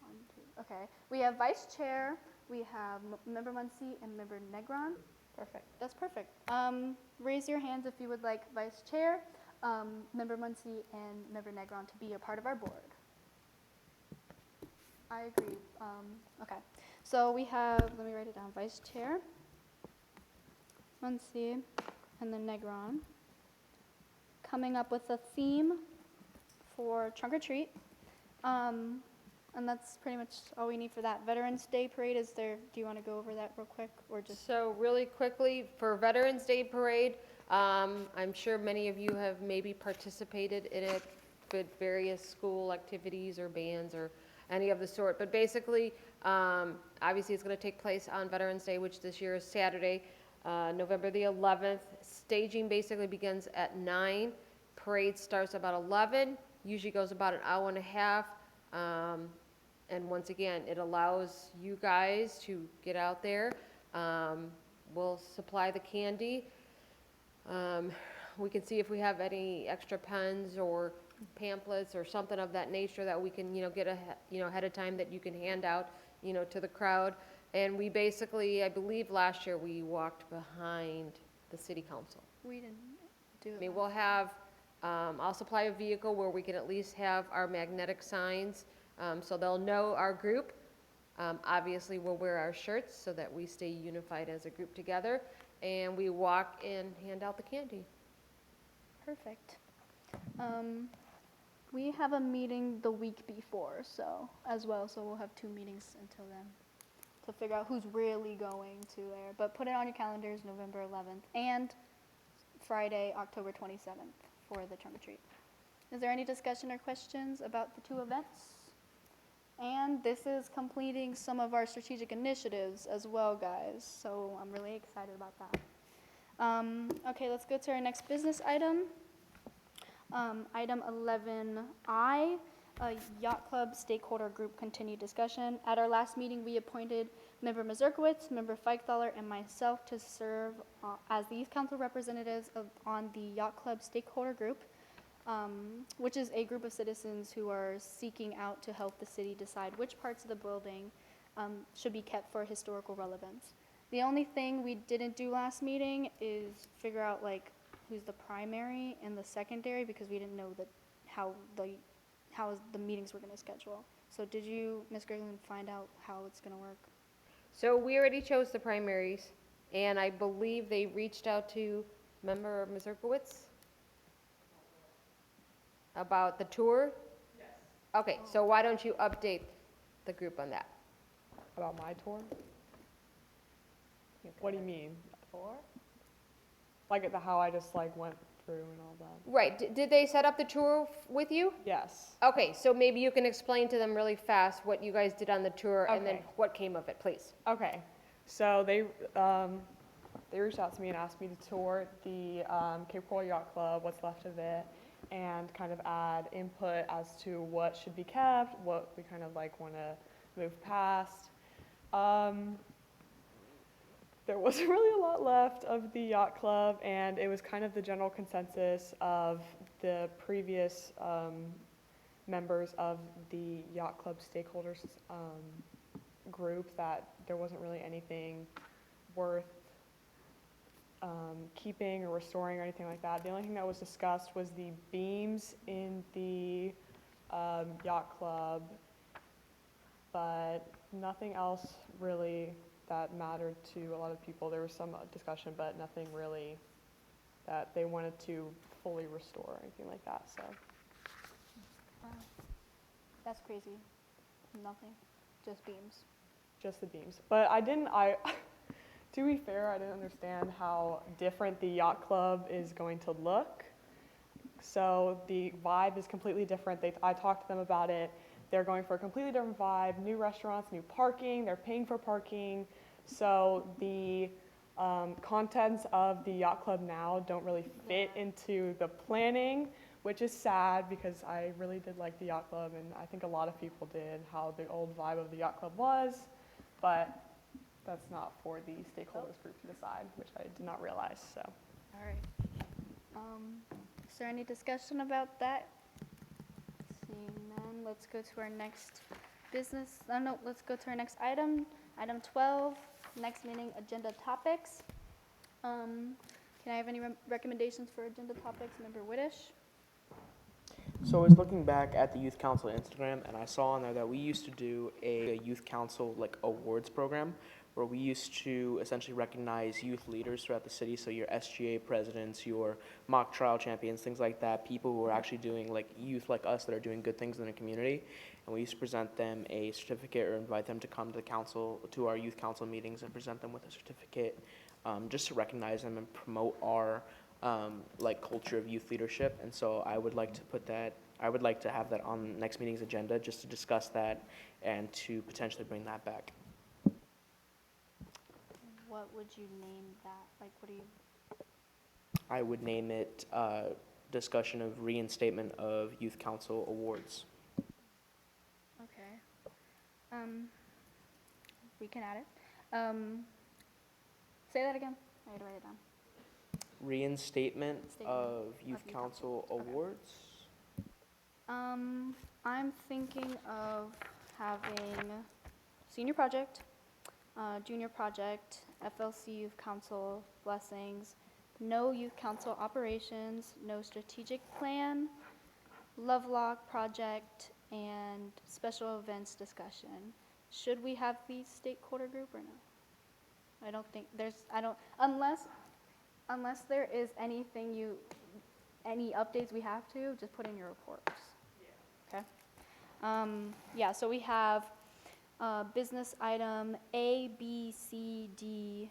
1, 2. Okay, we have vice chair, we have member Muncy and member Negron. Perfect. That's perfect. Raise your hands if you would like vice chair, member Muncy and member Negron to be a part of our board. I agree. Okay, so we have, let me write it down, vice chair, Muncy, and then Negron. Coming up with a theme for trunk or treat. And that's pretty much all we need for that. Veterans Day Parade, do you want to go over that real quick, or just? So really quickly, for Veterans Day Parade, I'm sure many of you have maybe participated in it with various school activities or bands or any of the sort. But basically, obviously it's going to take place on Veterans Day, which this year is Saturday, November the 11th. Staging basically begins at 9. Parade starts about 11, usually goes about an hour and a half. And once again, it allows you guys to get out there. We'll supply the candy. We can see if we have any extra pens or pamphlets or something of that nature that we can, get ahead of time that you can hand out, to the crowd. And we basically, I believe last year we walked behind the city council. We didn't do it. I mean, we'll have, I'll supply a vehicle where we can at least have our magnetic signs, so they'll know our group. Obviously, we'll wear our shirts so that we stay unified as a group together, and we walk and hand out the candy. Perfect. We have a meeting the week before, so we'll have 2 meetings until then to figure out who's really going to there. But put it on your calendars, November 11th and Friday, October 27th for the trunk or treat. Is there any discussion or questions about the 2 events? And this is completing some of our strategic initiatives as well, guys, so I'm really excited about that. Okay, let's go to our next business item. Item 11I, Yacht Club Stakeholder Group Continued Discussion. At our last meeting, we appointed member Mazurkowitz, member Feichthaler, and myself to serve as the youth council representatives on the Yacht Club Stakeholder Group, which is a group of citizens who are seeking out to help the city decide which parts of the building should be kept for historical relevance. The only thing we didn't do last meeting is figure out who's the primary and the secondary, because we didn't know how the meetings were going to schedule. So did you, Ms. Grigland, find out how it's going to work? So we already chose the primaries, and I believe they reached out to member Mazurkowitz about the tour? Yes. Okay, so why don't you update the group on that? About my tour? What do you mean? Tour? Like how I just went through and all that. Right, did they set up the tour with you? Yes. Okay, so maybe you can explain to them really fast what you guys did on the tour and then Okay. what came of it, please. Okay, so they reached out to me and asked me to tour the Cape Coral Yacht Club, what's left of it, and kind of add input as to what should be kept, what we kind of want to move past. There wasn't really a lot left of the yacht club, and it was kind of the general consensus of the previous members of the yacht club stakeholders group that there wasn't really anything worth keeping or restoring or anything like that. The only thing that was discussed was the beams in the yacht club, but nothing else really that mattered to a lot of people. There was some discussion, but nothing really that they wanted to fully restore or anything like that. So Wow. That's crazy. Nothing. Just beams. Just the beams. But to be fair, I didn't understand how different the yacht club is going to look. So the vibe is completely different. I talked to them about it. They're going for a completely different vibe, new restaurants, new parking, they're paying for parking. So the contents of the yacht club now don't really fit into the planning, which is sad because I really did like the yacht club, and I think a lot of people did, how the old vibe of the yacht club was, but that's not for the stakeholders group to decide, which I did not realize, so. All right. Is there any discussion about that? Seeing none, let's go to our next business, no, let's go to our next item, item 12, next meeting agenda topics. Can I have any recommendations for agenda topics? Member Whitish? So I was looking back at the Youth Council Instagram, and I saw on there that we used to do a Youth Council like awards program, where we used to essentially recognize youth leaders throughout the city. So your SGA presidents, your mock trial champions, things like that, people who are actually doing like youth like us that are doing good things in the community. And we used to present them a certificate or invite them to come to the council, to our youth council meetings, and present them with a certificate, just to recognize them and promote our like culture of youth leadership. And so I would like to have that on next meeting's agenda, just to discuss that and to potentially bring that back. What would you name that? Like, what do you? I would name it discussion of reinstatement of youth council awards. Okay. We can add it. Say that again. I had to write it down. Reinstatement of youth youth council awards. I'm thinking of having senior project, junior project, FLC youth council, blessings, no youth council operations, no strategic plan, Lovelock project, and special events discussion. Should we have the stakeholder group or no? I don't think unless there is anything any updates we have to, just put in your reports. Yeah. Okay. Yeah, so we have business item A, B, C, D,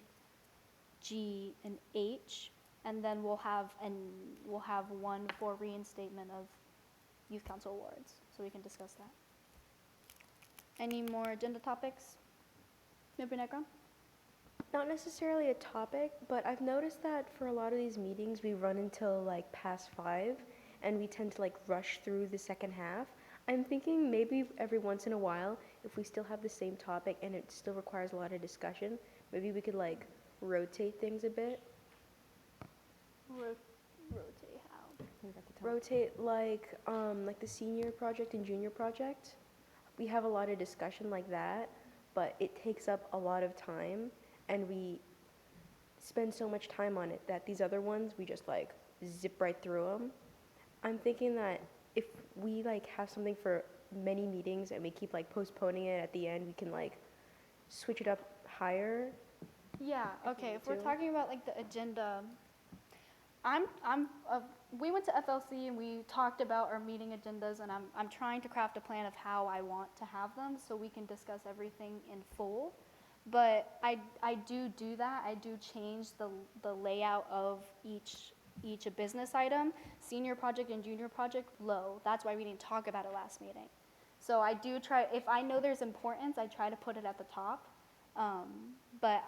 G, and H, and then we'll have one for reinstatement of youth council awards, so we can discuss that. Any more agenda topics? Member Negron? Not necessarily a topic, but I've noticed that for a lot of these meetings, we run until like past 5, and we tend to like rush through the second half. I'm thinking maybe every once in a while, if we still have the same topic and it still requires a lot of discussion, maybe we could like rotate things a bit. Rotate how? Rotate like the senior project and junior project. We have a lot of discussion like that, but it takes up a lot of time, and we spend so much time on it that these other ones, we just like zip right through them. I'm thinking that if we like have something for many meetings and we keep like postponing it at the end, we can like switch it up higher. Yeah, okay, if we're talking about like the agenda, we went to FLC and we talked about our meeting agendas, and I'm trying to craft a plan of how I want to have them so we can discuss everything in full. But I do that. I do change the layout of each business item. Senior project and junior project, low. That's why we didn't talk about it last meeting. So I do try, if I know there's importance, I try to put it at the top. But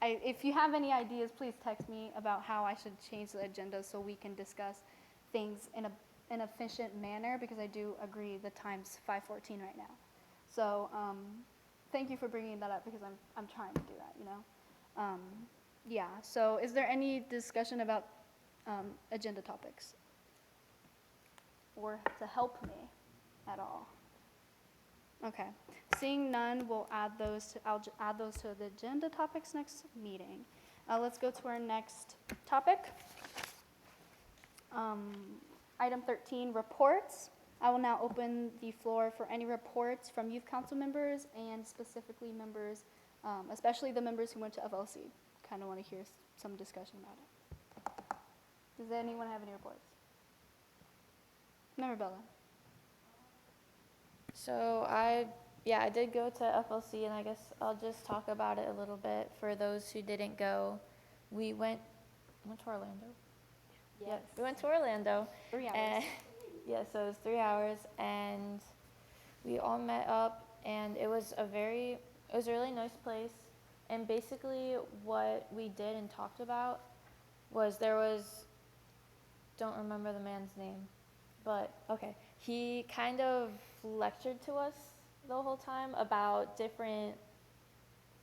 if you have any ideas, please text me about how I should change the agenda so we can discuss things in an efficient manner, because I do agree the time's 5:14 right now. So thank you for bringing that up, because I'm trying to do that, you know. Yeah, so is there any discussion about agenda topics or to help me at all? Okay, seeing none, I'll add those to the agenda topics next meeting. Let's go to our next topic. Item 13, reports. I will now open the floor for any reports from youth council members, and specifically members, especially the members who went to FLC. Kind of want to hear some discussion about it. Does anyone have any reports? Member Bella. So I did go to FLC, and I guess I'll just talk about it a little bit. For those who didn't go, we went to Orlando. Yes, we went to Orlando. 3 hours. Yeah, so it was 3 hours, and we all met up, and it was a really nice place. And basically what we did and talked about was don't remember the man's name. but okay. He kind of lectured to us the whole time about different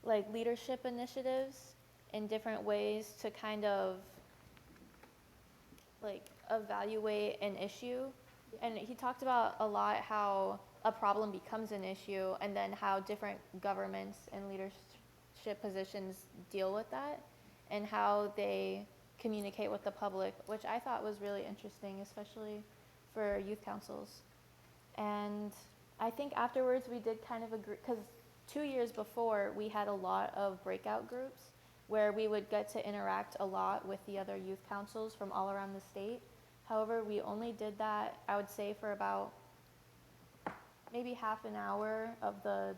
like leadership initiatives in different ways to kind of like evaluate an issue. And he talked about a lot how a problem becomes an issue and then how different governments and leadership positions deal with that and how they communicate with the public, which I thought was really interesting, especially for youth councils. And I think afterwards we did kind of agree, because 2 years before we had a lot of breakout groups where we would get to interact a lot with the other youth councils from all around the state. However, we only did that, I would say, for about maybe half an hour of the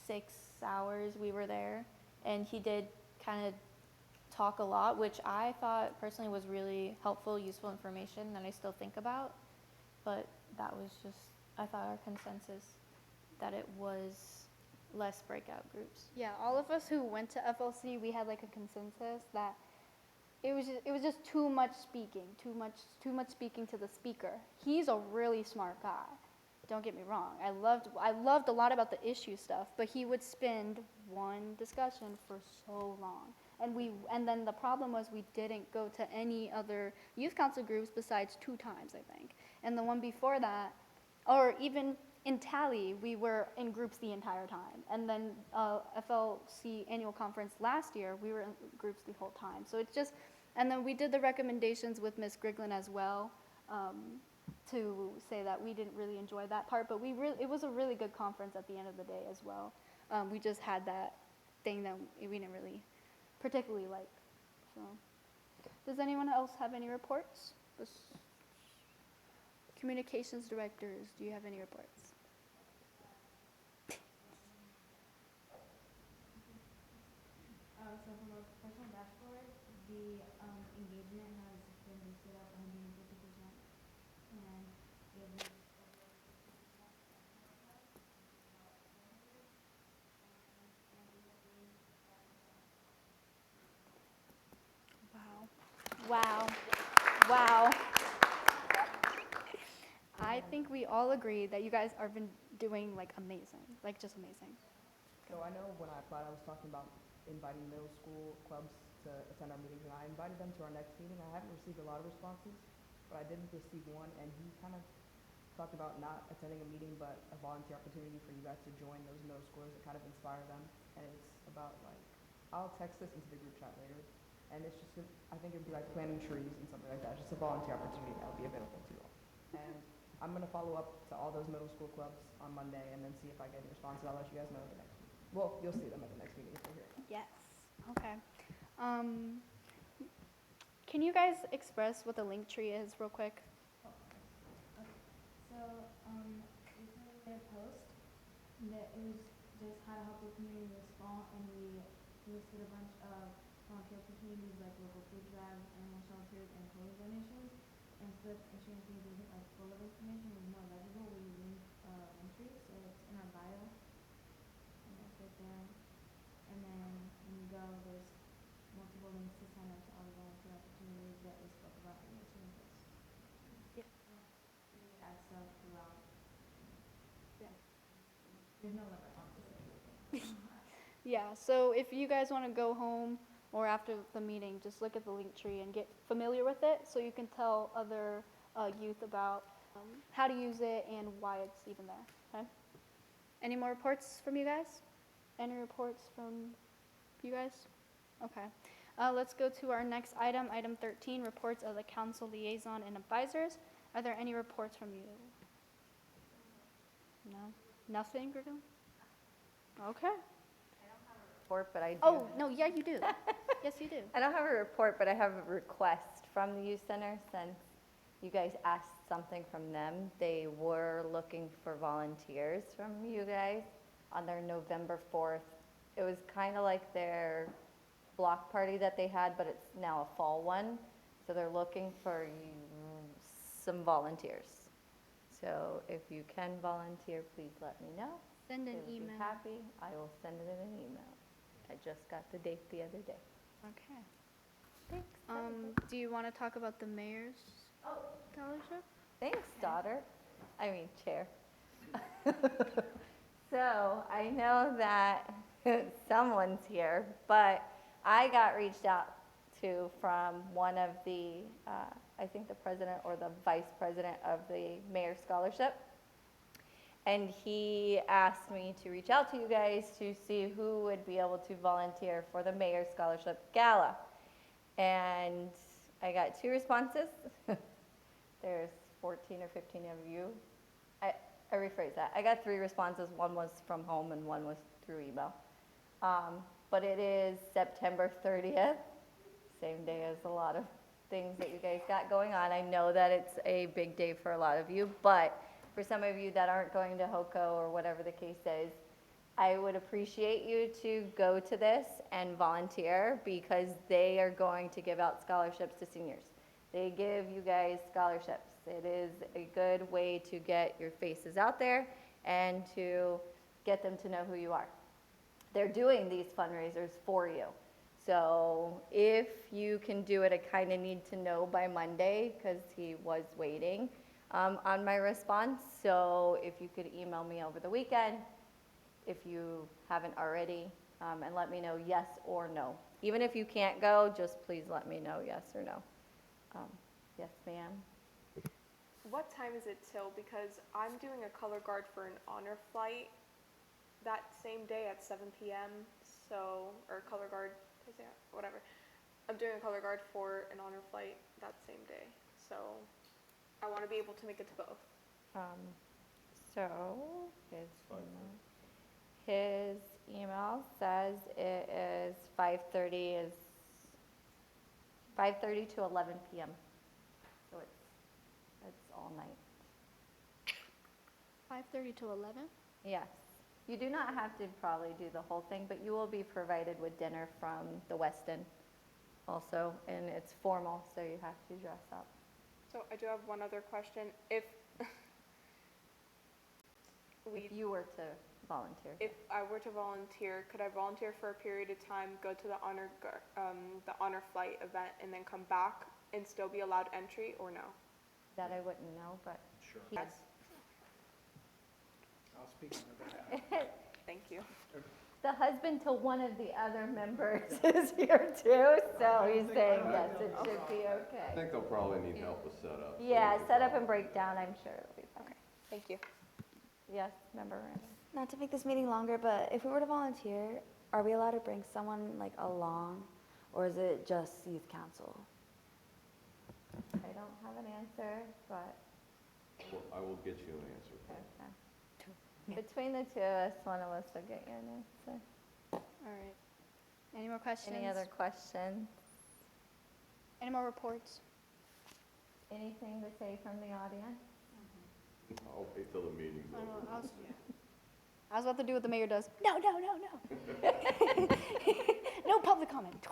6 hours we were there. And he did kind of talk a lot, which I thought personally was really helpful, useful information that I still think about. But that was just, I thought, our consensus that it was less breakout groups. Yeah, all of us who went to FLC, we had like a consensus that it was just too much speaking, too much speaking to the speaker. He's a really smart guy. Don't get me wrong. I loved a lot about the issue stuff, but he would spend one discussion for so long. And then the problem was we didn't go to any other youth council groups besides 2 times, I think. And the one before that, or even in Tally, we were in groups the entire time. And then FLC annual conference last year, we were in groups the whole time. So it's just, and then we did the recommendations with Ms. Griglin as well, to say that we didn't really enjoy that part, but it was a really good conference at the end of the day as well. We just had that thing that we didn't really particularly like. So, does anyone else have any reports? Communications directors, do you have any reports? So from a professional dashboard, the engagement has been boosted up 150%, and it was Wow. Wow. I think we all agree that you guys have been doing like amazing, like just amazing. So I know when I applied, I was talking about inviting middle school clubs to attend our meetings, and I invited them to our next meeting. I haven't received a lot of responses, but I did receive one, and he kind of talked about not attending a meeting, but a volunteer opportunity for you guys to join those middle schoolers to kind of inspire them. And it's about like, I'll text this into the group chat later, and it's just, I think it'd be like planting trees and something like that, just a volunteer opportunity that would be available to you all. And I'm gonna follow up to all those middle school clubs on Monday and then see if I get any responses. I'll let you guys know at the next meeting. Well, you'll see them at the next meeting if they're here. Yes. Okay. Can you guys express what the link tree is real quick? So, recently we made a post that it was just how to help the community this fall, and we listed a bunch of volunteer opportunities like local food drives, animal shelters, and clothing donations. And so that insurance things isn't like full of information, it was more legible, we link link tree, so it's in our bio, and that's right there. And then when you go, there's multiple links to sign up to all the volunteer opportunities that we spoke about in the student post. Yep. We add stuff throughout. Yeah. There's no limit on this. Yeah, so if you guys want to go home or after the meeting, just look at the link tree and get familiar with it so you can tell other youth about how to use it and why it's even there, okay? Any more reports from you guys? Any reports from you guys? Okay. Let's go to our next item, item 13, reports of the council liaison and advisors. Are there any reports from you? No? Nothing, Griffin? Okay. Report, but I do. Oh, no, yeah, you do. Yes, you do. I don't have a report, but I have a request from the youth center since you guys asked something from them. They were looking for volunteers from you guys on their November 4th. It was kind of like their block party that they had, but it's now a fall one. So they're looking for some volunteers. So if you can volunteer, please let me know. Send an They would be email. happy. I will send it in an email. I just got the date the other day. Okay. Thanks. Do you want to talk about the mayor's scholarship? Thanks, daughter. I mean, chair. So I know that someone's here, but I got reached out to from one of the, I think the president or the vice president of the Mayor's Scholarship. And he asked me to reach out to you guys to see who would be able to volunteer for the Mayor's Scholarship Gala. And I got 2 responses. There's 14 or 15 of you. I rephrase that. I got 3 responses. One was from home and one was through email. But it is September 30th, same day as a lot of things that you guys got going on. I know that it's a big day for a lot of you, but for some of you that aren't going to HOCO or whatever the case is, I would appreciate you to go to this and volunteer because they are going to give out scholarships to seniors. They give you guys scholarships. It is a good way to get your faces out there and to get them to know who you are. They're doing these fundraisers for you. So if you can do it, I kind of need to know by Monday because he was waiting on my response. So if you could email me over the weekend, if you haven't already, and let me know yes or no. Even if you can't go, just please let me know yes or no. Yes, ma'am. What time is it till? Because I'm doing a color guard for an honor flight that same day at 7 p.m. So, or color guard, whatever. I'm doing a color guard for an honor flight that same day. So, I want to be able to make it to both. So his email says it is 5:30 to 11 p.m. So it's all night. 5:30 to 11? Yes. You do not have to probably do the whole thing, but you will be provided with dinner from the Westin also, and it's formal, so you have to dress up. So I do have one other question. If you were to volunteer. If I were to volunteer, could I volunteer for a period of time, go to the honor flight event, and then come back and still be allowed entry, or no? That I wouldn't know, but sure. Yes. I'll speak on that. Thank you. The husband to one of the other members is here too, so he's saying yes, it should be I okay. think they'll probably need help with setup. Yeah, set up and break down, I'm sure it'll be fine. Okay, thank you. Yes, member Randall. Not to make this meeting longer, but if we were to volunteer, are we allowed to bring someone like along, or is it just youth council? I don't have an answer, but Well, I will get you an answer. okay. Between the 2 of us, one of us will get you an answer. All right. Any more questions? Any other questions? Any more reports? Anything to say from the audience? I'll wait till the meeting's I over. don't know, I was about to do what the mayor does. No. No public comment.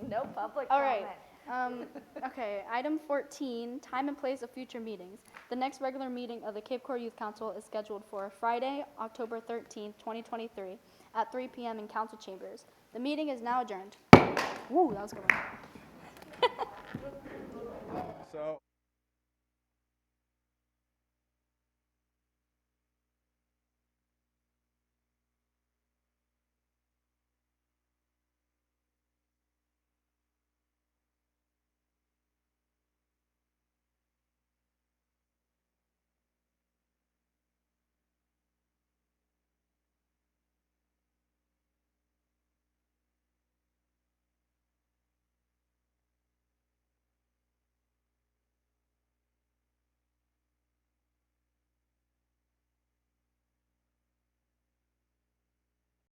No public All comment. right. Okay, item 14, time and place of future meetings. The next regular meeting of the Cape Coral Youth Council is scheduled for Friday, October 13th, 2023 at 3 p.m. in council chambers. The meeting is now adjourned. Woo, that was a good one. So.